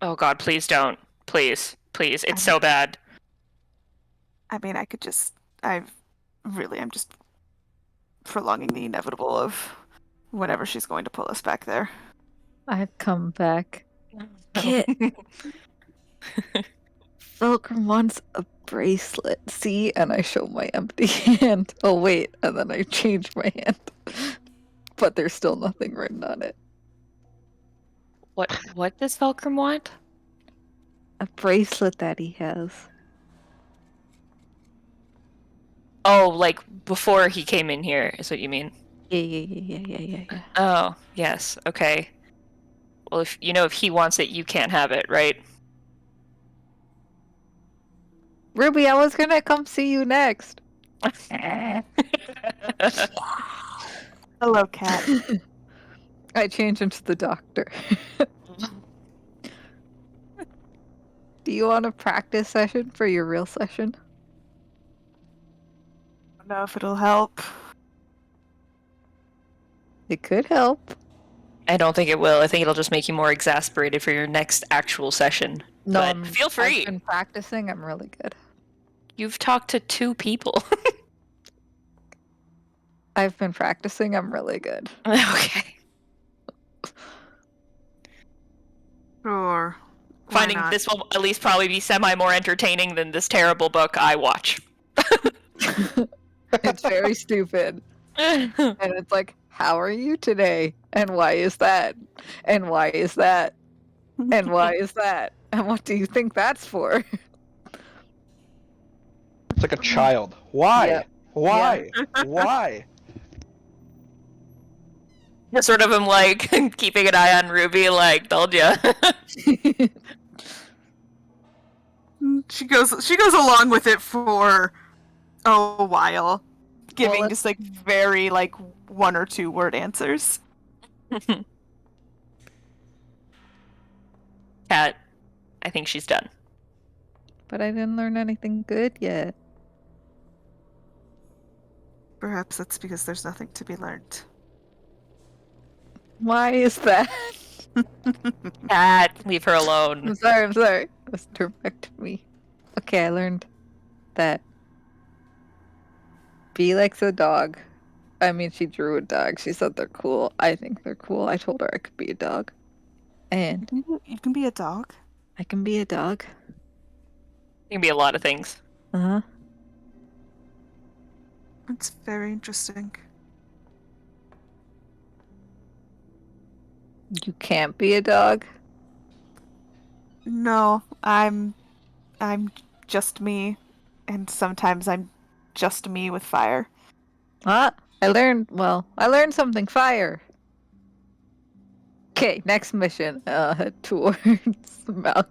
Oh God, please don't. Please. It's so bad. I mean, I could just. I'm just prolonging the inevitable of whenever she's going to pull us back there. I've come back. Kit. Fulcrum wants a bracelet. See? And I show my empty hand. Oh, wait. And then I change my hand. But there's still nothing written on it. What does Fulcrum want? A bracelet that he has. Oh, like before he came in here, is what you mean? Yeah. Oh, yes. Okay. Well, if he wants it, you can't have it, right? Ruby, I was gonna come see you next. Hello, Cat. I change into the doctor. Do you want a practice session for your real session? I don't know if it'll help. It could help. I don't think it will. I think it'll just make you more exasperated for your next actual session. No, but feel free. I've been practicing. I'm really good. You've talked to 2 people. I've been practicing. I'm really good. Okay. Sure. Finding this will at least probably be semi more entertaining than this terrible book I watch. It's very stupid. And it's like, how are you today? And why is that? And why is that? And why is that? And what do you think that's for? It's like a child. Why? Yep. Why? Why? Sort of am like keeping an eye on Ruby, like, told ya. She goes along with it for a while, giving just like very like 1 or 2 word answers. Cat, I think she's done. But I didn't learn anything good yet. Perhaps that's because there's nothing to be learned. Why is that? Cat, leave her alone. I'm sorry. Let's turn back to me. Okay, I learned that B likes a dog. I mean, she drew a dog. She said they're cool. I think they're cool. I told her I could be a dog. And You can be a dog. I can be a dog. It can be a lot of things. Uh-huh. It's very interesting. You can't be a dog? No, I'm just me, and sometimes I'm just me with fire. What? I learned something. Fire. Okay, next mission. Towards Malk.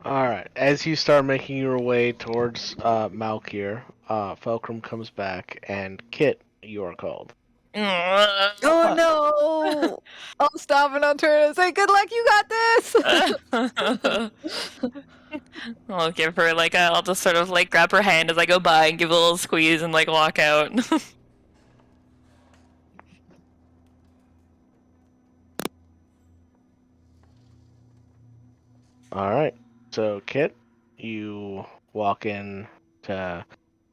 Alright, as you start making your way towards Malkir, Fulcrum comes back, and Kit, you are called. Oh no! I'll stop and I'll turn and say, "Good luck, you got this." I'll give her like I'll just sort of like grab her hand as I go by and give a little squeeze and like walk out. Alright, so Kit, you walk in to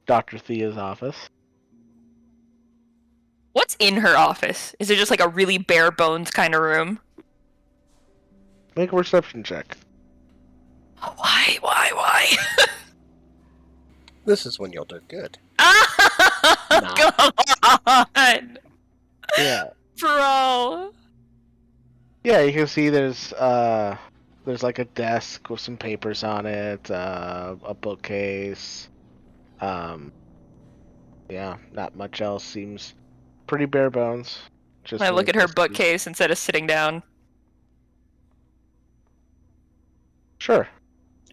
Dr. Thea's office. What's in her office? Is it just like a really bare bones kind of room? Make a reception check. Why? This is when you'll do good. Come on, Yeah. bro. Yeah, you can see there's like a desk with some papers on it, a bookcase. Yeah, not much else. Seems pretty bare bones. Just I an look at her desk. bookcase instead of sitting down. Sure.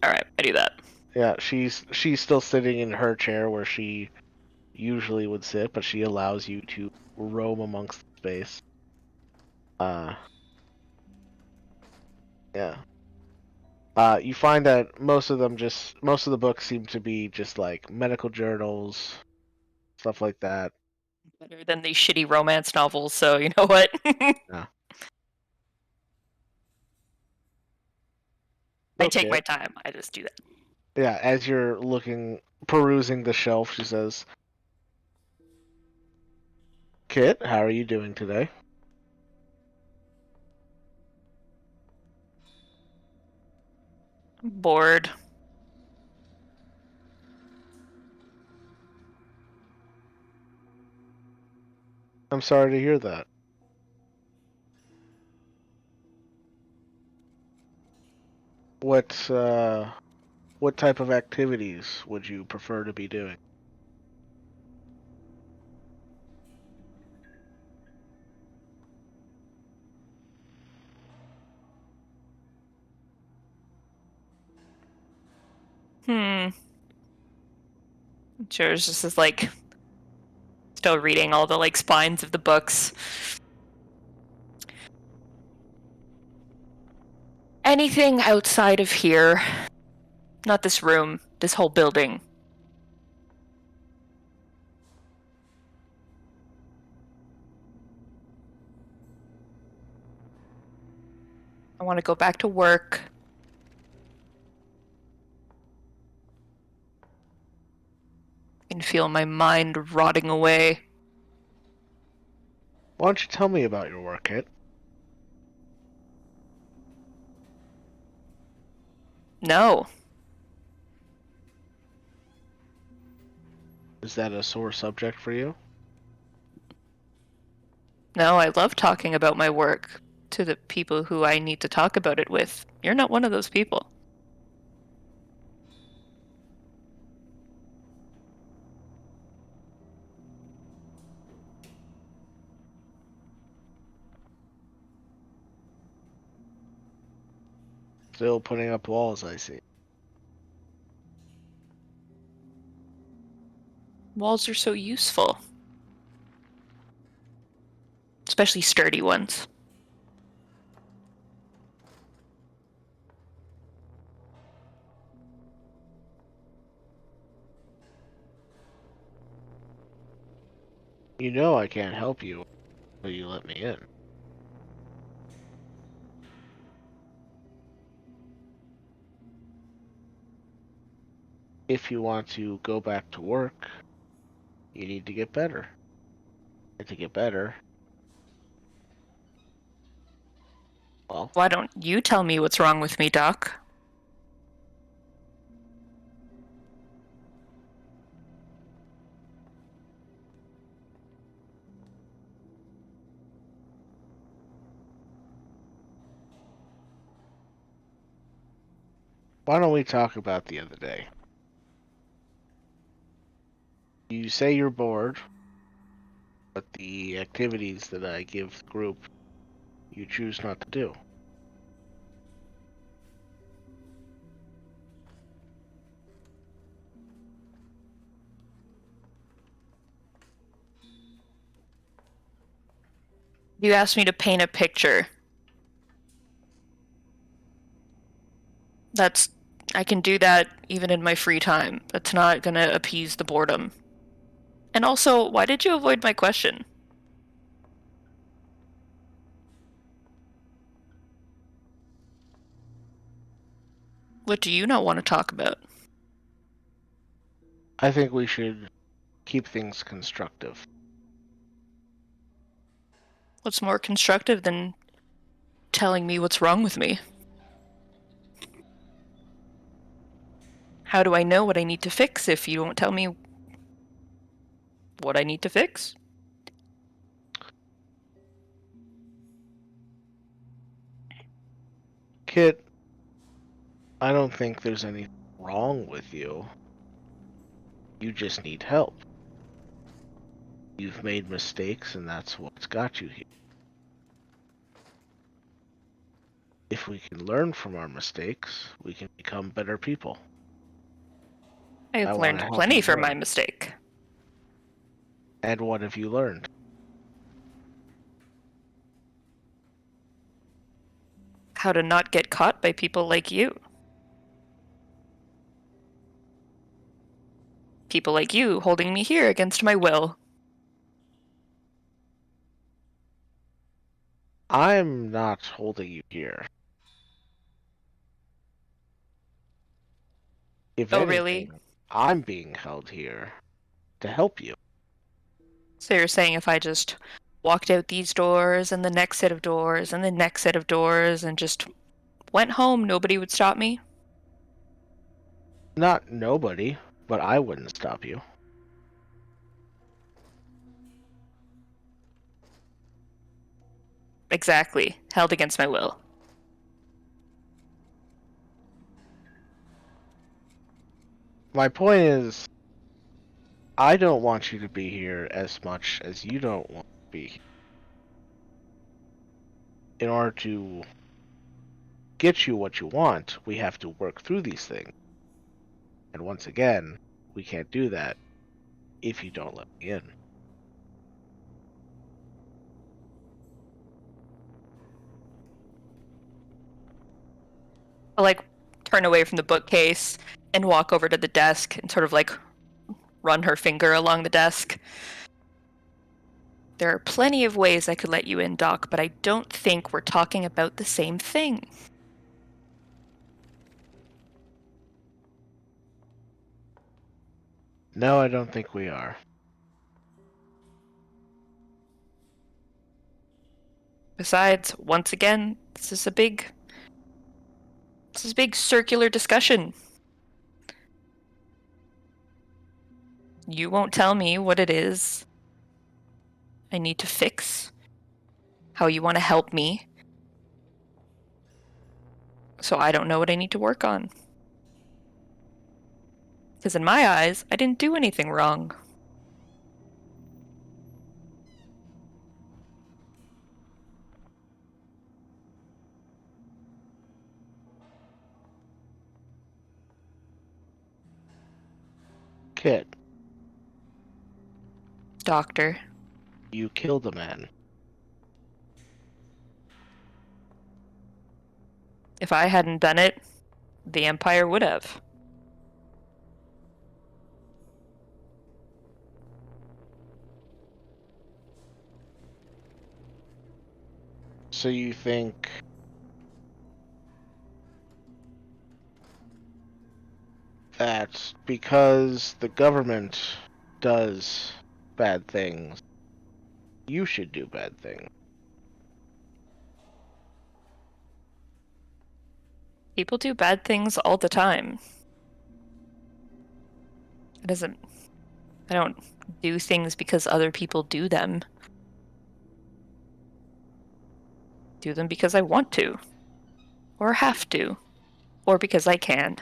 All right, I do that. Yeah, she's still sitting in her chair where she usually would sit, but she allows you to roam amongst the space. Yeah. You find that most of the books seem to be just like medical journals, stuff like that. Better than these shitty romance novels, so you know what? Yeah. I take Okay. my time. I just do that. Yeah, as you're perusing the shelf, she says, Kit, how are you doing today? I'm bored. I'm sorry to hear that. What type of activities would you prefer to be doing? Sure, it's just is like still reading all the like spines of the books. Anything outside of here. Not this room, this whole building. I want to go back to work. I can feel my mind rotting away. Why don't you tell me about your work, Kit? No. Is that a sore subject for you? No, I love talking about my work to the people who I need to talk about it with. You're not one of those people. Still putting up walls, I see. Walls are so useful. Especially sturdy ones. You know I can't help you until you let me in. If you want to go back to work, You need to get better. And to get better, well, Why don't you tell me what's wrong with me, Doc? why don't we talk about the other day? You say you're bored, but the activities that I give the group, you choose not to do. You asked me to paint a picture. I can do that even in my free time. That's not gonna appease the boredom. And also, why did you avoid my question? What do you not want to talk about? I think we should keep things constructive. What's more constructive than telling me what's wrong with me? How do I know what I need to fix if you don't tell me what I need to fix? Kit, I don't think there's anything wrong with you. You just need help. You've made mistakes, and that's what's got you here. If we can learn from our mistakes, we can become better people. I've wanna learned help plenty you from my learn. mistake. And what have you learned? How to not get caught by people like you. People like you holding me here against my will. I'm not holding you here. If Oh, anything, really? I'm being held here to help you. So you're saying if I just walked out these doors and the next set of doors and the next set of doors and just went home, nobody would stop me? Not nobody, but I wouldn't stop you. Exactly. Held against my will. My point is, I don't want you to be here as much as you don't want to be here. In order to get you what you want, we have to work through these things. And once again, we can't do that if you don't let me in. I'll like turn away from the bookcase and walk over to the desk and sort of like run her finger along the desk. There are plenty of ways I could let you in, Doc, but I don't think we're talking about the same thing. No, I don't think we are. Besides, once again, this is a big circular discussion. You won't tell me what it is I need to fix, how you want to help me. So I don't know what I need to work on. Because in my eyes, I didn't do anything wrong. Kit, Doctor, you killed a man. if I hadn't done it, the Empire would have. So you think that because the government does bad things, you should do bad things. People do bad things all the time. I don't do things because other people do them. Do them because I want to. Or have to. Or because I can.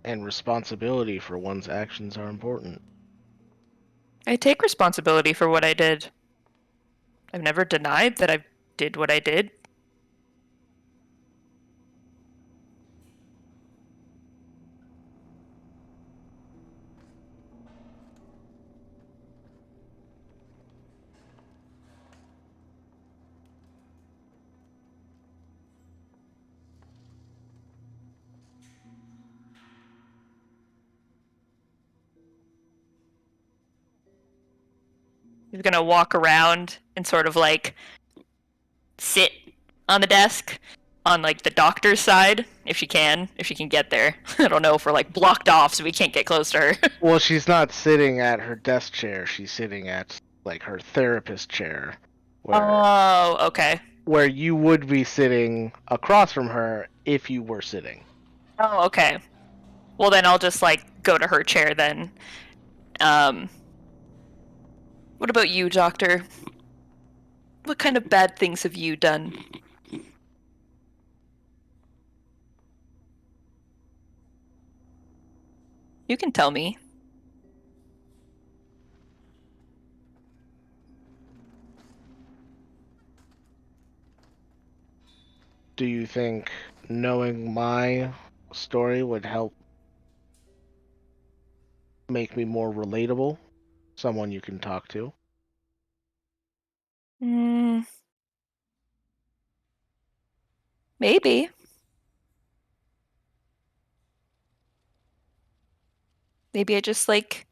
And responsibility for one's actions are important. I take responsibility for what I did. I've never denied that I did what I did. He's gonna walk around and sort of like sit on the desk on like the doctor's side if she can get there. I don't know if we're like blocked off so we can't get close to her. Well, she's not sitting at her desk chair. She's sitting at like her therapist chair, Oh, okay. where you would be sitting across from her if you were sitting. Oh, okay. Well, then I'll just like go to her chair then. What about you, Doctor? What kind of bad things have you done? You can tell me. Do you think knowing my story would help make me more relatable? Someone you can talk to? Maybe. Maybe I just like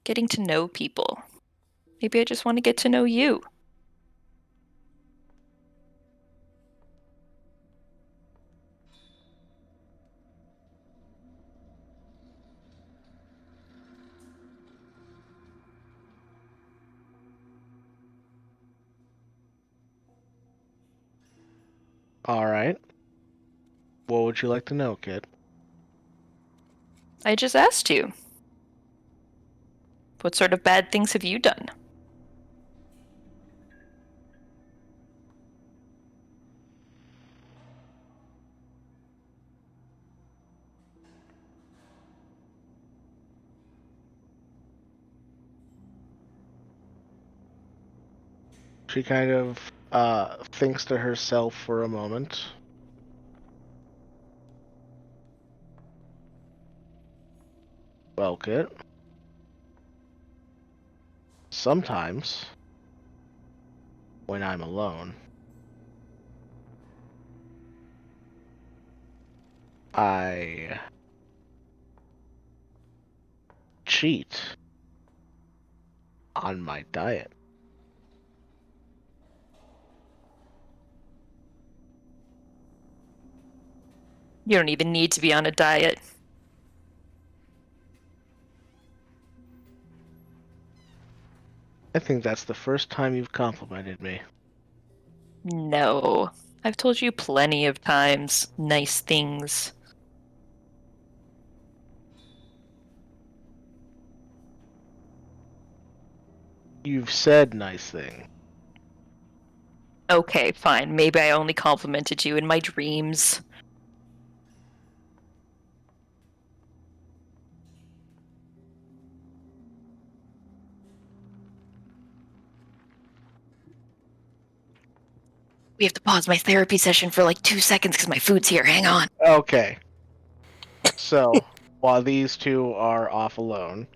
getting to know people. Maybe I just want to get to know you. All right. What would you like to know, kid? I just asked you. What sort of bad things have you done? She kind of thinks to herself for a moment. Well, kid. Sometimes, when I'm alone, I cheat on my diet. You don't even need to be on a diet. I think that's the first time you've complimented me. No. I've told you plenty of times nice things. You've said nice things. Okay, fine. Maybe I only complimented you in my dreams. We have to pause my therapy session for like 2 seconds because my food's here. Hang on. Okay. So, while these two are off alone,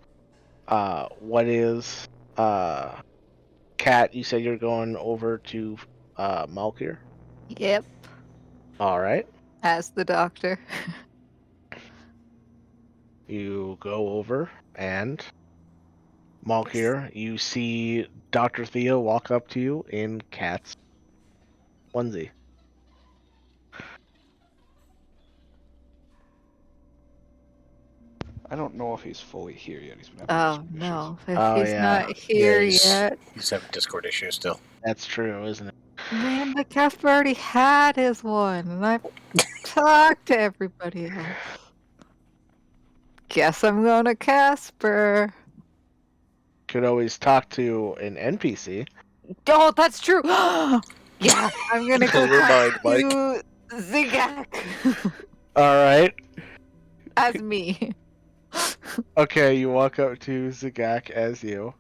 what is, Kat, you said you're going over to, Malkir? Yep, Alright. as the doctor. You go over, and Malkir, you see Dr. Theo walk up to you in Cat's onesie. I don't know if he's fully here yet. He's been having Oh Discord issues. no, if Oh, he's yeah. not here yet. He's having Discord issues still. That's true, isn't it? Man, but Casper already had his one, and I've talked to everybody else. Guess I'm going to Casper. Could always talk to an NPC. Oh, that's true. Yeah, I'm gonna go Blow your talk mind, to Zigak Alright. as me. Okay, you walk up to Zagak as you.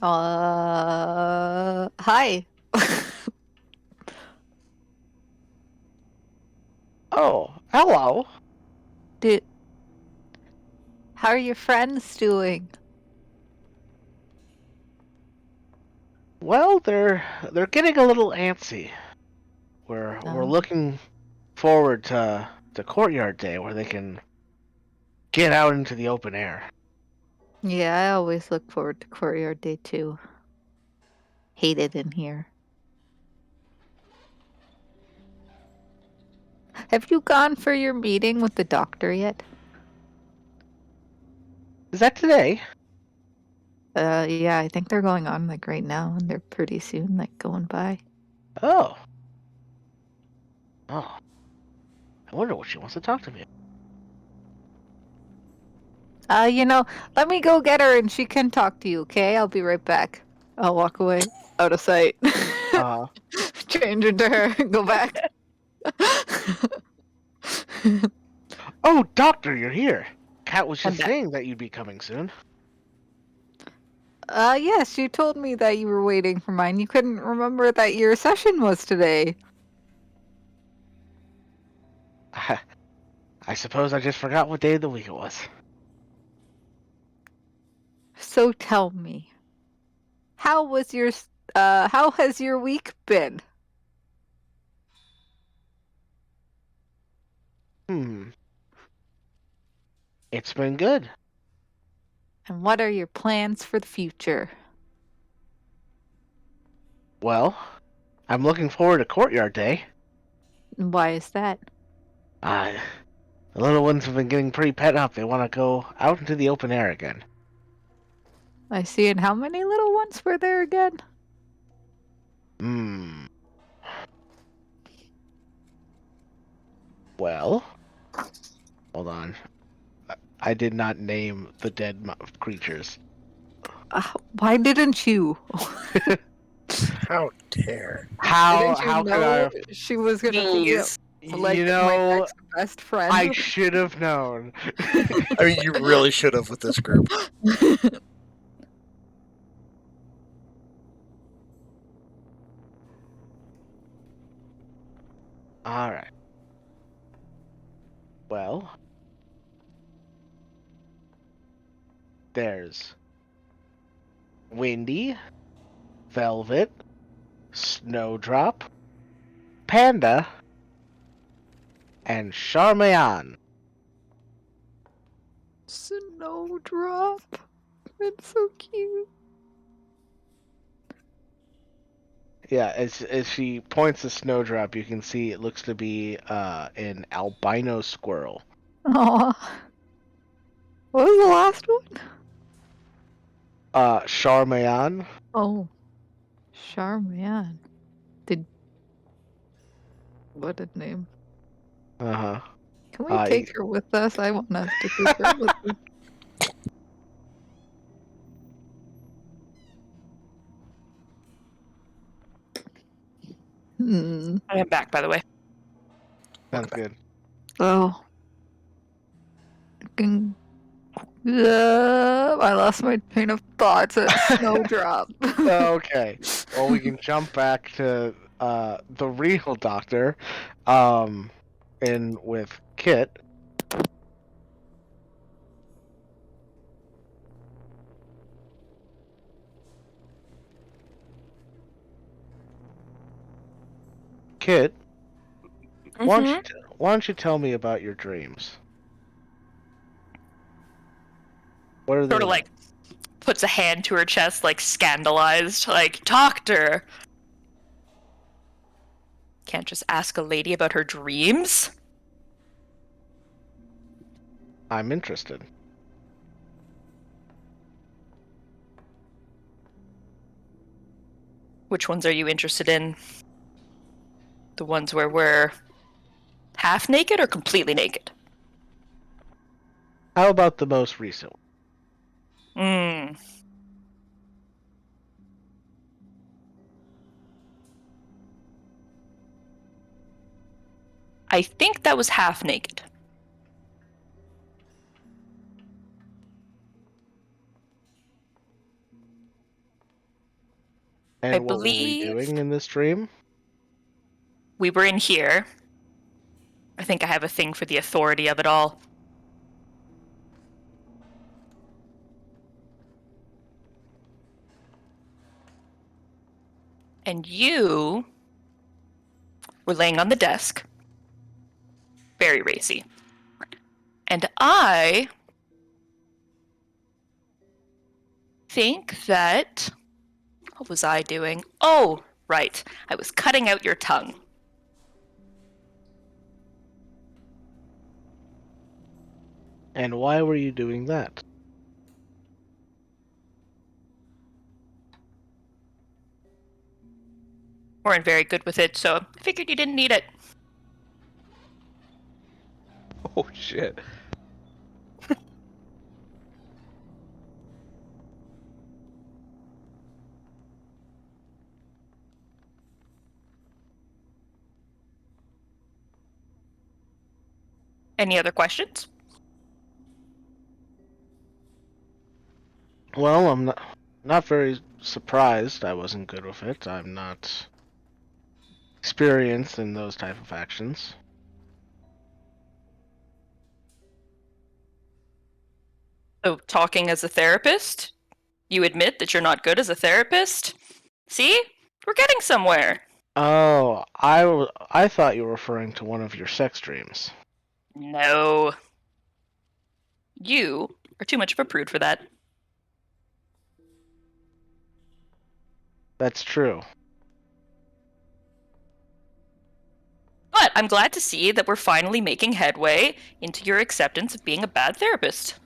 Hi. Oh, hello. Dude, how are your friends doing? Well, they're getting a little antsy. We're Oh. looking forward to Courtyard Day where they can get out into the open air. Yeah, I always look forward to Courtyard Day too. Hate it in here. Have you gone for your meeting with the doctor yet? Is that today? Yeah, I think they're going on like right now, and they're pretty soon like going by. Oh. Oh. I wonder what she wants to talk to me Let me go get her and she can talk to you, okay? I'll be right back. I'll walk away, out of sight. about. Change into her and go back. Oh, Doctor, you're here. Kat was I'm just back. saying that you'd be coming soon. Yes, you told me that you were waiting for mine. You couldn't remember that your session was today. I suppose I just forgot what day of the week it was. So tell me, how has your week been? It's been good. And what are your plans for the future? Well, I'm looking forward to Courtyard Day. And why is that? The little ones have been getting pretty pent up. They want to go out into the open air again. I see. And how many little ones were there again? Well, hold on. I did not name the dead creatures. Why didn't you? How dare. How Didn't you could know I? she was gonna be Jeez. like You my know, next best friend? I should have known. I mean, you really should have with this group. All right. Well, there's Windy, Velvet, Snowdrop, Panda, and Charmayan. Snowdrop. It's so cute. Yeah, as she points to Snowdrop, you can see it looks to be an albino squirrel. Aw. What was the last one? Charmayan. Oh. Charmayan. What a name. Uh-huh. Can we take her with us? I want us to take her with us. I am back, by the way. Sounds good. Oh. I lost my train of thoughts at Snowdrop. Okay. Well, we can jump back to the real doctor, in with Kit. Kit, why don't you tell me about your dreams? What are they Sort of like puts a hand to her chest, like scandalized, like, doctor! Can't just ask a lady about her dreams? I'm interested. Which ones are you interested in? The ones where we're half naked or completely naked? How about the most recent one? I think that was half naked. And I what were we believe doing in this dream? we were in here. I think I have a thing for the authority of it all. And you were laying on the desk. Very racy. And I think that... What was I doing? Oh, right. I was cutting out your tongue. And why were you doing that? Weren't very good with it, so I figured you didn't need it. Oh shit. Any other questions? Well, I'm not very surprised I wasn't good with it. I'm not experienced in those type of actions. So, talking as a therapist? You admit that you're not good as a therapist? See? We're getting somewhere. Oh, I thought you were referring to one of your sex dreams. No. You are too much of a prude for that. That's true. But I'm glad to see that we're finally making headway into your acceptance of being a bad therapist.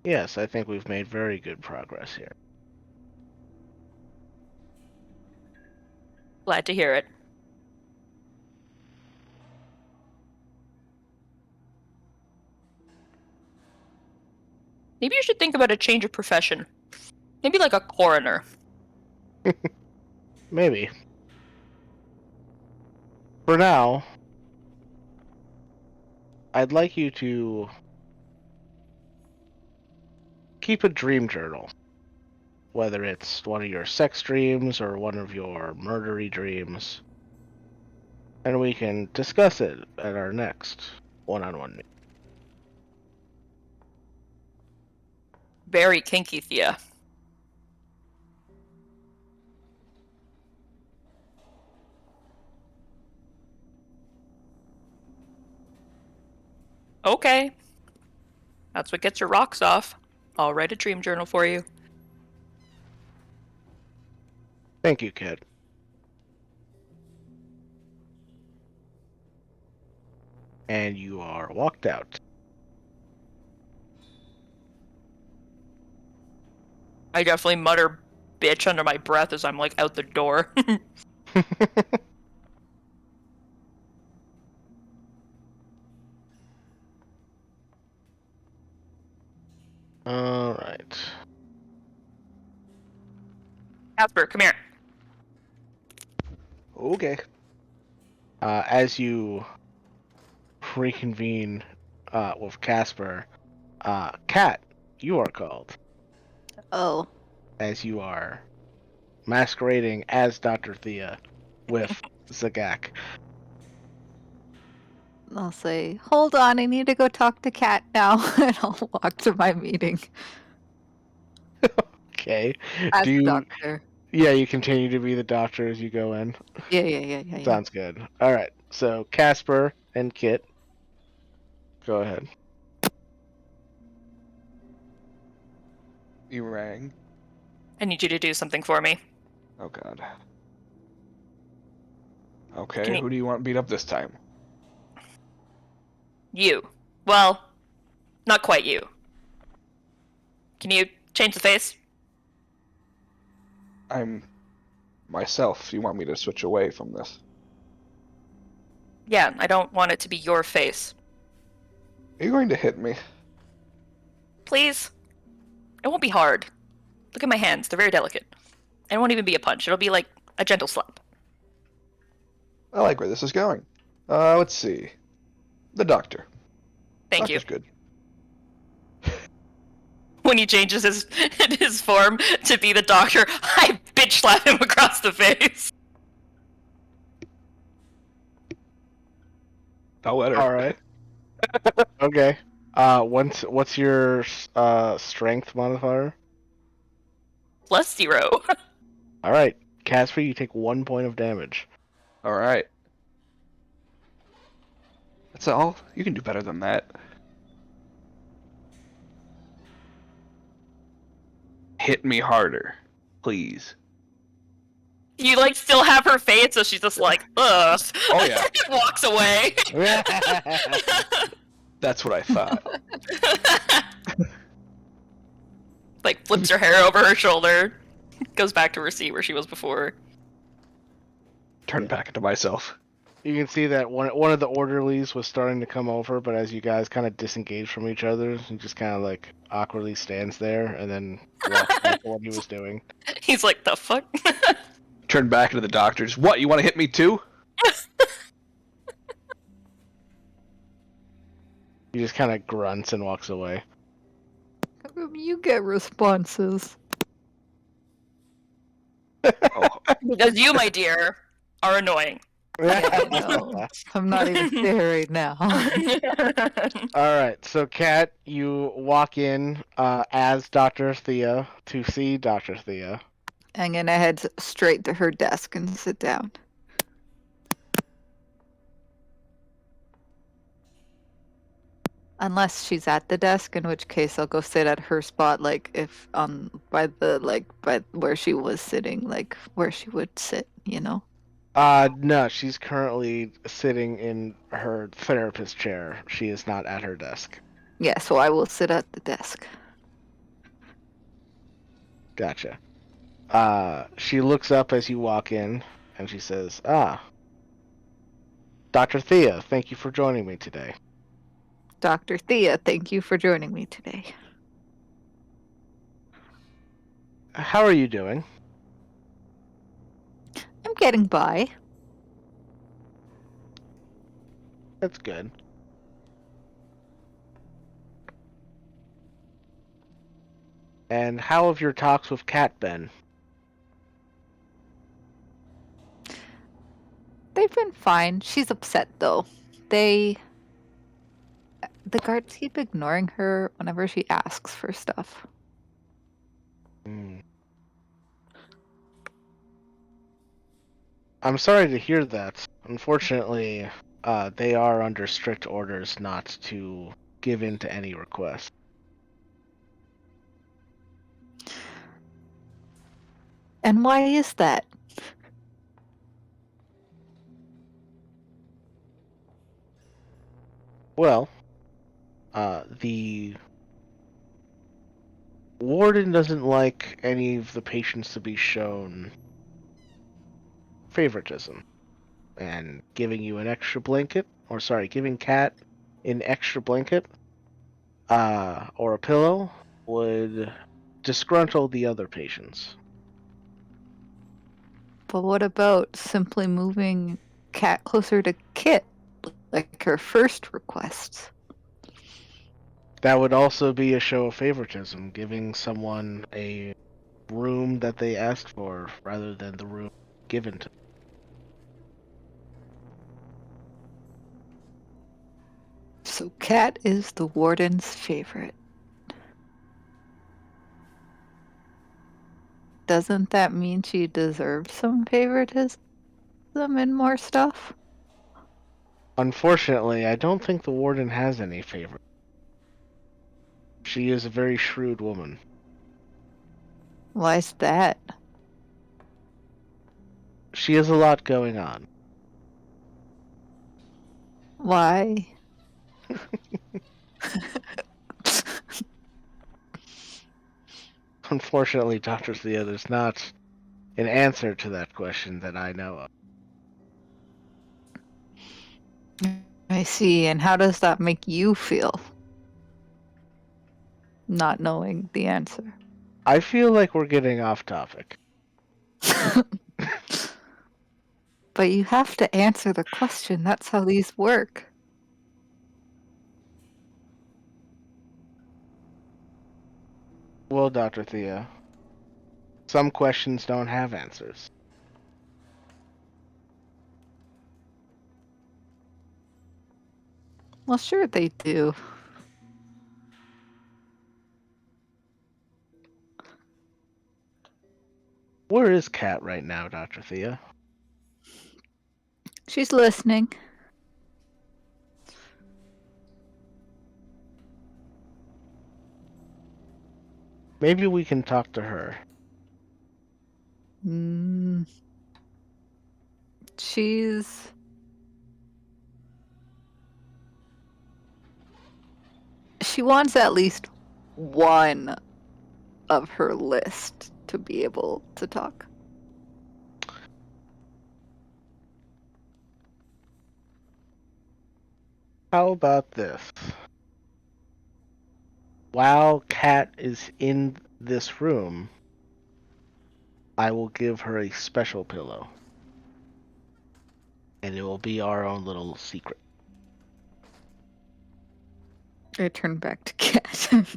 Yes, I think we've made very good progress here. Glad to hear it. Maybe you should think about a change of profession. Maybe like a coroner. Maybe. For now, I'd like you to keep a dream journal. Whether it's one of your sex dreams or one of your murdery dreams. And we can discuss it at our next one-on-one meeting. Very kinky, Thea. Okay. That's what gets your rocks off. I'll write a dream journal for you. Thank you, kid. And you are walked out. I definitely mutter bitch under my breath as I'm like out the door. Alright. Casper, come here. Okay. As you reconvene with Casper, Kat, you are called. Oh. As you are masquerading as Dr. Thea with Zagak. I'll say, hold on, I need to go talk to Kat now, and I'll walk to my meeting. Okay. As Do you? doctor. Yeah, you continue to be the doctor as you go in. Yeah. Sounds good. All right. So Casper and Kit, go ahead. You rang. I need you to do something for me. Oh god. Okay, Can you? who do you want beat up this time? You. Well, not quite you. Can you change the face? I'm myself. You want me to switch away from this? Yeah, I don't want it to be your face. Are you going to hit me? Please? It won't be hard. Look at my hands, they're very delicate. And it won't even be a punch, it'll be like a gentle slap. I like where this is going. Let's see. The doctor. Thank Doctor's you. good. When he changes his form to be the doctor, I bitch slap him across the face. I'll let her. All right. Okay. What's your strength modifier? +0. All right, Casper, you take 1 point of damage. All right. That's all. You can do better than that. Hit me harder, please. You like still have her face, so she's just like, ugh. Oh, yeah. And walks away. That's what I thought. Like flips her hair over her shoulder, goes back to her seat where she was before. Turn back into myself. You can see that one of the orderlies was starting to come over, but as you guys kind of disengage from each other, he just kind of like awkwardly stands there and then walks back to what he was doing. He's like, the fuck? Turn back into the doctors. What, you want to hit me too? He just kind of grunts and walks away. How come you get responses? Oh, Because you, my dear, are annoying. No, I'm not even there right now. All right, so Kat, you walk in as Dr. Thea to see Dr. Thea. I'm gonna head straight to her desk and sit down. Unless she's at the desk, in which case I'll go sit at her spot, like if by where she was sitting, like where she would sit, you know. No, she's currently sitting in her therapist chair. She is not at her desk. Yeah, so I will sit at the desk. Gotcha. She looks up as you walk in, and she says, Dr. Thea, thank you for joining me today. Dr. Thea, thank you for joining me today. How are you doing? I'm getting by. That's good. And how have your talks with Kat been? They've been fine. She's upset though. The guards keep ignoring her whenever she asks for stuff. I'm sorry to hear that. Unfortunately, they are under strict orders not to give in to any request. And why is that? Well, the warden doesn't like any of the patients to be shown favoritism. And giving you an extra blanket, giving Kat an extra blanket, or a pillow would disgruntle the other patients. But what about simply moving Kat closer to Kit, like her first request? That would also be a show of favoritism, giving someone a room that they asked for rather than the room given to them. So Kat is the warden's favorite. doesn't that mean she deserves some favoritism and more stuff? Unfortunately, I don't think the warden has any favor. She is a very shrewd woman. Why's that? She has a lot going on. Why? Unfortunately, Dr. Thea, there's not an answer to that question that I know of. I see. And how does that make you feel? Not knowing the answer. I feel like we're getting off topic. But you have to answer the question. That's how these work. Well, Dr. Thea, some questions don't have answers. Well, sure they do. Where is Kat right now, Dr. Thea? She's listening. Maybe we can talk to her. She's... She wants at least one of her list to be able to talk. How about this? While Kat is in this room, I will give her a special pillow. And it will be our own little secret. I turn back to Kat.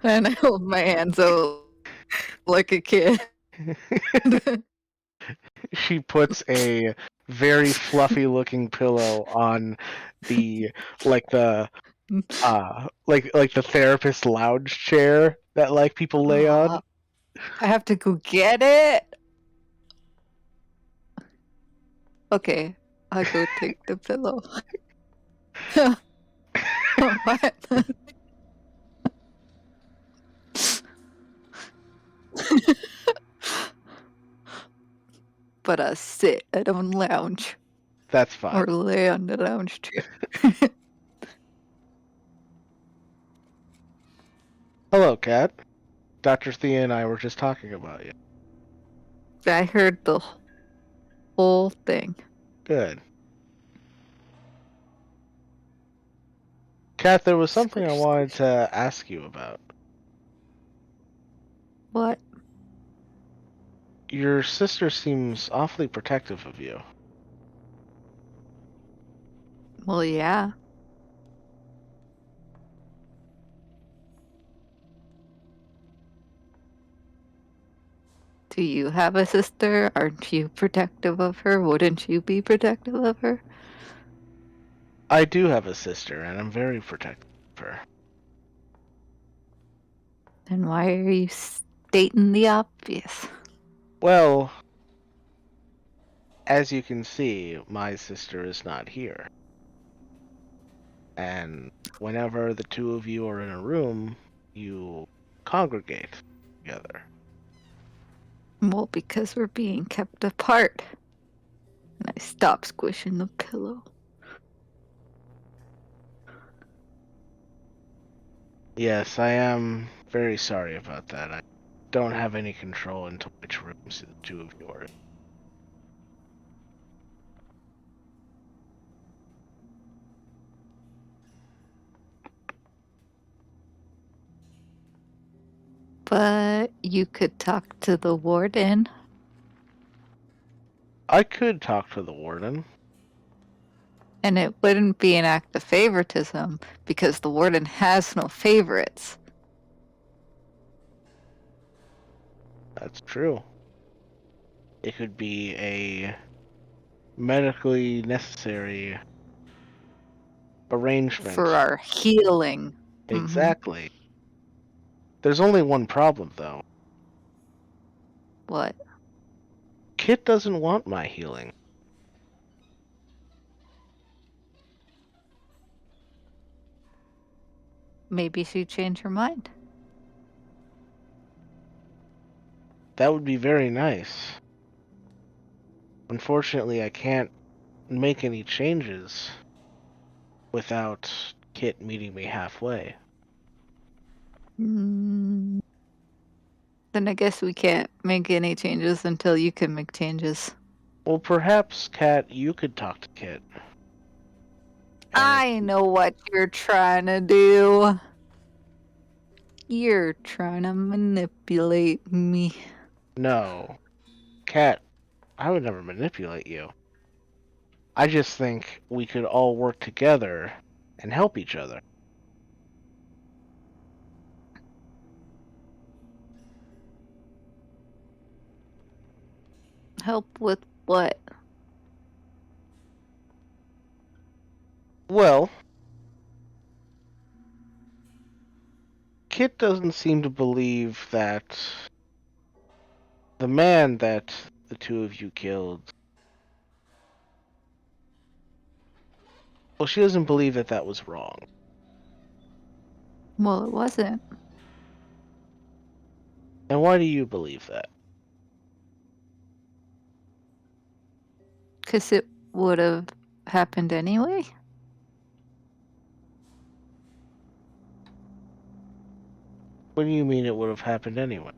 And I hold my hands out like a kid. She puts a very fluffy looking pillow on the like the therapist lounge chair that like people lay on. I have to go get it. Okay, I'll go take the pillow. What? But I sit. I don't lounge. That's fine. Or lay on the lounge chair. Hello, Kat. Dr. Thea and I were just talking about you. I heard the whole thing. Good. Kat, there was something I wanted to ask you about. What? Your sister seems awfully protective of you. Well, yeah. Do you have a sister? Aren't you protective of her? Wouldn't you be protective of her? I do have a sister, and I'm very protective of her. Then why are you stating the obvious? Well, as you can see, my sister is not here. And whenever the two of you are in a room, you congregate together. Well, because we're being kept apart. And I stop squishing the pillow. Yes, I am very sorry about that. I don't have any control into which rooms the two of you are in. But you could talk to the warden. I could talk to the warden. And it wouldn't be an act of favoritism because the warden has no favorites. That's true. It could be a medically necessary arrangement. For our healing. Exactly. There's only one problem, though. What? Kit doesn't want my healing. Maybe she'd change her mind. That would be very nice. Unfortunately, I can't make any changes without Kit meeting me halfway. Then I guess we can't make any changes until you can make changes. Well, perhaps, Kat, you could talk to Kit. I know what you're trying to do. You're trying to manipulate me. No. Kat, I would never manipulate you. I just think we could all work together and help each other. Help with what? Well, Kit doesn't seem to believe that the man that the two of you killed. Well, she doesn't believe that that was wrong. Well, it wasn't. And why do you believe that? Because it would have happened anyway. What do you mean it would have happened anyway?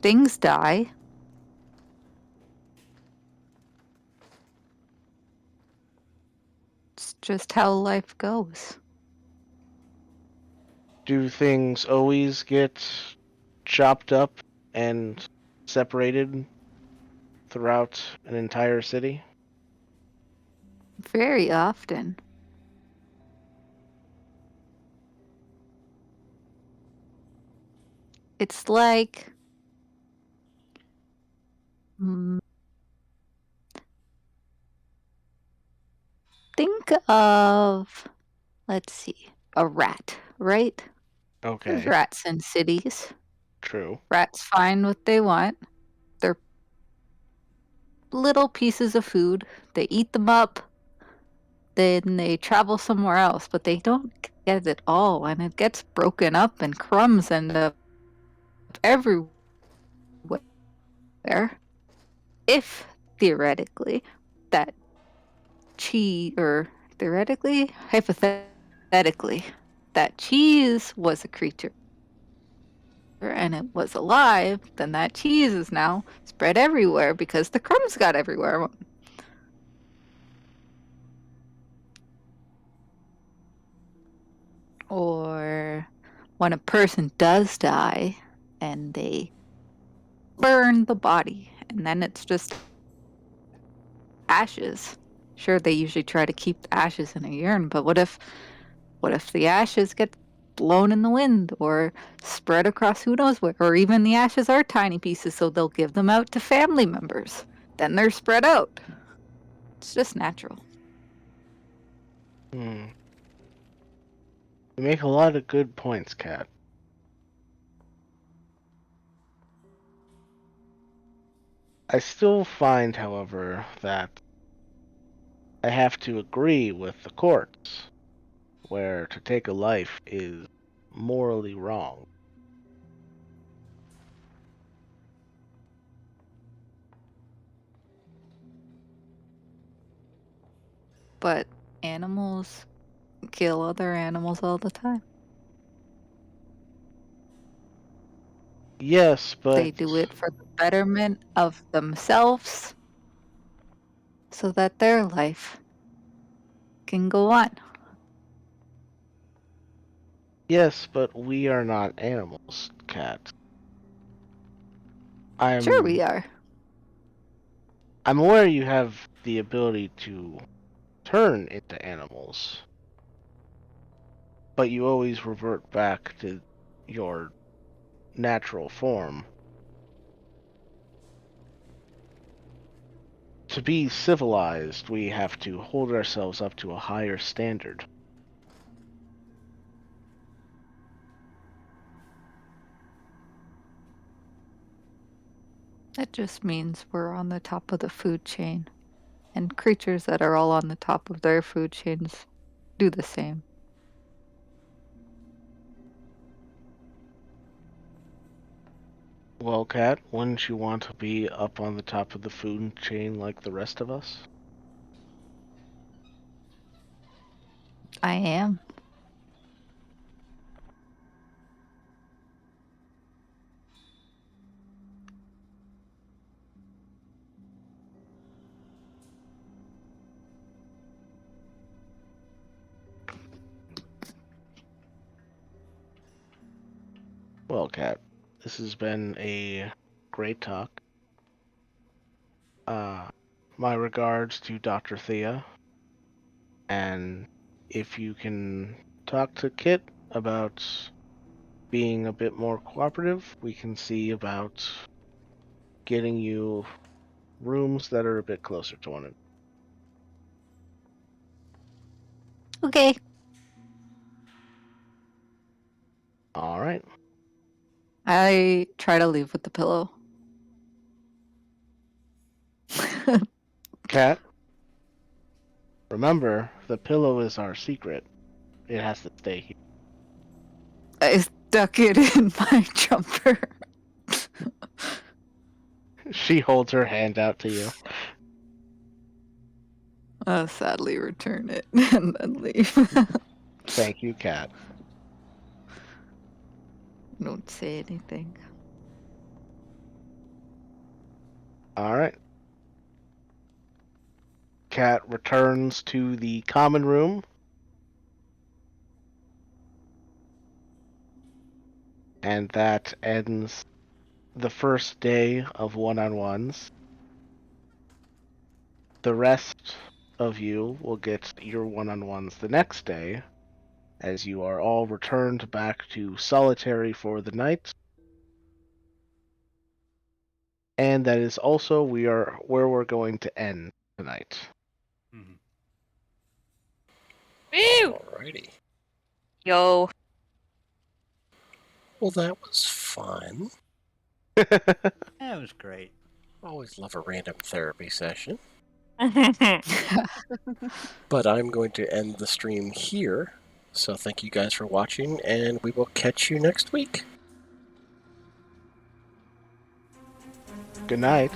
Things die. It's just how life goes. Do things always get chopped up and separated throughout an entire city? Very often. It's like think of, let's see, a rat, right? There's Okay, rats in cities. true. Rats find what they want. They're little pieces of food. They eat them up. Then they travel somewhere else, but they don't get it all, and it gets broken up, and crumbs end up everywhere. If theoretically that cheese, or theoretically, hypothetically, that cheese was a creature and it was alive, then that cheese is now spread everywhere because the crumbs got everywhere. Or when a person does die and they burn the body and then it's just ashes. Sure, they usually try to keep the ashes in a urn, but what if the ashes get blown in the wind or spread across who knows where? Or even the ashes are tiny pieces, so they'll give them out to family members. Then they're spread out. It's just natural. You make a lot of good points, Kat. I still find, however, that I have to agree with the courts, where to take a life is morally wrong. But animals kill other animals all the time. Yes, but They do it for the betterment of themselves so that their life can go on. yes, but we are not animals, Kat. Sure, we are. I'm aware you have the ability to turn into animals, but you always revert back to your natural form. To be civilized, we have to hold ourselves up to a higher standard. That just means we're on the top of the food chain. And creatures that are all on the top of their food chains do the same. Well, Kat, wouldn't you want to be up on the top of the food chain like the rest of us? I am. Well, Kat, this has been a great talk. My regards to Dr. Thea. And if you can talk to Kit about being a bit more cooperative, we can see about getting you rooms that are a bit closer to one another. Okay. All right. I try to leave with the pillow. Kat, remember, the pillow is our secret. It has to stay here. I stuck it in my jumper. She holds her hand out to you. I'll sadly return it and then leave. Thank you, Kat. Don't say anything. All right. Kat returns to the common room. And that ends the first day of one-on-ones. The rest of you will get your one-on-ones the next day, as you are all returned back to solitary for the night. And that is also where we're going to end tonight. Mhm. Woo! Alrighty. Yo. Well, that was fun. That was great. Always love a random therapy session. Bye. But I'm going to end the stream here. So thank you guys for watching, and we will catch you next week. Good night.